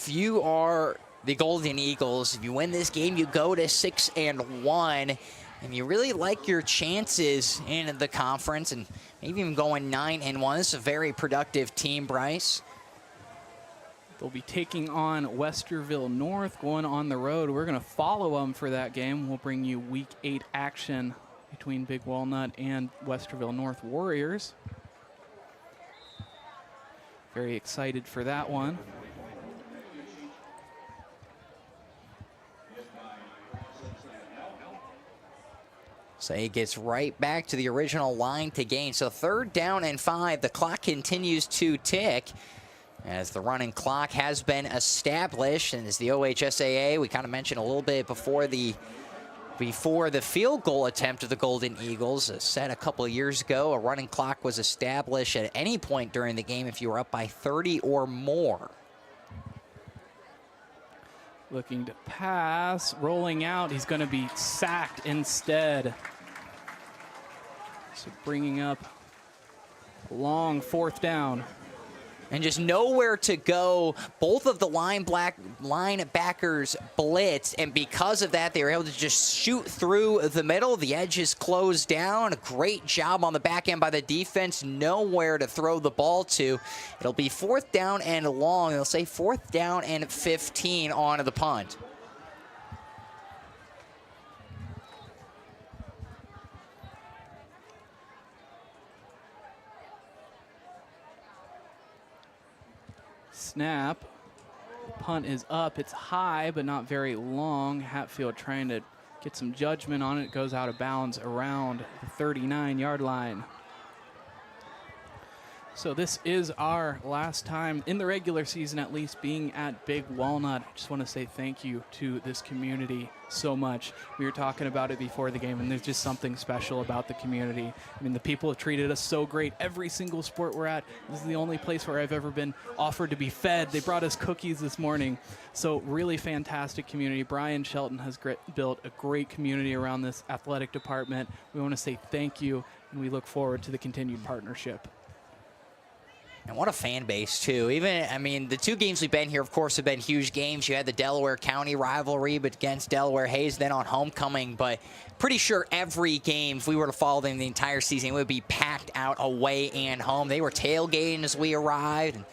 you are the Golden Eagles, if you win this game, you go to 6-1, and you really like your chances in the conference, and maybe even going 9-1. This is a very productive team, Bryce. They'll be taking on Westerville North, going on the road. We're going to follow them for that game. We'll bring you Week 8 action between Big Walnut and Westerville North Warriors. Very excited for that one. So he gets right back to the original line to gain. So 3rd down and 5. The clock continues to tick as the running clock has been established. And as the OHSAA, we kind of mentioned a little bit before the field goal attempt of the Golden Eagles, said a couple of years ago, a running clock was established at any point during the game if you were up by 30 or more. Looking to pass, rolling out. He's going to be sacked instead. So bringing up a long 4th down. And just nowhere to go. Both of the linebackers blitz, and because of that, they were able to just shoot through the middle. The edge is closed down. A great job on the back end by the defense. Nowhere to throw the ball to. It'll be 4th down and long. They'll say 4th down and 15 on the punt. Snap. Punt is up. It's high, but not very long. Hatfield trying to get some judgment on it. It goes out of bounds around the 39-yard line. So this is our last time in the regular season, at least, being at Big Walnut. I just want to say thank you to this community so much. We were talking about it before the game, and there's just something special about the community. I mean, the people have treated us so great. Every single sport we're at, this is the only place where I've ever been offered to be fed. They brought us cookies this morning. So really fantastic community. Brian Shelton has built a great community around this athletic department. We want to say thank you, and we look forward to the continued partnership. And what a fan base, too. Even, I mean, the 2 games we've been here, of course, have been huge games. You had the Delaware County rivalry, but against Delaware Hayes, then on homecoming. But pretty sure every game, if we were to follow them the entire season, it would be packed out away and home. They were tailgating as we arrived. And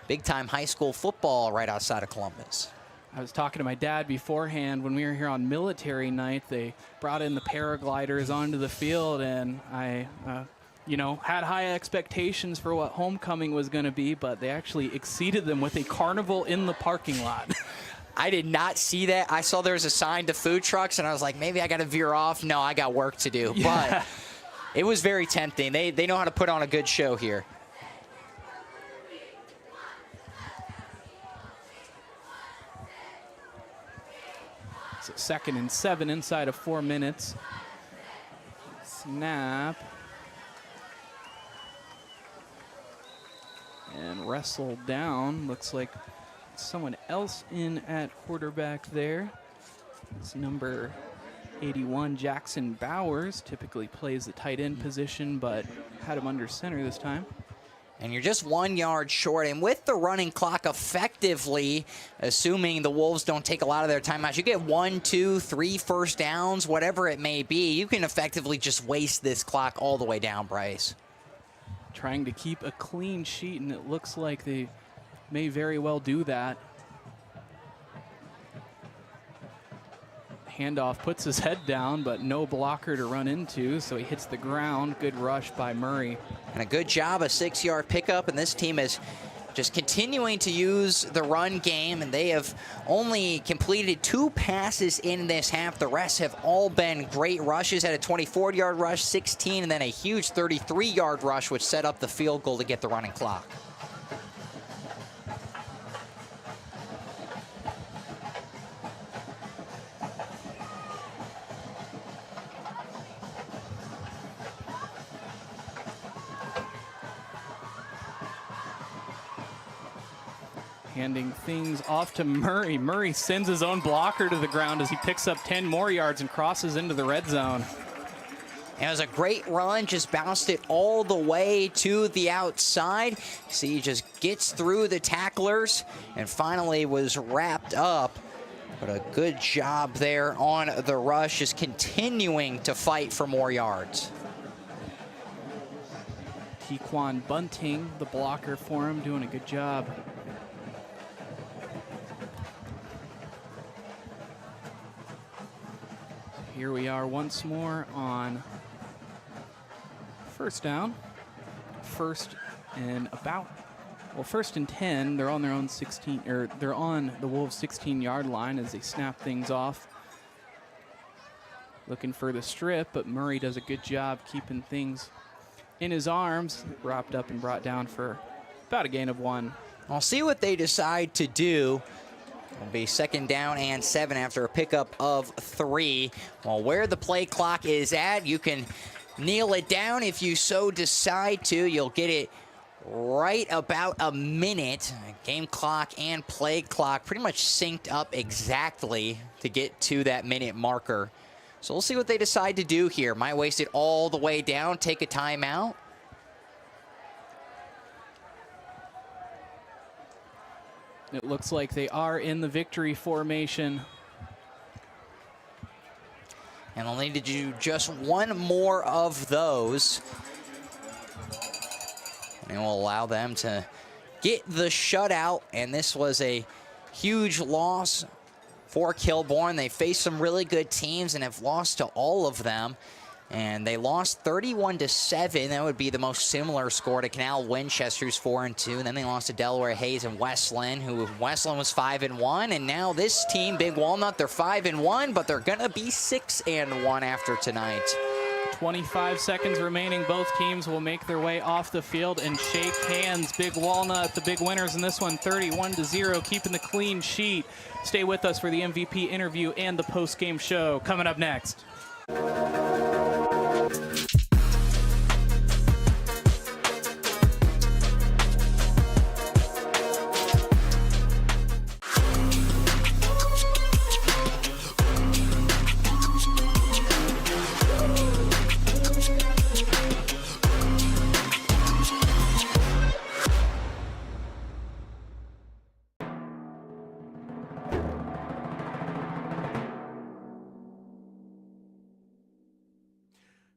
big-time high school football right outside of Columbus. I was talking to my dad beforehand when we were here on military night. They brought in the paragliders onto the field, and I had high expectations for what homecoming was going to be, but they actually exceeded them with a carnival in the parking lot. I did not see that. I saw there was a sign to food trucks, and I was like, maybe I got to veer off. No, I got work to do. Yeah. But it was very tempting. They know how to put on a good show here. So 2nd and 7 inside of 4 minutes. Snap. And wrestled down. Looks like someone else in at quarterback there. It's number 81, Jackson Bowers. Typically plays the tight end position, but had him under center this time. And you're just 1 yard short. And with the running clock effectively, assuming the Wolves don't take a lot of their timeouts, you get 1, 2, 3 first downs, whatever it may be. You can effectively just waste this clock all the way down, Bryce. Trying to keep a clean sheet, and it looks like they may very well do that. Handoff puts his head down, but no blocker to run into, so he hits the ground. Good rush by Murray. And a good job, a 6-yard pickup, and this team is just continuing to use the run game, and they have only completed 2 passes in this half. The rest have all been great rushes. Had a 24-yard rush, 16, and then a huge 33-yard rush, which set up the field goal to get the running clock. Handing things off to Murray. Murray sends his own blocker to the ground as he picks up 10 more yards and crosses into the red zone. It was a great run, just bounced it all the way to the outside. See, he just gets through the tacklers and finally was wrapped up. But a good job there on the rush, just continuing to fight for more yards. Tequan Bunting, the blocker for him, doing a good job. Here we are once more on first down. First and 10. They're on their own 16, or they're on the Wolves' 16-yard line as they snap things off. Looking for the strip, but Murray does a good job keeping things in his arms, wrapped up and brought down for about a gain of 1. I'll see what they decide to do. It'll be 2nd down and 7 after a pickup of 3. Well, where the play clock is at, you can kneel it down if you so decide to. You'll get it right about a minute. Game clock and play clock pretty much synced up exactly to get to that minute marker. So we'll see what they decide to do here. Might waste it all the way down, take a timeout. It looks like they are in the victory formation. And they'll need to do just one more of those. And it will allow them to get the shutout. And this was a huge loss for Kilbourne. They faced some really good teams and have lost to all of them. And they lost 31-7. That would be the most similar score to Canal Winchester, who's 4-2. And then they lost to Delaware Hayes and Westland, who Westland was 5-1. And now this team, Big Walnut, they're 5-1, but they're gonna be 6-1 after tonight. 25 seconds remaining. Both teams will make their way off the field and shake hands. Big Walnut, the big winners in this one, 31-0, keeping the clean sheet. Stay with us for the MVP interview and the post-game show coming up next.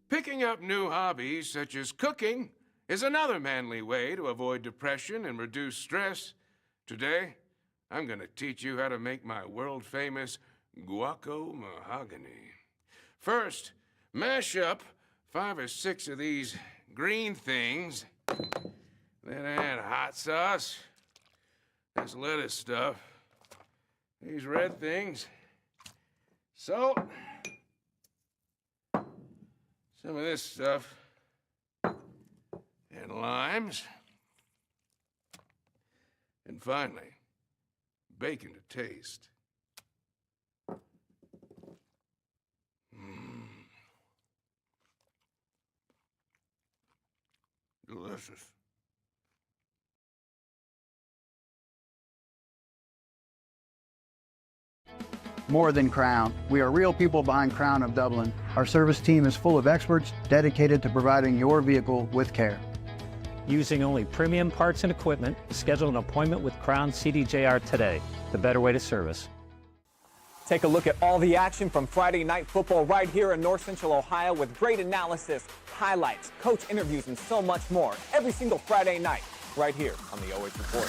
Picking up new hobbies such as cooking is another manly way to avoid depression and reduce stress. Today, I'm going to teach you how to make my world-famous guaco mahogany. First, mash up 5 or 6 of these green things. Then add hot sauce, this lettuce stuff, these red things, salt, some of this stuff, and limes, and finally, bacon to taste. Delicious. More than Crown. We are real people behind Crown of Dublin. Our service team is full of experts dedicated to providing your vehicle with care. Using only premium parts and equipment, schedule an appointment with Crown CDJR today, the better way to service. Take a look at all the action from Friday Night Football right here in North Central Ohio with great analysis, highlights, coach interviews, and so much more every single Friday night right here on the OH Report.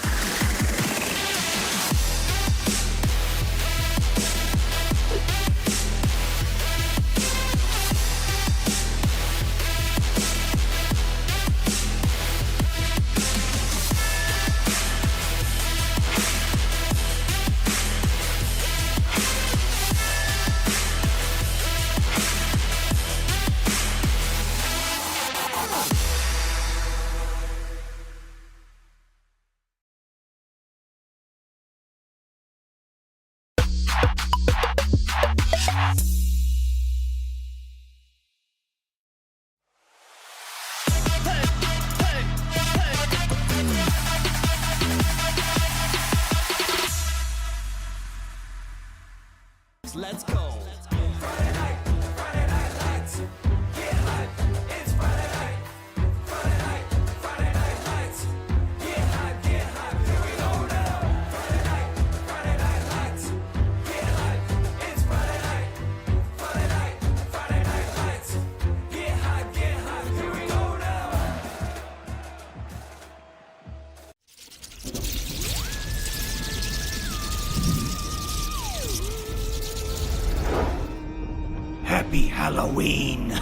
Let's go. Friday night lights. Yeah, Halloween.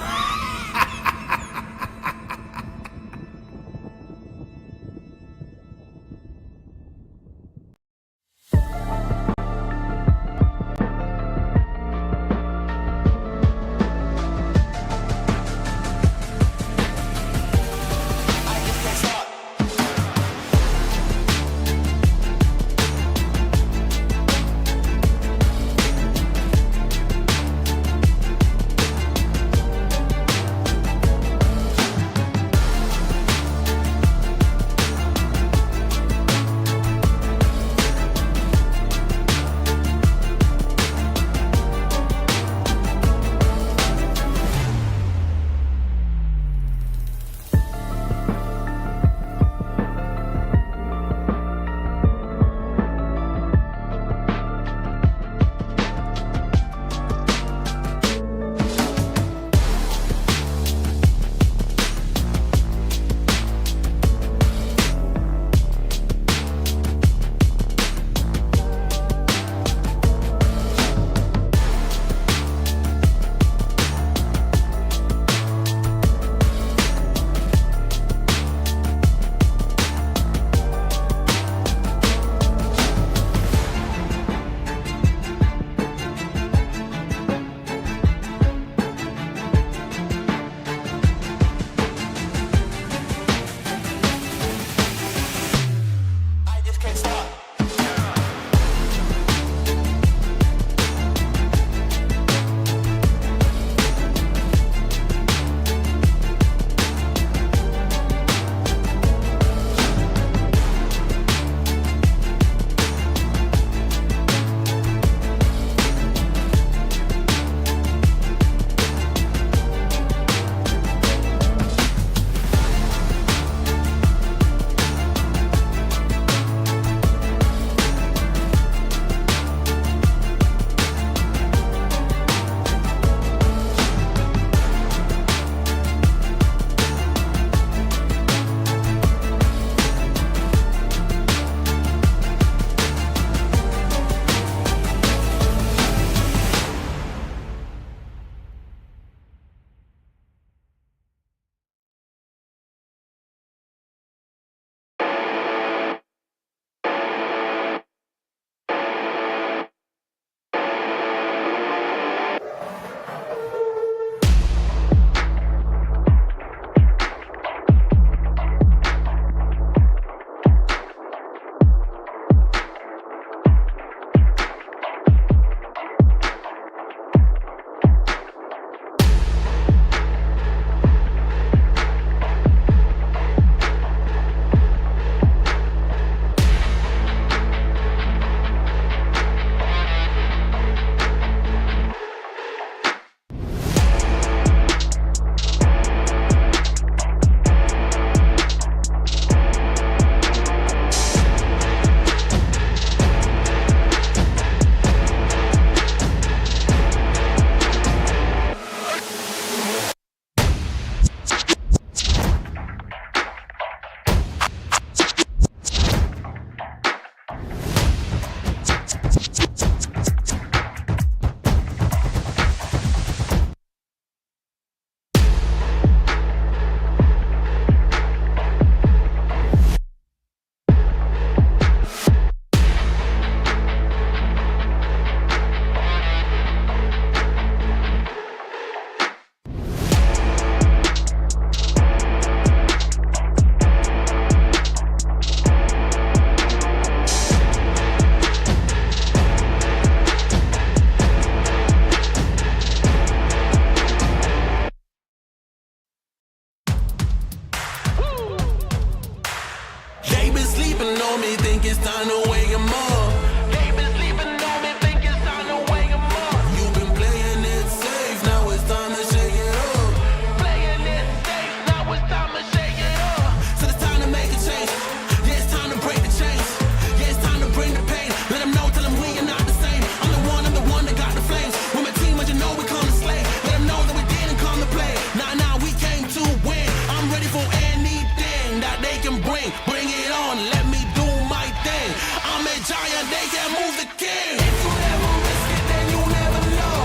If you never risk it, then you never know.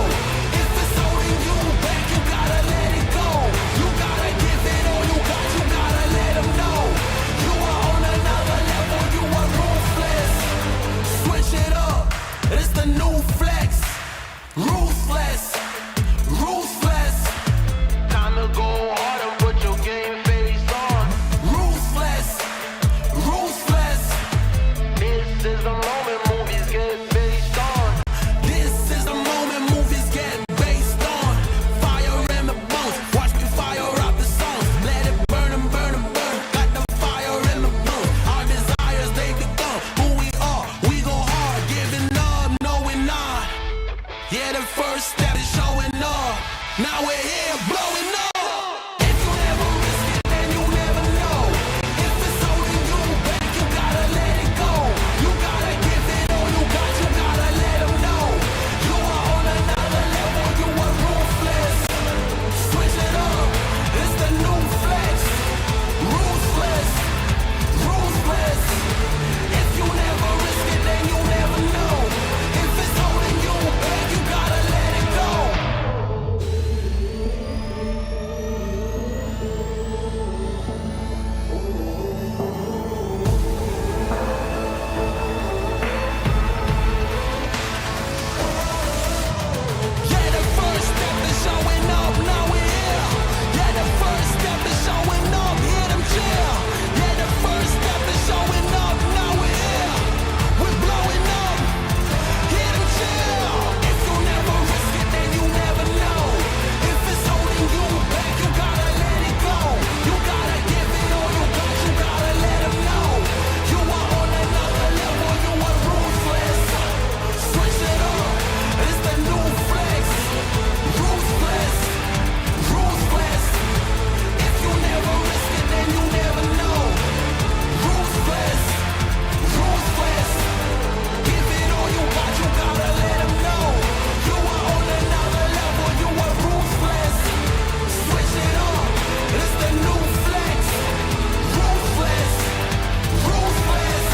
If it's holding you back, you got It's the new flex. Ruthless. Ruthless. Time to go hard and put your game face on. Ruthless. Ruthless. This is the moment movies get based on. This is the moment movies get based on. Fire in the bones. Watch me fire out the songs. Let it burn and burn and burn. Got the fire in the bones. Our desires, they become who we are. We go hard, giving up, no we're not. Yeah, the first step is showing up. Now we're here blowing up. If you never risk it, then you never know. If it's holding you back, you gotta let it go. You gotta give it all you got, you gotta let them know. You are on another level, you are ruthless. Switch it up, it's the new flex. Ruthless, ruthless. If you never risk it, then you never know. If it's holding you back, you gotta let it go. Yeah, the first step is showing up, now we're here. Yeah, the first step is showing up, hear them cheer. Yeah, the first step is showing up, now we're here. We're blowing up, hear them cheer. If you never risk it, then you never know. If it's holding you back, you gotta let it go. You gotta give it all you got, you gotta let them know. You are on another level, you are ruthless. Switch it up, it's the new flex. Ruthless, ruthless. If you never risk it, then you never know. Ruthless, ruthless. Give it all you got, you gotta let them know. You are on another level, you are ruthless. Switch it up, it's the new flex. Ruthless, ruthless.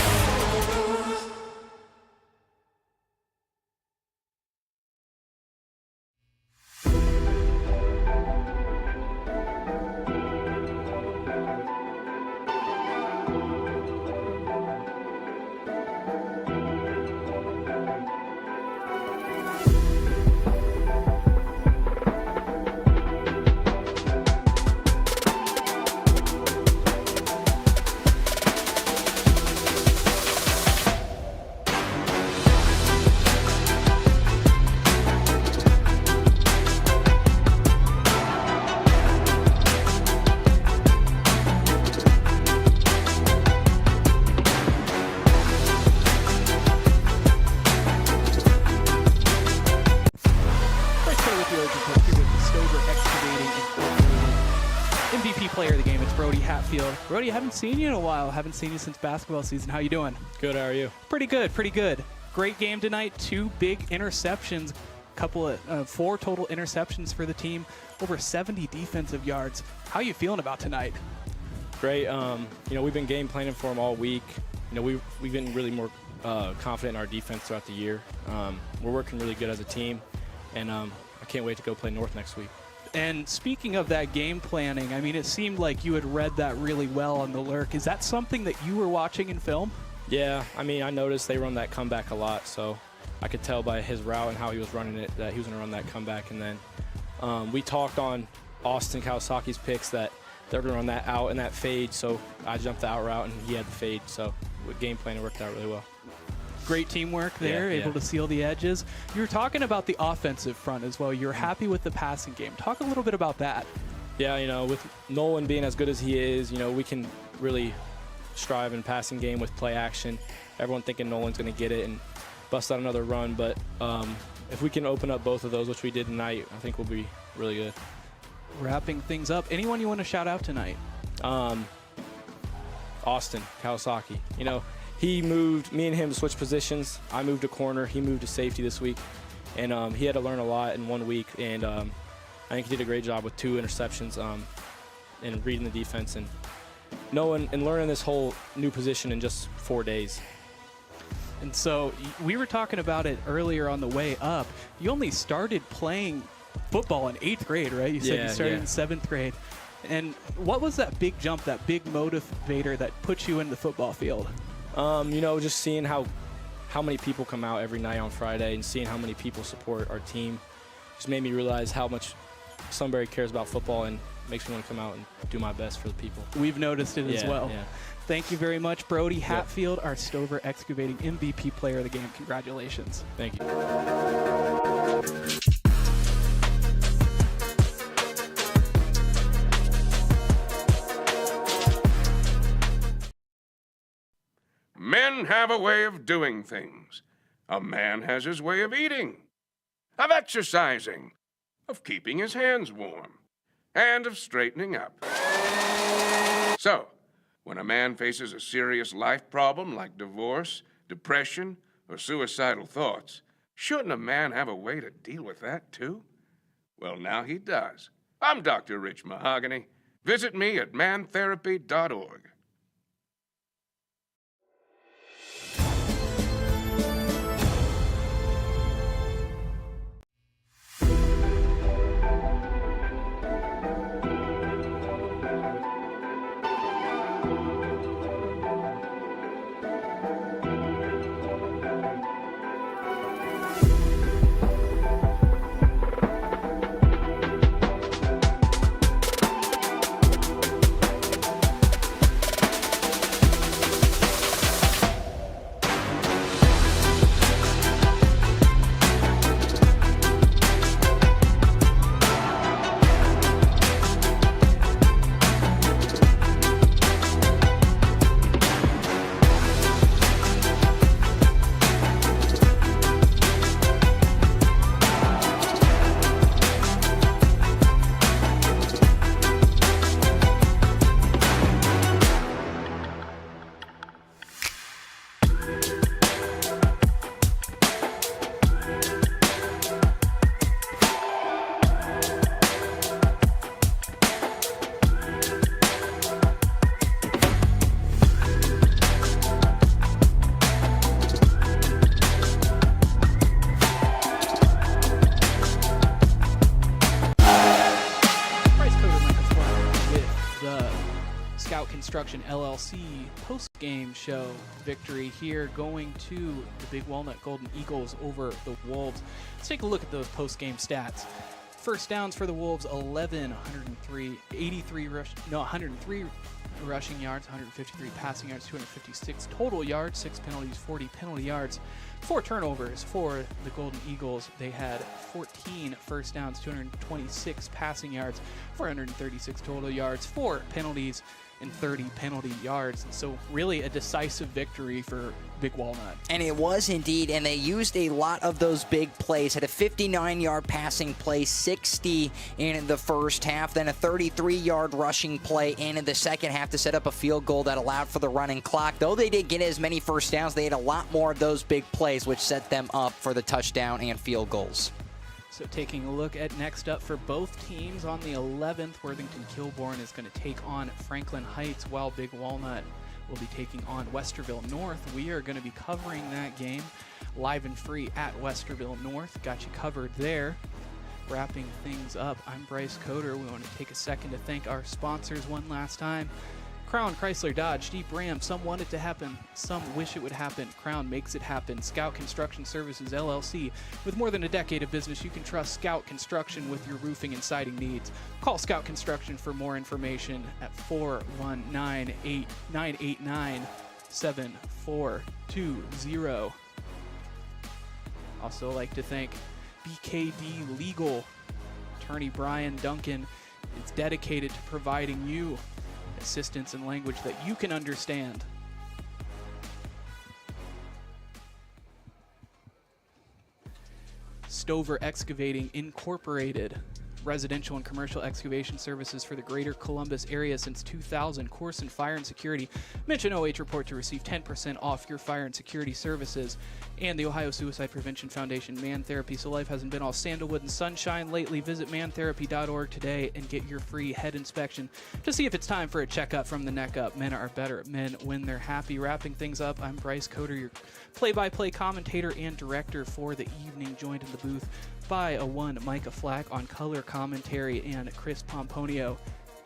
Bryce with the OG Report here with Stover Excavating Inc. MVP player of the game, it's Brody Hatfield. Brody, I haven't seen you in a while. Haven't seen you since basketball season. How you doing? Good, how are you? Pretty good, pretty good. Great game tonight. 2 big interceptions. Couple of 4 total interceptions for the team. Over 70 defensive yards. How are you feeling about tonight? Great. We've been game planning for them all week. We've been really more confident in our defense throughout the year. We're working really good as a team, and I can't wait to go play North next week. And speaking of that game planning, I mean, it seemed like you had read that really well on the lurk. Is that something that you were watching in film? Yeah, I mean, I noticed they run that comeback a lot, so I could tell by his route and how he was running it that he was going to run that comeback. And then we talked on Austin Kawasaki's picks that they're going to run that out and that fade, so I jumped the out route and he had the fade. So with game planning, it worked out really well. Great teamwork there, able to seal the edges. You were talking about the offensive front as well. You're happy with the passing game. Talk a little bit about that. Yeah, with Nolan being as good as he is, we can really strive in passing game with play action. Everyone thinking Nolan's going to get it and bust out another run, but if we can open up both of those, which we did tonight, I think we'll be really good. Wrapping things up, anyone you want to shout out tonight? Austin Kawasaki. He moved, me and him switched positions. I moved to corner, he moved to safety this week, and he had to learn a lot in 1 week, and I think he did a great job with 2 interceptions and reading the defense and knowing and learning this whole new position in just 4 days. And so we were talking about it earlier on the way up. You only started playing football in 8th grade, right? You said you started in 7th grade. And what was that big jump, that big motivator that put you in the football field? Just seeing how how many people come out every night on Friday and seeing how many people support our team just made me realize how much Sunbury cares about football and makes me want to come out and do my best for the people. We've noticed it as well. Yeah. Thank you very much, Brody Hatfield, our Stover Excavating MVP player of the game. Congratulations. Thank you. Men have a way of doing things. A man has his way of eating, of exercising, of keeping his hands warm, and of straightening up. So, when a man faces a serious life problem like divorce, depression, or suicidal thoughts, shouldn't a man have a way to deal with that too? Well, now he does. I'm Dr. Rich Mahogany. Visit me at mantherapy.org. Construction LLC post-game show victory here, going to the Big Walnut Golden Eagles over the Wolves. Let's take a look at those post-game stats. First downs for the Wolves, 11, 103 rushing yards, 153 passing yards, 256 total yards, 6 penalties, 40 penalty yards, 4 turnovers for the Golden Eagles. They had 14 first downs, 226 passing yards, 436 total yards, 4 penalties, and 30 penalty yards. So really a decisive victory for Big Walnut. And it was indeed, and they used a lot of those big plays. Had a 59-yard passing play, 60 in the first half, then a 33-yard rushing play in the second half to set up a field goal that allowed for the running clock. Though they did get as many first downs, they had a lot more of those big plays, which set them up for the touchdown and field goals. So taking a look at next up for both teams on the 11th, Worthington Kilbourne is going to take on Franklin Heights, while Big Walnut will be taking on Westerville North. We are going to be covering that game live and free at Westerville North. Got you covered there. Wrapping things up, I'm Bryce Coder. We want to take a second to thank our sponsors one last time. Crown, Chrysler, Dodge, Jeep, Ram. Some want it to happen, some wish it would happen. Crown makes it happen. Scout Construction Services, LLC. With more than a decade of business, you can trust Scout Construction with your roofing and siding needs. Call Scout Construction for more information at 419-989-7420. Also like to thank BKD Legal. Attorney Brian Duncan is dedicated to providing you assistance in language that you can understand. Stover Excavating Incorporated. Residential and commercial excavation services for the greater Columbus area since 2000. Koorsen Fire and Security. Mention OH Report to receive 10% off your fire and security services. And the Ohio Suicide Prevention Foundation, Man Therapy. So life hasn't been all sandalwood and sunshine lately. Visit mantherapy.org today and get your free head inspection to see if it's time for a checkup from the neck up. Men are better at men when they're happy. Wrapping things up, I'm Bryce Coder, your play-by-play commentator and director for the evening, joined in the booth by a one Micah Flack on color commentary and Chris Pomponio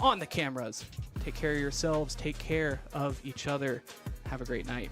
on the cameras. Take care of yourselves. Take care of each other. Have a great night.